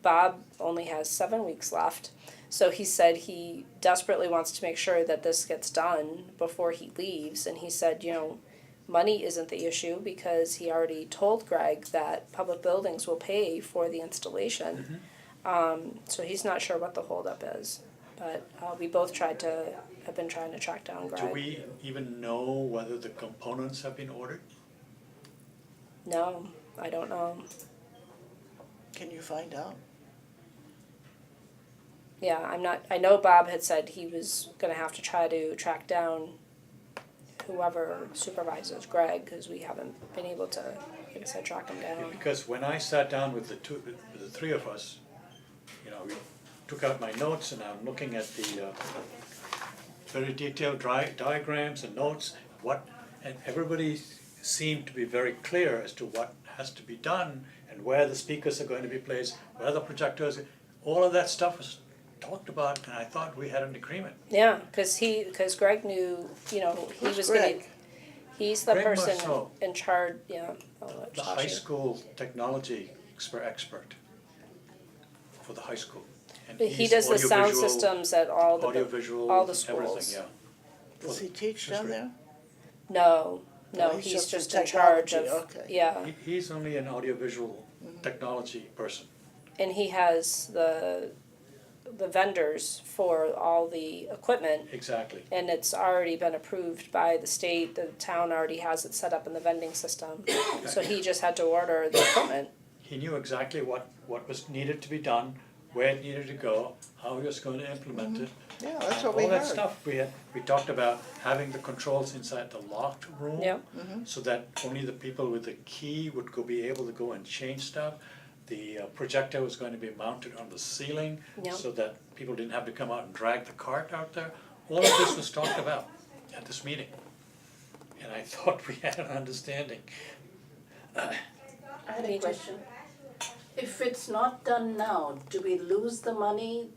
Bob only has 7 weeks left. So he said he desperately wants to make sure that this gets done before he leaves. And he said, money isn't the issue because he already told Greg that public buildings will pay for the installation. So he's not sure what the holdup is. But we both have been trying to track down Greg. Do we even know whether the components have been ordered? No, I don't know. Can you find out? Yeah, I know Bob had said he was gonna have to try to track down whoever supervises Greg, because we haven't been able to, like I said, track him down. Because when I sat down with the three of us, we took out my notes and I'm looking at the very detailed diagrams and notes, and everybody seemed to be very clear as to what has to be done and and where the speakers are going to be placed, where the projectors, all of that stuff was talked about, and I thought we had an agreement. Yeah, cause Greg knew, he Who's was gonna, Greg? he's the Greg person Marceau. in charge, yeah. I'll let The Josh high in. school technology expert for the high school. And But he he's does the sound audiovisual, systems at all the audiovisual, all the everything, schools. yeah. Does he teach That's down right. there? No, No, he's he's just just in charge of, technology, okay. yeah, He's only an audiovisual technology person. and he has the vendors for all the equipment, Exactly. and it's already been approved by the state, the town already has it set up in the vending system. So he just had to order the equipment. He knew exactly what was needed to be done, where it needed to go, how he was going to implement it. Yeah, that's what we All heard. that stuff, we talked about having the controls inside the locked room. Yeah. So that only the people with the key would be able to go and change stuff. The projector was going to be mounted on the ceiling, Yeah. so that people didn't have to come out and drag the cart out there. All of this was talked about at this meeting. And I thought we had an understanding. I had Me a too. question. If it's not done now, do we lose the money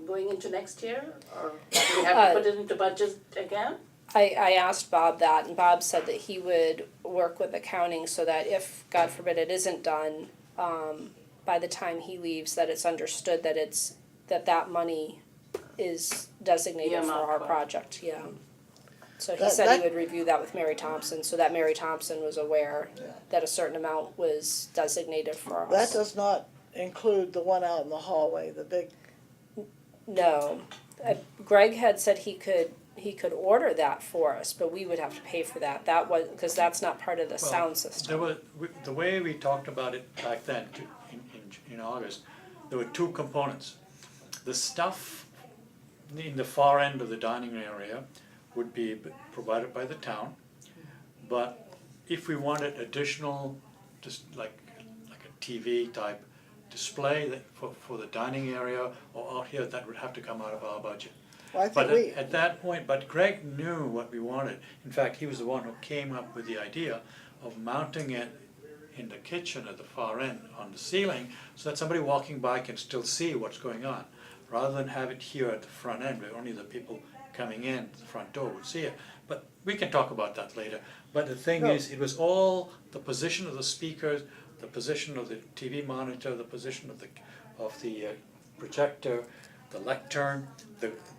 going into next year? Or do we have to put it into budget again? I asked Bob that, and Bob said that he would work with accounting so that if, God forbid, it isn't done, by the time he leaves, that it's understood that that money is designated for Earmarked our for it. project, yeah. So he That- said he that- would review that with Mary Thompson, so that Mary Thompson was aware that a certain amount was designated for us. That does not include the one out in the hallway, the big, No, Greg had said he could order that for us, but we would have to pay for that. That was, because that's not part of the Well, sound system. The way we talked about it back then, in August, there were two components. The stuff in the far end of the dining area would be provided by the town, but if we wanted additional, just like a TV type display for the dining area or out here, that would have to come out of our budget. well, I But think we, at that point, but Greg knew what we wanted. In fact, he was the one who came up with the idea of mounting it in the kitchen at the far end on the ceiling, so that somebody walking by can still see what's going on, rather than have it here at the front end, where only the people coming in the front door would see it. But we can talk about that later. But the thing No. is, it was all the position of the speakers, the position of the TV monitor, the position of the projector, the lectern,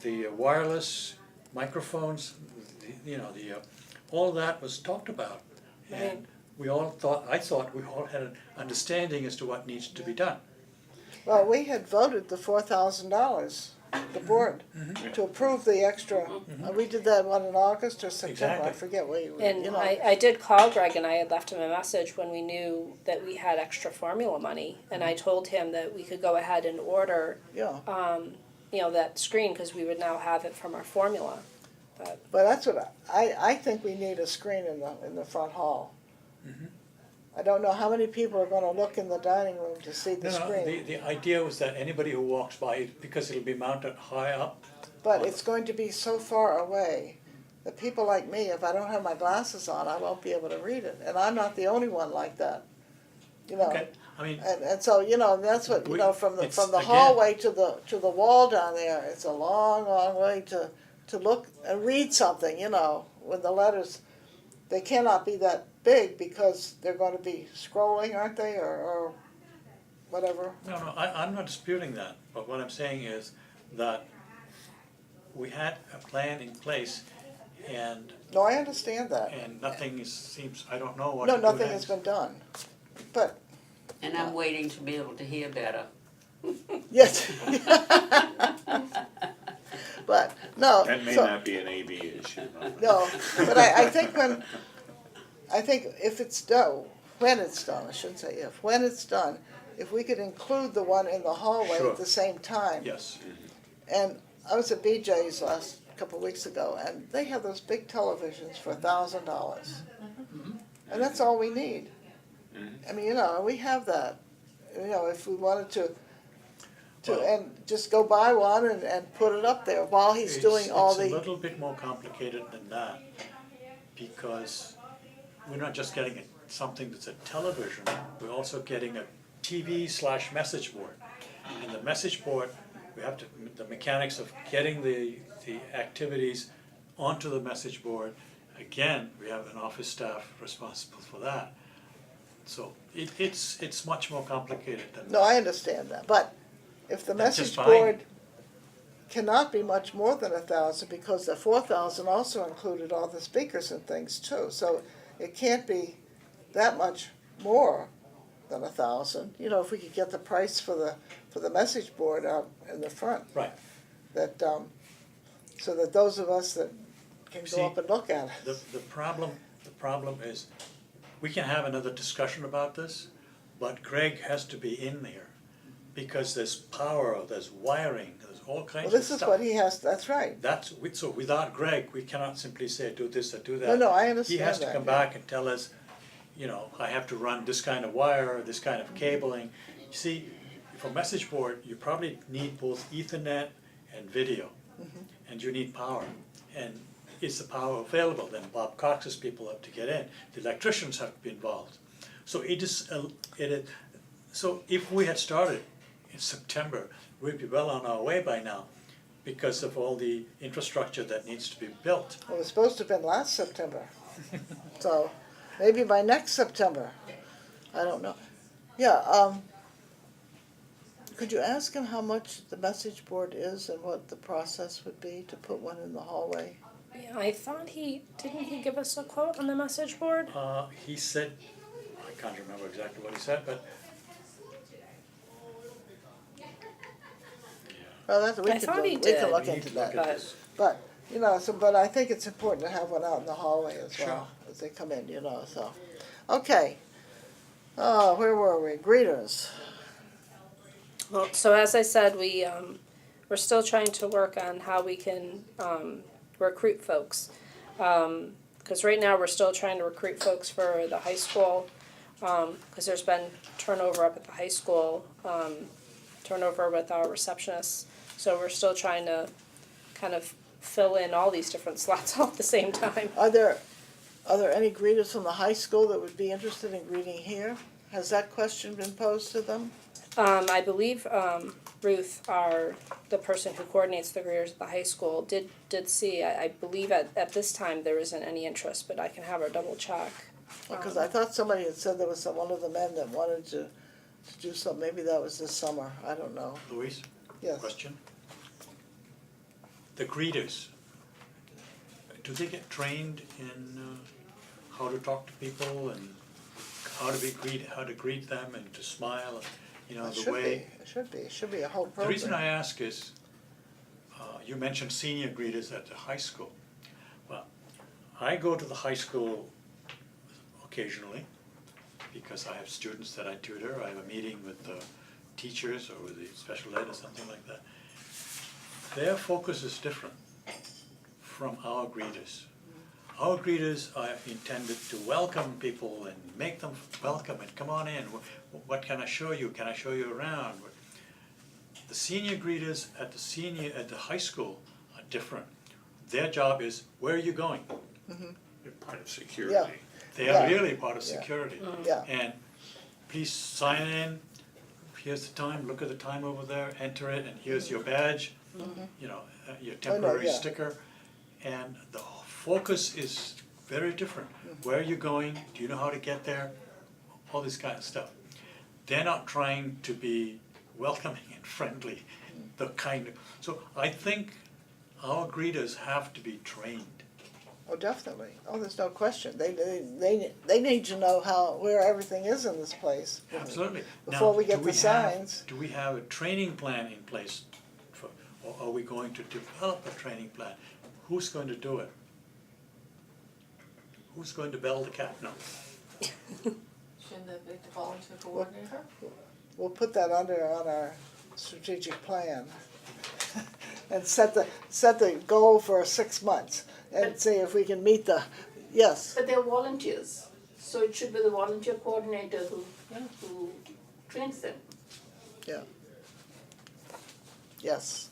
the wireless microphones, all that was talked about. And I thought we all had an understanding as to what needs to be done. well, we had voted the $4,000, the board, to approve the extra. We did that, what, in August or September, I Exactly. forget what you, And I did call Greg and I had left him a message when we knew that we had extra formula money. And I told him that we could go ahead and order, yeah. that screen, because we would now have it from our formula. But But that's what, I think we need a screen in the front hall. I don't know how many people are gonna look in the dining room to see the No, screen. the idea was that anybody who walks by, because it'll be mounted high up. But it's going to be so far away that people like me, if I don't have my glasses on, I won't be able to read it. And I'm not the only one like that, Okay, I mean, And so, that's what, from It's, the again- hallway to the wall down there, it's a long, long way to look and read something, when the letters, they cannot be that big because they're gonna be scrolling, aren't they, or whatever? no, I'm not disputing that, but what I'm saying is that we had a plan in place and No, I understand that. nothing seems, I don't know what No, to do nothing has next. been done. But, And I'm waiting to be able to hear better. yes. But, no. That may so- not be an AV issue, though. No, but I think if it's done, when it's done, I shouldn't say if, when it's done, if we could include the one in the hallway Sure. at the same time. Yes, And I was at BJ's couple of weeks ago, and they have those big televisions for $1,000. And that's all we need. I mean, we have that, if we wanted to, Well- and just go buy one and put it up there while he's doing all It's a the, little bit more complicated than that, because we're not just getting a something that's a television, we're also getting a TV/message board. And the message board, we have to, the mechanics of getting the activities onto the message board, again, we have an office staff responsible for that. So it's much more complicated than No, I understand that, but if the That's message just fine. board cannot be much more than 1,000, because the 4,000 also included all the speakers and things too, so it can't be that much more than 1,000. You know, if we could get the price for the message board out in the front. Right. That, so that those of us that can See, go up and look at it. The problem is, we can have another discussion about this, but Greg has to be in there. Because there's power, there's wiring, there's all kinds Well, of this is stuff. what he has, that's right. So without Greg, we cannot simply say do this or do that. No, no, I understand He has to that, come yeah. back and tell us, you know, I have to run this kind of wire, this kind of cabling. You see, for message board, you probably need both Ethernet and video, Mm-hmm. and you need power. And is the power available? Then Bob Cox's people have to get in. The electricians have to be involved. So so if we had started in September, we'd be well on our way by now because of all the infrastructure that needs to be built. It was supposed to have been last September. So maybe by next September. I don't know. Yeah, could you ask him how much the message board is and what the process would be to put one in the hallway? Yeah, I thought didn't he give us a quote on the message board? He said, I can't remember exactly what he said, but Well, that's, we I could thought look, he we could did. look we need into to look that. at But- this. But, you know, but I think it's important to have one out in the hallway as Sure. well, as they come in, you know, so. Okay. Where were we? Greeters. Well, so as I said, we're still trying to work on how we can recruit folks. Because right now we're still trying to recruit folks for the high school, because there's been turnover up at the high school, turnover with our receptionists. So we're still trying to kind of fill in all these different slots all at the same time. Are there any greeters from the high school that would be interested in greeting here? Has that question been posed to them? I believe Ruth, the person who coordinates the greeters at the high school, did see. I believe at this time there isn't any interest, but I can have her double check. Because I thought somebody had said there was one of the men that wanted to do something, maybe that was this summer, I don't know. Louise, Yes. question? The greeters, do they get trained in how to talk to people and how to greet them and to smile, you know, It the should way? be, it should be a whole The program. reason I ask is, you mentioned senior greeters at the high school. Well, I go to the high school occasionally because I have students that I tutor. I have a meeting with the teachers or with the special ed or something like that. Their focus is different from our greeters. Our greeters are intended to welcome people and make them welcome and come on in. What can I show you? Can I show you around? The senior greeters at the high school are different. Their job is, where are you going? They're part of security. They are Yeah. really part of security. Yeah. And please sign in, here's the time, look at the time over there, enter it, and here's your badge, you know, your temporary yeah. sticker. And the focus is very different. Where are you going? Do you know how to get there? All this kind of stuff. They're not trying to be welcoming and friendly, so I think our greeters have to be trained. Oh, definitely. Oh, there's no question. They need to know where everything is in this place. Absolutely. Before Now, we get do the we have- signs. Do we have a training plan in place or are we going to develop a training plan? Who's going to do it? Who's going to bell the cat? No. Shouldn't that be the volunteer coordinator? We'll put that on our strategic plan. And set the goal for 6 months and see if we can meet yes. But they're volunteers, so it should be the volunteer coordinator who trains them. Yeah. Yes.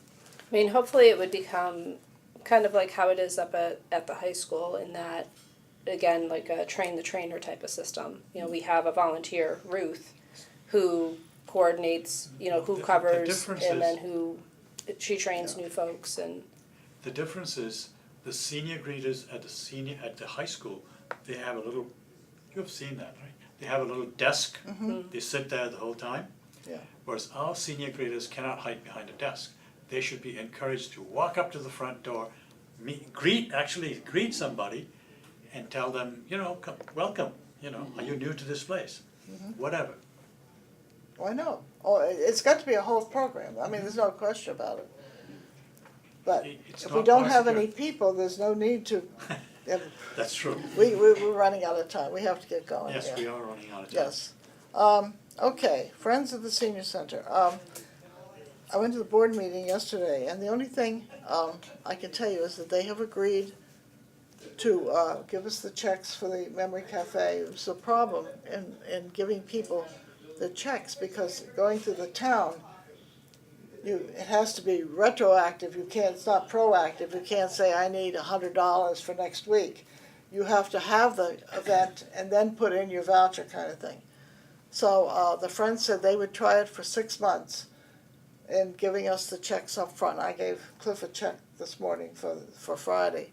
I mean, hopefully it would become kind of like how it is up at the high school, in that again, like a train the trainer type of system. You know, we have a volunteer, Ruth, who coordinates, you know, who The covers difference and is- then who, she trains new folks and, The difference is the senior greeters at the high school, they have a little, you've seen that, right? They have a little desk, they sit there the whole time. Yeah. Whereas our senior graders cannot hide behind a desk. They should be encouraged to walk up to the front door, greet somebody and tell them, you know, come, welcome, you know, are you new to this place? Whatever. Why not? Oh, it's got to be a whole program, I mean, there's no question about it. But It's if we not don't have possible. any people, there's no need to, That's true. we're running out of time, we have to get going Yes, here. we are running out of time. Yes. Okay, Friends of the Senior Center. I went to the board meeting yesterday, and the only thing I can tell you is that they have agreed to give us the checks for the Memory Cafe. It was a problem in giving people the checks, because going through the town, it has to be retroactive. You can't, it's not proactive. You can't say, I need $100 for next week. You have to have the event and then put in your voucher kind of thing. So the Friends said they would try it for 6 months in giving us the checks up front. I gave Cliff a check this morning for Friday,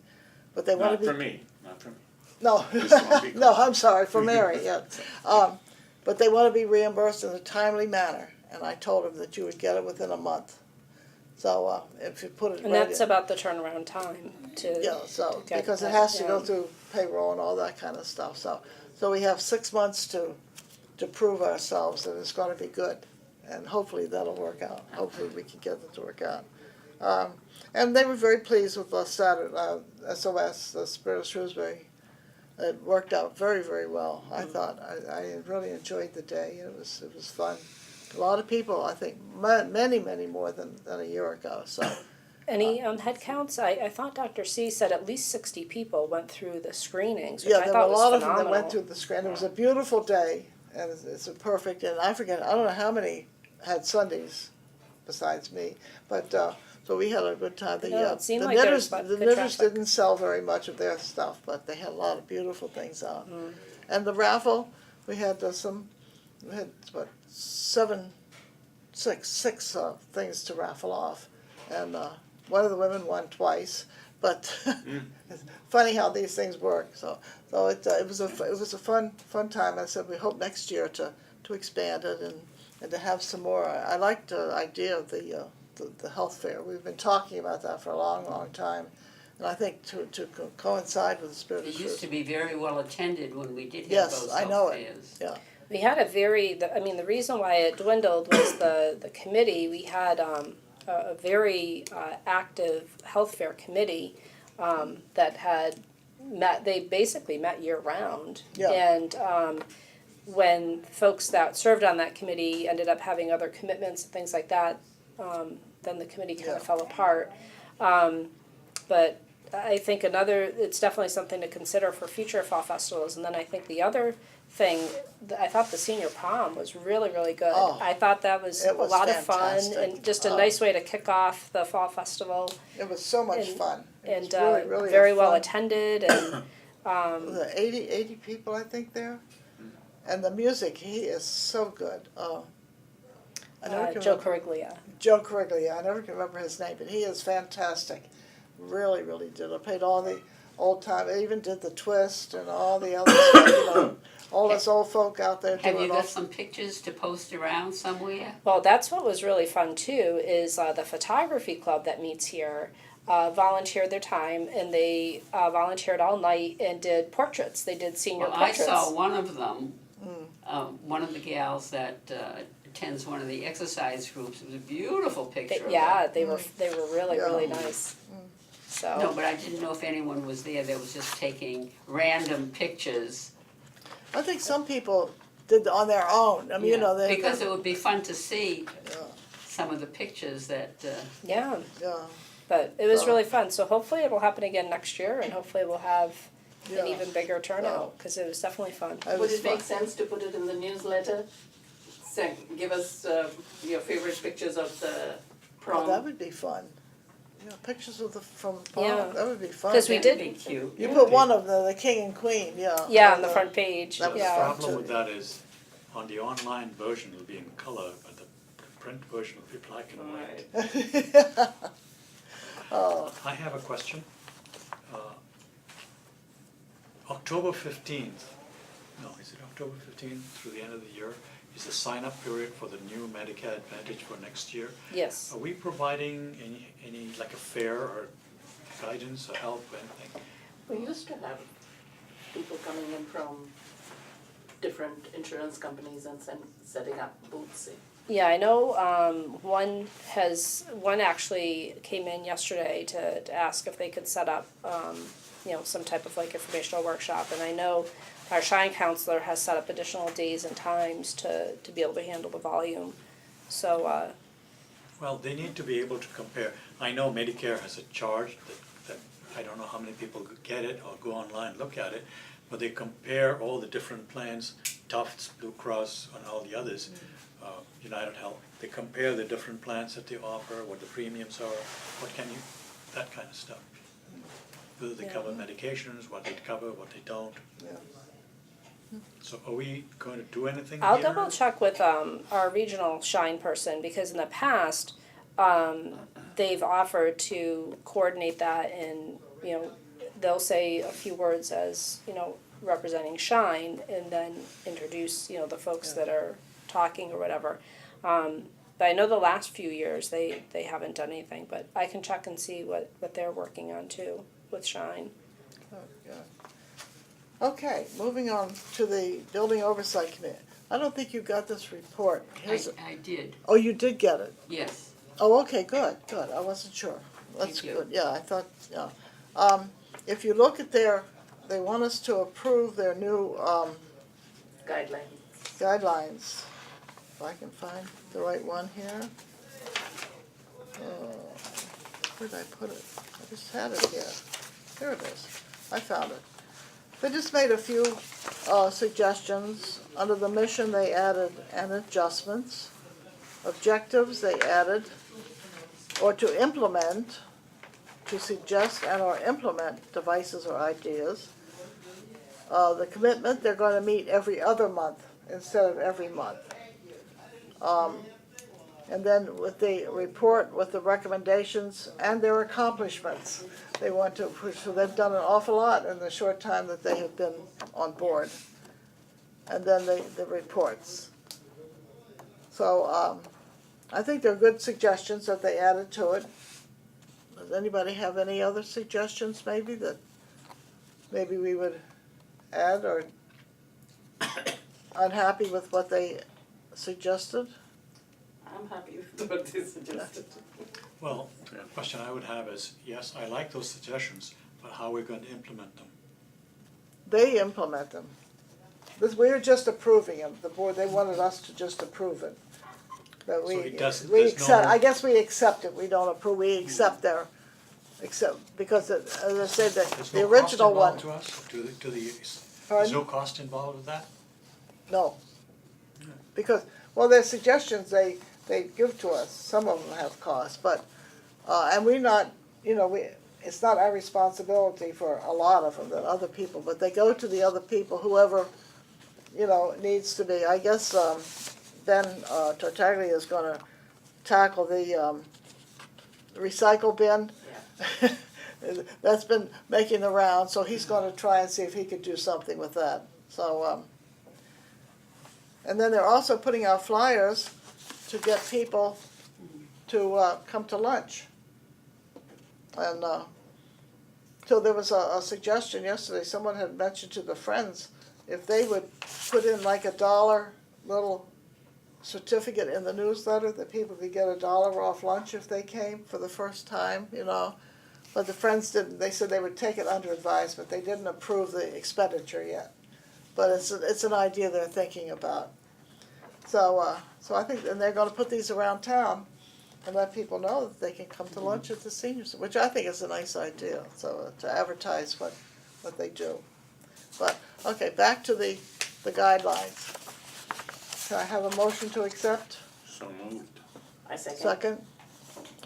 but they want Not to be. for me, not for me. No, This won't be no, I'm sorry, for Mary, yeah. But they want to be reimbursed in a timely manner, and I told them that you would get it within a month. So if you put it and right that's in. about the turnaround time to. Yeah, so, to get because it that, has to go yeah. through payroll and all that kind of stuff, so we have 6 months to prove ourselves that it's gonna be good, and hopefully that'll work out, hopefully we can get it to work out. And they were very pleased with us Saturday, SOS, the Spirit of Shrewsbury. It worked out very, very well, I thought, I really enjoyed the day, it was fun. A lot of people, I think, many more than a year ago, so. Any head counts? I thought Dr. C said at least 60 people went through the screenings, which Yeah, I there were thought a was lot of phenomenal. them that went through the screen. It was a beautiful day, and it's a perfect, and I don't know how many had Sundays besides me, but, so we had a good time. No, it seemed The like there knitters, was the good knitters traffic. didn't sell very much of their stuff, but they had a lot of beautiful things out. Mm. And the raffle, we had six things to raffle off, and one of the women won twice. But it's funny how these things work. So it was a fun time. I said we hope next year to expand it and to have some more. I liked the idea of the health fair. We've been talking about that for a long time. And I think to coincide with the Spirit of It Truth. used to be very well attended when we did have Yes, those I know health it. fairs. Yeah. We had the reason why it dwindled was the committee. We had a very active health fair committee that had met, they basically met year round. Yeah. And when folks that served on that committee ended up having other commitments and things like that, then the committee kind Yeah. of fell apart. But I think it's definitely something to consider for future fall festivals. And then I think the other thing, I thought the senior prom was really, really good. Oh, I thought that was it a was lot of fun fantastic. and just a Oh. nice way to kick off the fall festival. It was so much And- fun. It And was really, really a very well fun- attended and Was it 80 people, I think, there? And the music, he is so good. I never can Joe remember. Coriglia. Joe Coriglia, I never can remember his name, but he is fantastic. Really, really did. I played all the old time, I even did the twist and all the other stuff, you know. All us old folk out there Have doing you all. got some pictures to post around somewhere? Well, that's what was really fun too, is the photography club that meets here volunteered their time and they volunteered all night and did portraits. They did senior Well, portraits. I saw one of them, one of the gals that attends one of the exercise groups. It was a beautiful picture of Yeah, her. they were really, Yeah. really nice. So. No, but I didn't know if anyone was there that was just taking random pictures. I think some people did on their own, I mean, you know, they. Because it would be fun to see Yeah, some of the pictures that, Yeah, yeah, but it was So- really fun. So hopefully it'll happen again next year, and hopefully we'll have an Yeah. even bigger turnout because it was definitely fun. it Would was it make fun. sense to put it in the newsletter? Give us your favorite pictures of the Well, that prom. would be fun. Yeah, pictures of from Yeah. prom, that would be fun. 'Cause we That'd did- be cute. You put one of the king and queen, yeah. Yeah, on the front page, That was The yeah. fun. problem with that is, on the online version it'll be in color, but the print version will be black and white. Oh, I have a question. October 15th, no, is it October 15th through the end of the year, is the sign-up period for the new Medicare Advantage for next year. Yes. Are we providing any like a fair or guidance or help or anything? We used to have people coming in from different insurance companies and setting up booths. Yeah, I know, one actually came in yesterday to ask if they could set up, some type of like informational workshop, and I know our Shine counselor has set up additional days and times to be able to handle the volume, so, Well, they need to be able to compare. I know Medicare has a charge that I don't know how many people could get it or go online, look at it, but they compare all the different plans, Tufts, Blue Cross, and all the others, United Health. They compare the different plans that they offer, what the premiums are, that kind of stuff. Whether they cover medications, what they cover, what they don't. yeah. So are we going to do anything I'll here? double check with, our regional Shine person, because in the past, they've offered to coordinate that and, they'll say a few words as, representing Shine and then introduce, the folks that are talking or whatever. But I know the last few years, they haven't done anything, but I can check and see what they're working on too with Shine. Oh, yeah. Okay, moving on to the Building Oversight Committee. I don't think you got this report. I did, Oh, you did get it? yes. Oh, okay, good, good, I wasn't sure. That's Thank you. good, yeah, I thought, yeah. If you look at they want us to approve their new, Guidelines. guidelines. If I can find the right one here. Where did I put it? I just had it here. Here it is. I found it. They just made a few suggestions. Under the mission, they added and adjustments. Objectives, they added, or to implement, to suggest and or implement devices or ideas. The commitment, they're going to meet every other month instead of every month. And then with the report, with the recommendations and their accomplishments, they want to push, so they've done an awful lot in the short time that they have been on board. And then the reports. So I think they're good suggestions that they added to it. Does anybody have any other suggestions maybe that maybe we would add or unhappy with what they suggested? I'm happy with what they suggested. Well, the question I would have is, yes, I like those suggestions, but how are we going to implement them? They implement them. We're just approving them. The board, they wanted us to just approve it. That we, So it doesn't- we there's accept, no- I guess we accept it. We don't approve, we accept because as I said, There's the no original one, cost involved to us, there's Pardon? no cost involved with that? no. Because, well, their suggestions they give to us, some of them have costs, but, and we're not, it's not our responsibility for a lot of them than other people, but they go to the other people, whoever, needs to be. I guess, Ben Tartaglia is gonna tackle the recycle bin. That's been making the round, so he's gonna try and see if he could do something with that, so, and then they're also putting out flyers to get people to come to lunch. And so there was a suggestion yesterday, someone had mentioned to the Friends, if they would put in like $1 little certificate in the newsletter, that people could get $1 off lunch if they came for the first time, But the Friends didn't, they said they would take it under advisement, they didn't approve the expenditure yet. But it's an idea they're thinking about. So I think, and they're gonna put these around town and let people know that they can come to lunch at the seniors, which I think is a nice idea, so to advertise what they do. But, okay, back to the guidelines. Can I have a motion to accept? So moved. I second. Second?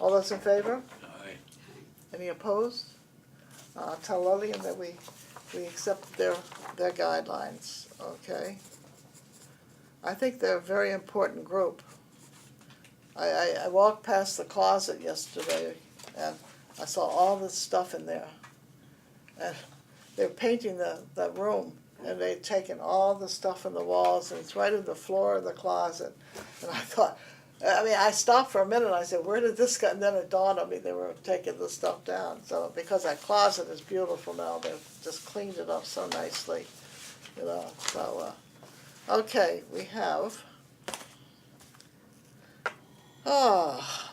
All those in favor? Aye. Any opposed? Tell Lillian that we accept their guidelines, okay? I think they're a very important group. I walked past the closet yesterday and I saw all this stuff in there. And they're painting that room and they've taken all the stuff in the walls and it's right in the floor of the closet. And I thought, I stopped for a minute and I said, where did this go? And then it dawned on me they were taking the stuff down. So because that closet is beautiful now, they've just cleaned it up so nicely, you know. So, okay, we have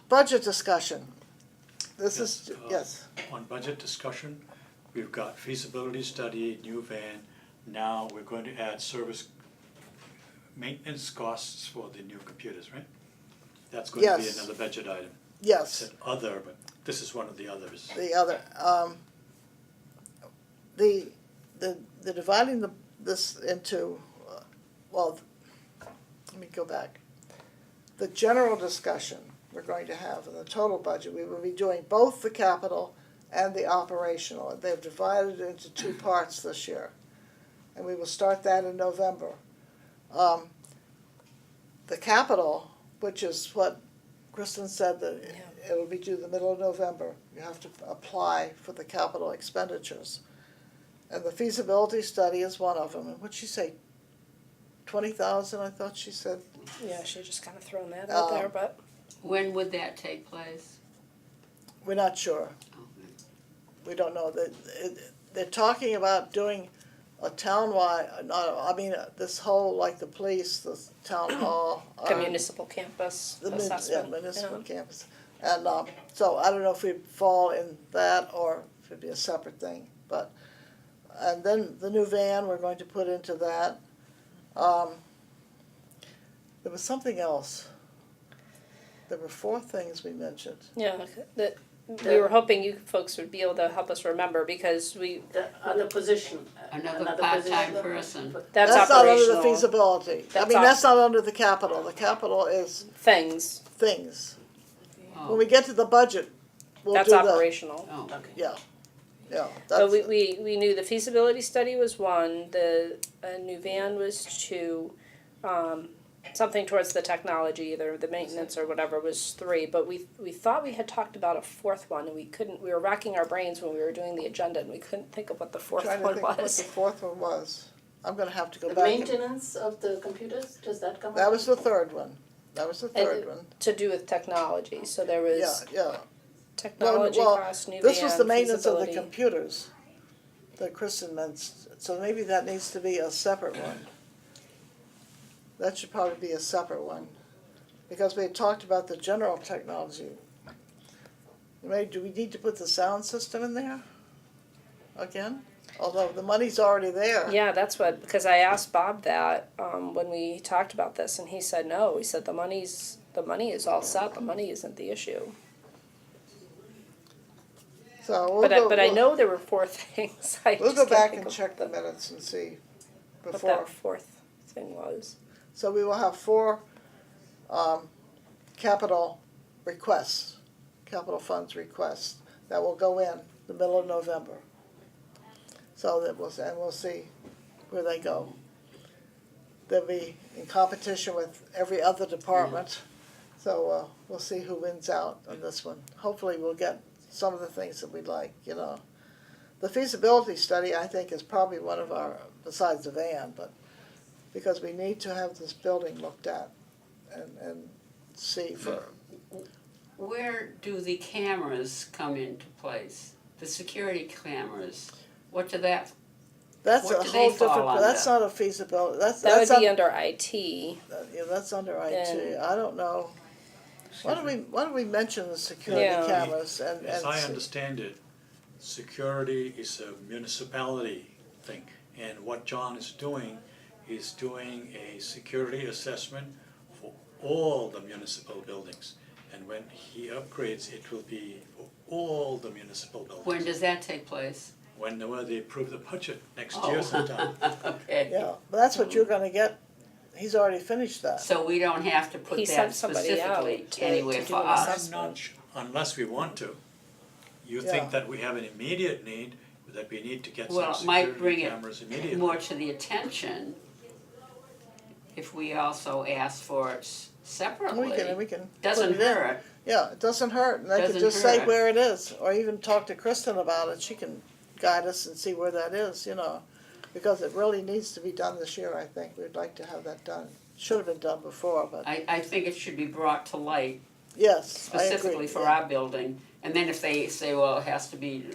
budget discussion. This is, yes. On budget discussion, we've got feasibility study, new van. Now we're going to add service maintenance costs for the new computers, right? That's going to be Yes. another budget item. Yes. Said other, but this is one of the others. The other, the dividing this into, well, let me go back. The general discussion we're going to have in the total budget, we will be doing both the capital and the operational. They've divided it into two parts this year. And we will start that in November. The capital, which is what Kristen said, that it will be due the middle of November. You have to apply for the capital expenditures. And the feasibility study is one of them. And what'd she say, 20,000, I thought she said? Yeah, she just kind of thrown that out there, but When would that take place? We're not sure. We don't know. They're talking about doing a townwide, this whole, like the police, the town hall. municipal campus The assessment. municipal yeah. campus. And so I don't know if we'd fall in that or if it'd be a separate thing. But, and then the new van we're going to put into that. There was something else. There were 4 things we mentioned. Yeah, that we were hoping you folks would be able to help us remember because The other position. Another another part-time position. person. that's not under the operational feasibility. That's That's not under the capital. The capital is things. things. When Oh, we get to the budget, we'll That's do operational. oh. Okay. Yeah, But that's, we knew the feasibility study was 1, the new van was 2, something towards the technology, either the maintenance or whatever was 3, but we thought we had talked about a 4th one and we were racking our brains when we were doing the agenda and we couldn't think of what the 4th trying to one think what the was. 4th one was. I'm gonna have to go The back. and- maintenance of the computers, does that come up? That was the 3rd one. That was the 3rd one. To do with technology, so there Yeah, was yeah. technology well, costs, new van, This was the maintenance of the feasibility. computers that Kristen mentioned, so maybe that needs to be a separate one. That should probably be a separate one, because we had talked about the general technology. Do we need to put the sound system in there again? Although the money's already there. Yeah, that's what, because I asked Bob that when we talked about this, and he said no. He said the money is all set. The money isn't the issue. So we'll But I know there were 4 things. We'll just go can't back think and of check the minutes and see what before. that 4th thing was. So we will have 4 capital requests, capital funds requests that will go in the middle of November. So that we'll see where they go. They'll be in competition with every other department, so we'll see who wins out on this one. Hopefully we'll get some of the things that we'd like, you know. The feasibility study, I think, is probably one of our, besides the van, but because we need to have this building looked at and see for, Where do the cameras come into place? The security cameras, what do that, that's What a do whole they fall different, that's under? not a feasibility, that's That would be un- under IT. yeah, that's under IT, And- I don't know. Why don't we mention the security Yeah. cameras and As I see. understand it, security is a municipality thing. And what John is doing a security assessment for all the municipal buildings. And when he upgrades, it will be for all the municipal buildings. when does that take place? Whenever they approve the budget next Oh. year sometime. Okay. Yeah, but that's what you're gonna get, he's already finished that. So we don't have to put He that sent somebody out specifically to anywhere do for an us? assessment. I'm not, unless we want to. You Yeah. think that we have an immediate need, that we need to get Well, some it might security bring it cameras immediately? more to the attention if we also ask for it separately. We can Doesn't put it in. hurt. Yeah, it doesn't hurt, and they could Doesn't just say hurt. where it is, or even talk to Kristen about it, she can guide us and see where that is, you know. Because it really needs to be done this year, I think, we'd like to have that done. Should have been done before, but, I think it should be brought to light yes, I agree. specifically for yeah. our building. And then if they say, well, it has to be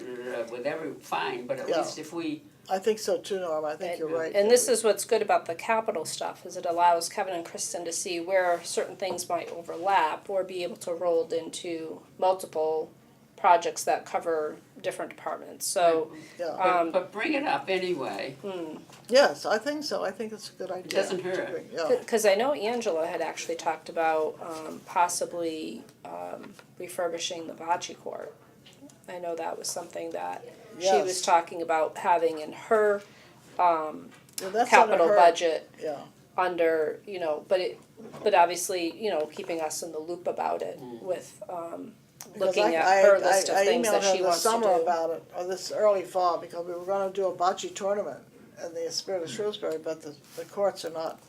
with every, fine, but at Yeah. least if we, I think so too, Norm, I think you're right. And this is what's good about the capital stuff, is it allows Kevin and Kristen to see where certain things might overlap or be able to roll it into multiple projects that cover different departments, so. Yeah, but bring it up anyway. yes, I think so, I think it's a good idea. It doesn't to hurt. bring- Yeah, Cause I know Angela had actually talked about, possibly, refurbishing the bocce court. I know that was something that she was Yes. talking about having in her, Yeah, that's capital under her- budget Yeah, under, you know, but obviously, you know, keeping us in the loop about it with, because looking at her list of things that she I emailed her this wants to summer do. about it, or this early fall, because we were gonna do a bocce tournament in the spirit of Shrewsbury, but the courts are not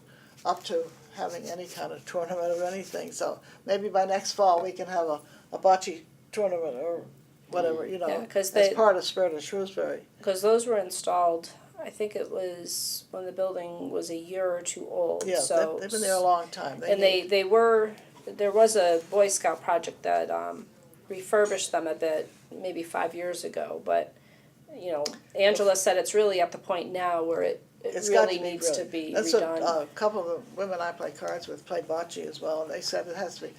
up to having any kind of tournament or anything, so maybe by next fall, we can have a bocce tournament or whatever, you Yeah, know, 'cause as they- part of spirit of Shrewsbury. Cause those were installed, I think it was when the building was a year or two old, Yeah, so. they've been there a long time. And need- they were, there was a Boy Scout project that, refurbished them a bit, maybe 5 years ago, but, you know, Angela said it's really at the point now where it It's got really to be needs to be That's what, redone. a couple of the women I play cards with play bocce as well, and they said it has to be,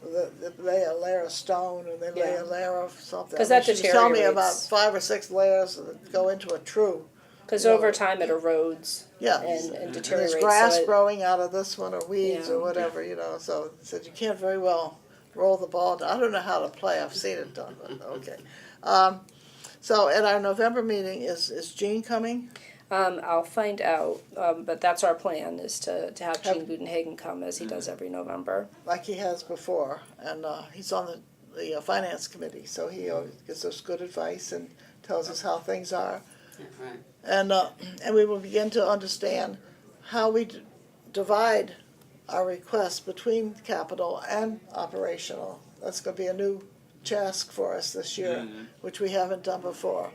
they lay a layer of stone and they lay Yeah. a layer of something. 'Cause I mean, that she was telling me about deteriorates. 5 or 6 layers that go into a true. Cause you know, over time it erodes Yeah. and And deteriorates, there's grass so it, growing out of this one, or weeds Yeah. or whatever, you know, so it said you can't very well roll the ball down. I don't know how to play, I've seen it done, but okay. So at our November meeting, is Jean coming? I'll find out, but that's our plan, is to have Gene Have- Budenhagen come as he does every November. Like he has before, and he's on the finance committee, so he always gives us good advice and tells us how things are. Right. And we will begin to understand how we divide our requests between capital and operational. That's gonna be a new task for us this year, which we haven't done before.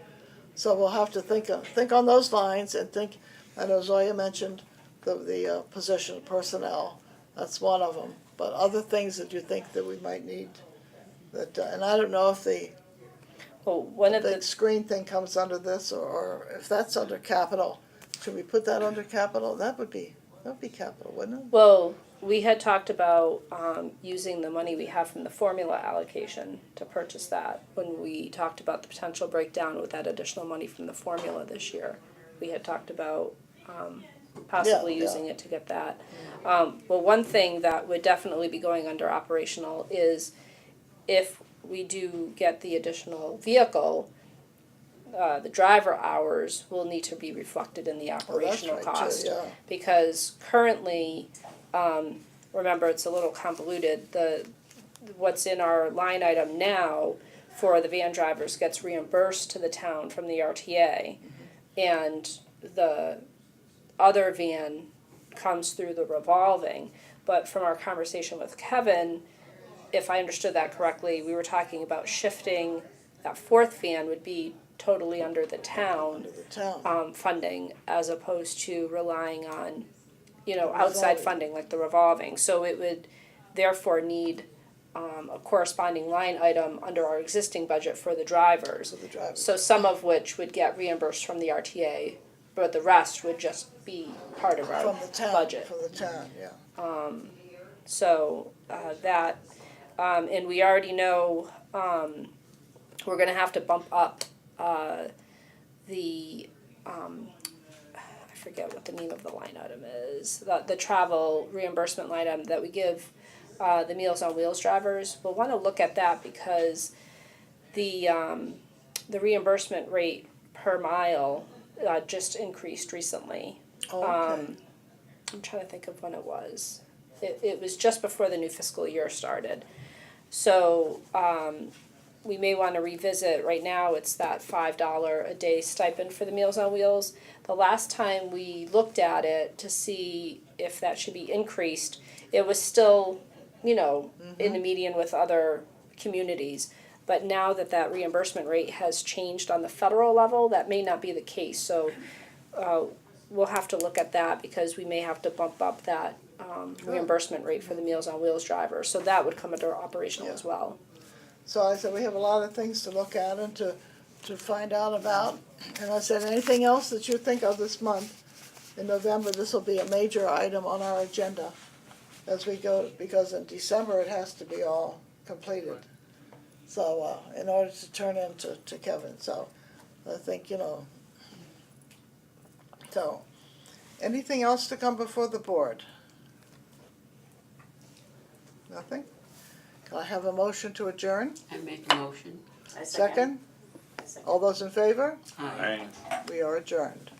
So we'll have to think on those lines and think, I know Zoya mentioned the position of personnel, that's one of them. But other things that you think that we might need, that, and I don't know if Well, one of the the, screen thing comes under this, or if that's under capital, should we put that under capital? That would be capital, wouldn't it? well, we had talked about, using the money we have from the formula allocation to purchase that, when we talked about the potential breakdown with that additional money from the formula this year. We had talked about, possibly Yeah, yeah. using it to get that. Well, one thing that would definitely be going under operational is if we do get the additional vehicle, the driver hours will need to be reflected in the Oh, that's operational right, too, cost. yeah. Because currently, remember, it's a little convoluted, what's in our line item now for the van drivers gets reimbursed to the town from the RTA, and the other van comes through the revolving. But from our conversation with Kevin, if I understood that correctly, we were talking about shifting, that fourth van would be totally under the town, Under the town. funding, as opposed to relying on, you know, outside Revolving. funding like the revolving. So it would therefore need, a corresponding line item under our existing budget for the drivers. For the drivers. So some of which would get reimbursed from the RTA, but the rest would just be part of our From the town, budget. from the town, yeah. So, that, and we already know, we're gonna have to bump up, the, I forget what the name of the line item is, the travel reimbursement line item that we give, the Meals on Wheels drivers. We'll wanna look at that because the reimbursement rate per mile, just increased recently. Oh, okay. I'm trying to think of when it was. It was just before the new fiscal year started. So, we may wanna revisit, right now, it's that $5 a day stipend for the Meals on Wheels. The last time we looked at it to see if that should be increased, it was still, you know, in the median with other communities. But now that that reimbursement rate has changed on the federal level, that may not be the case, so, we'll have to look at that, because we may have to bump up that, reimbursement rate for the Meals on Wheels drivers, so that would come under operational as well. So I said, we have a lot of things to look at and to find out about. And I said, anything else that you think of this month, in November, this will be a major item on our agenda as we go, because in December it has to be all completed. So, in order to turn in to Kevin, so I think, you know. So, anything else to come before the board? Nothing? Can I have a motion to adjourn? I make a motion. I Second? I second. All those in favor? Aye. I We are adjourned.